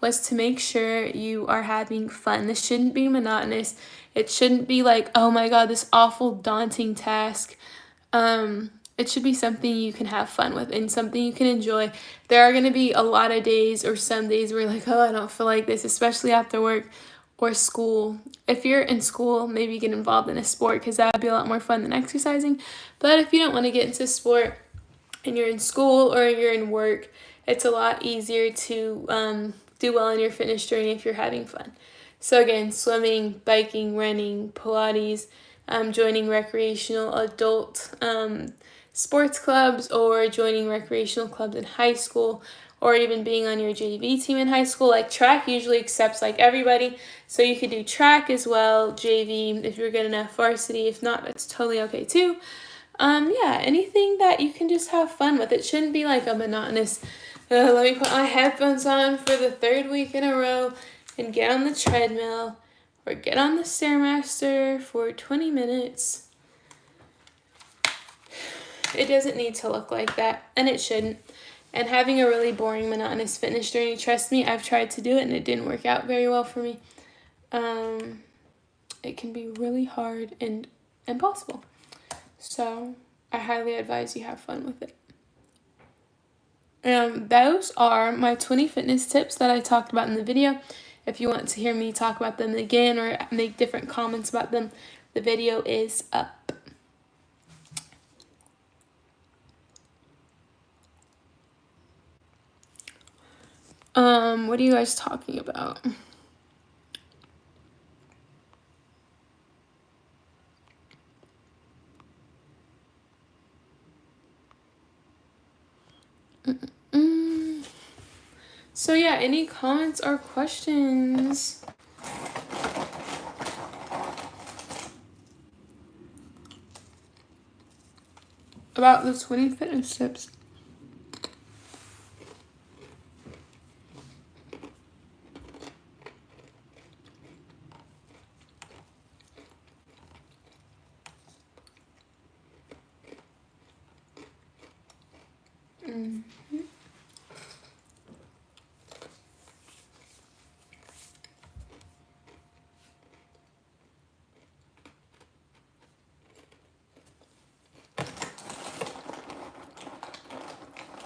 was to make sure you are having fun. This shouldn't be monotonous. It shouldn't be oh my god, this awful daunting task. It should be something you can have fun with and something you can enjoy. There are going to be a lot of days, or some days, where you're oh, I don't feel like this, especially after work or school. If you're in school, maybe get involved in a sport, because that would be a lot more fun than exercising. But if you don't want to get into sport and you're in school or you're in work, it's a lot easier to do well in your fitness journey if you're having fun. So again, swimming, biking, running, Pilates, joining recreational adult sports clubs, or joining recreational clubs in high school, or even being on your JV team in high school. Track usually accepts everybody, so you could do track as well, JV, if you're good enough, varsity. If not, that's totally okay too. Yeah, anything that you can just have fun with. It shouldn't be a monotonous, let me put my headphones on for the 3rd week in a row and get on the treadmill or get on the Stairmaster for 20 minutes. It doesn't need to look like that, and it shouldn't. And having a really boring, monotonous fitness journey, trust me, I've tried to do it and it didn't work out very well for me. It can be really hard and impossible. So I highly advise you have fun with it. Those are my 20 fitness tips that I talked about in the video. If you want to hear me talk about them again or make different comments about them, the video is up. What are you guys talking about? So yeah, any comments or questions? About the 20 fitness tips?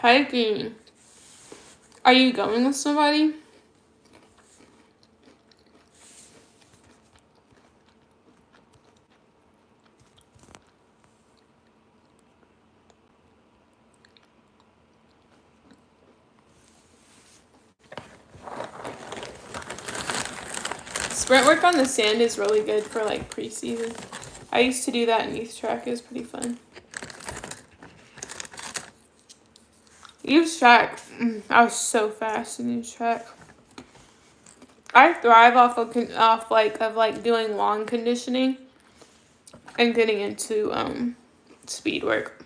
Hiking. Are you going with somebody? Sprint work on the sand is really good for like preseason. I used to do that in youth track. It was pretty fun. Youth track, I was so fast in youth track. I thrive off of doing long conditioning and getting into speed work.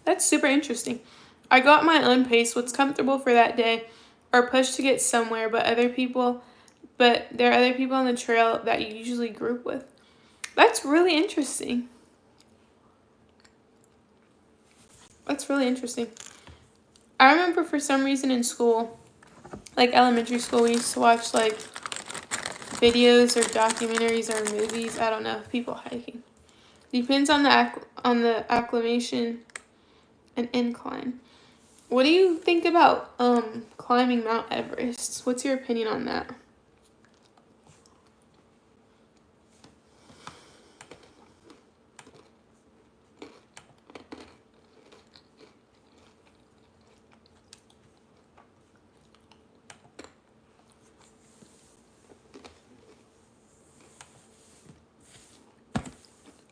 That's super interesting. I go at my own pace, what's comfortable for that day, or push to get somewhere, but there are other people on the trail that you usually group with. That's really interesting. That's really interesting. I remember for some reason in school, like elementary school, we used to watch like videos or documentaries or movies. I don't know, people hiking. Depends on the acclimation and incline. What do you think about climbing Mount Everest? What's your opinion on that?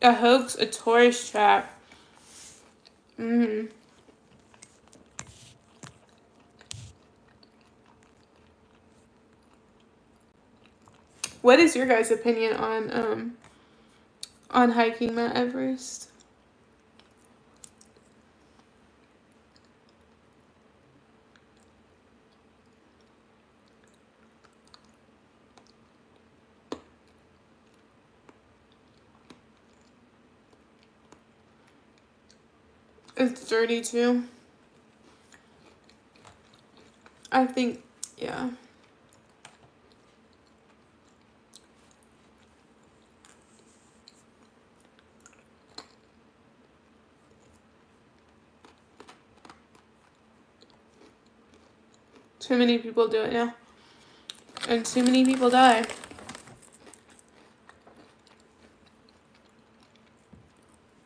A hoax, a tourist trap. What is your guys' opinion on hiking Mount Everest? It's dirty too. I think, yeah. Too many people do it now. And too many people die.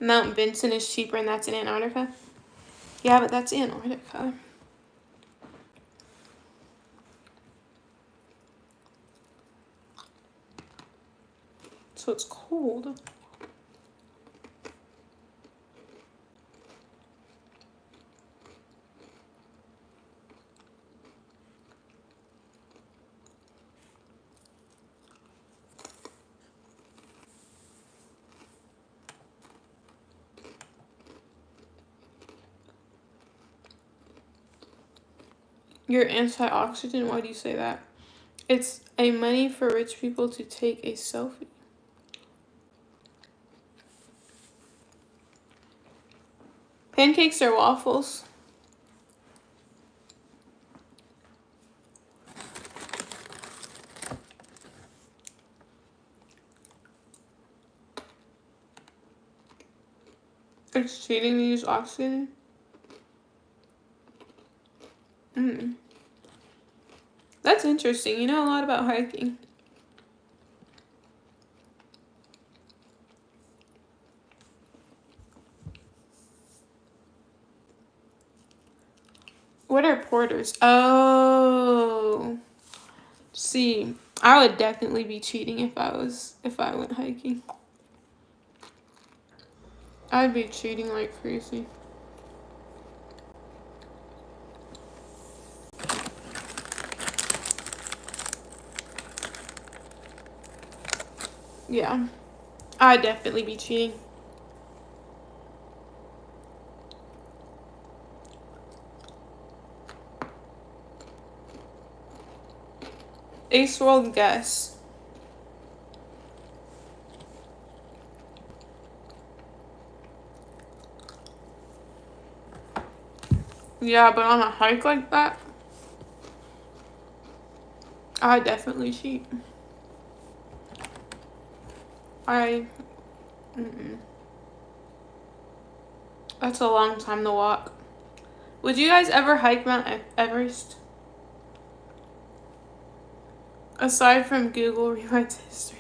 Mount Vinson is cheaper and that's in Antarctica. Yeah, but that's Antarctica. So it's cold. You're anti-oxygen? Why do you say that? It's a money for rich people to take a selfie. Pancakes or waffles? It's cheating to use oxygen? That's interesting. You know a lot about hiking. What are porters? Oh. See, I would definitely be cheating if I went hiking. I'd be cheating like crazy. Yeah. I'd definitely be cheating. Ace World guess. Yeah, but on a hike like that? I definitely cheat. That's a long time to walk. Would you guys ever hike Mount Everest? Aside from Google rewrites history.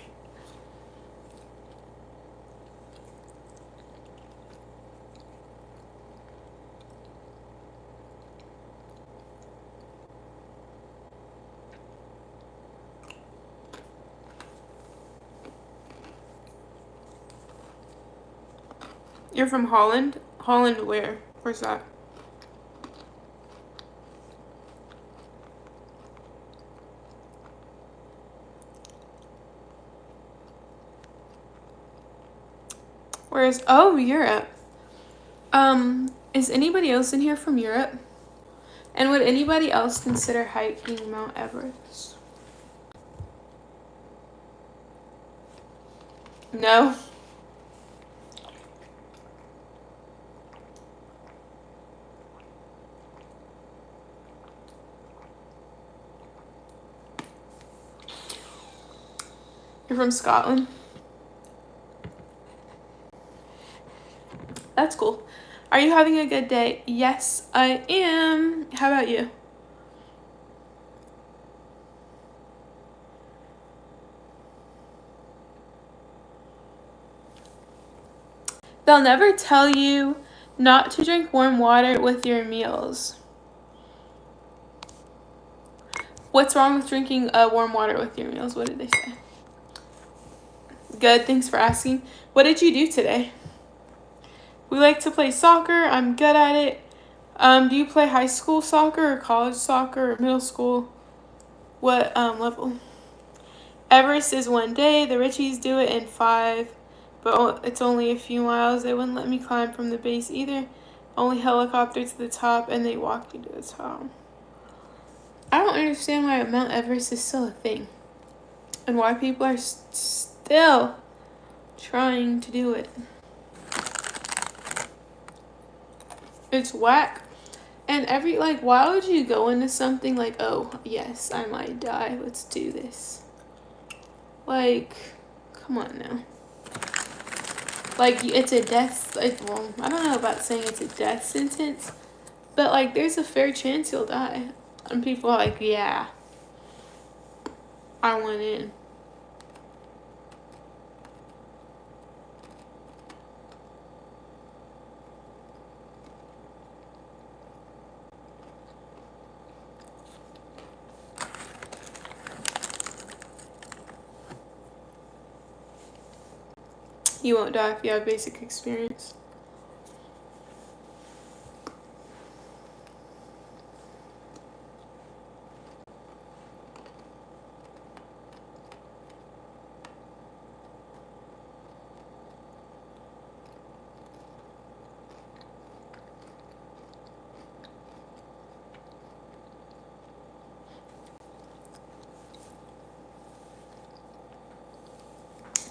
You're from Holland? Holland where? Where's that? Where's, oh, Europe. Is anybody else in here from Europe? And would anybody else consider hiking Mount Everest? No? You're from Scotland? That's cool. Are you having a good day? Yes, I am. How about you? They'll never tell you not to drink warm water with your meals. What's wrong with drinking warm water with your meals? What did they say? Good, thanks for asking. What did you do today? We like to play soccer. I'm good at it. Do you play high school soccer or college soccer or middle school? What level? Everest is 1 day. The Richies do it in 5, but it's only a few miles. They wouldn't let me climb from the base either. Only helicopter to the top, and they walk you to the top. I don't understand why Mount Everest is still a thing, and why people are still trying to do it. It's whack. And why would you go into something like, oh, yes, I might die, let's do this? Like, come on now. Like, it's a death, well, I don't know about saying it's a death sentence, but, like, there's a fair chance you'll die. And people are like, yeah, I went in. You won't die if you have basic experience.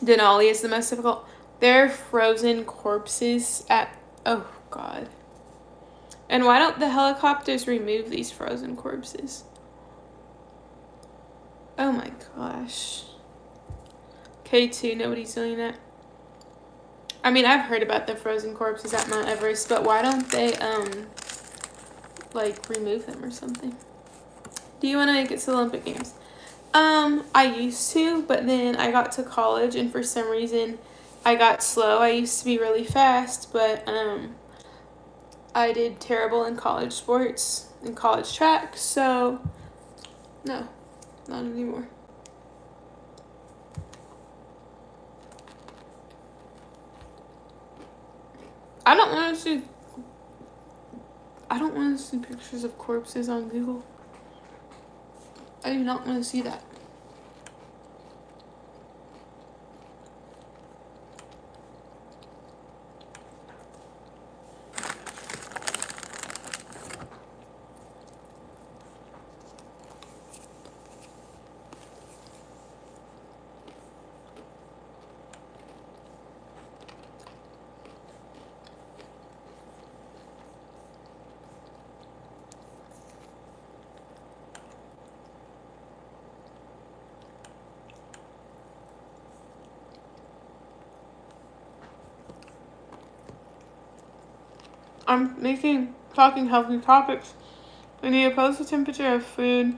Denali is the most difficult. There are frozen corpses at, oh god. And why don't the helicopters remove these frozen corpses? Oh my gosh. K2, nobody's doing that. I mean, I've heard about the frozen corpses at Mount Everest, but why don't they, remove them or something? Do you want to make it to the Olympic Games? I used to, but then I got to college, and for some reason, I got slow. I used to be really fast, but, I did terrible in college sports, in college track, so, no, not anymore. I don't want to see pictures of corpses on Google. I do not want to see that. I'm talking healthy topics. When you oppose the temperature of food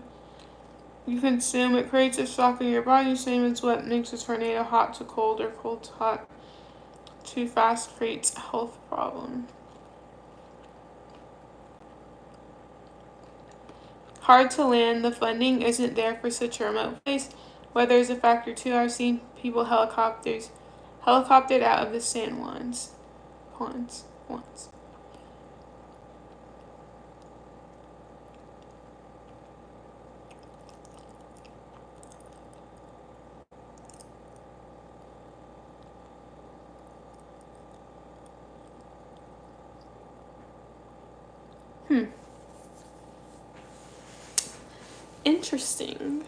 you consume, it creates a shock in your body, same as what makes a tornado hot to cold or cold to hot. Too fast creates a health problem. Hard to land, the funding isn't there for such a remote place. Weather is a factor too. I've seen people helicoptered out of the San Juans. Ponds once. Interesting.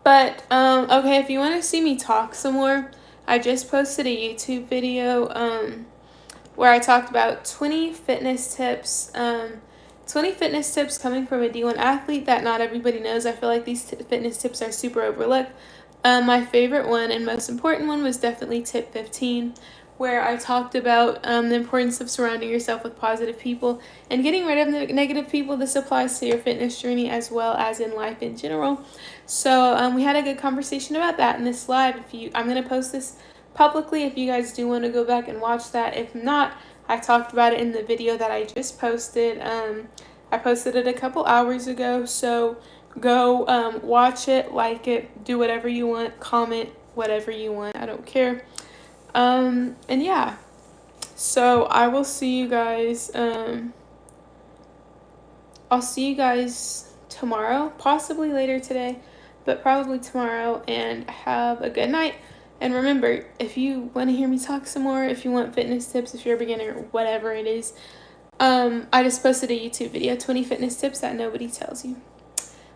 But, okay, if you want to see me talk some more, I just posted a YouTube video, where I talked about 20 fitness tips, 20 fitness tips coming from a D1 athlete that not everybody knows. I feel like these fitness tips are super overlooked. My favorite one and most important one was definitely tip 15, where I talked about the importance of surrounding yourself with positive people and getting rid of the negative people. This applies to your fitness journey as well as in life in general. So we had a good conversation about that in this live. I'm going to post this publicly if you guys do want to go back and watch that. If not, I talked about it in the video that I just posted. I posted it a couple hours ago, so go watch it, like it, do whatever you want, comment whatever you want. I don't care. And yeah, so I will see you guys. I'll see you guys tomorrow, possibly later today, but probably tomorrow. And have a good night. And remember, if you want to hear me talk some more, if you want fitness tips, if you're a beginner, whatever it is, I just posted a YouTube video, 20 fitness tips that nobody tells you.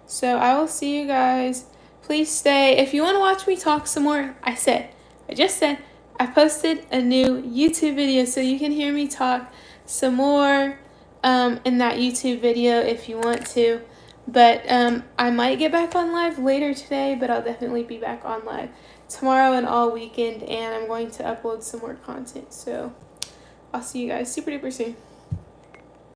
So I will see you guys. Please stay. If you want to watch me talk some more, I just said, I posted a new YouTube video so you can hear me talk some more in that YouTube video if you want to. But I might get back on live later today, but I'll definitely be back on live tomorrow and all weekend, and I'm going to upload some more content. So I'll see you guys super duper soon.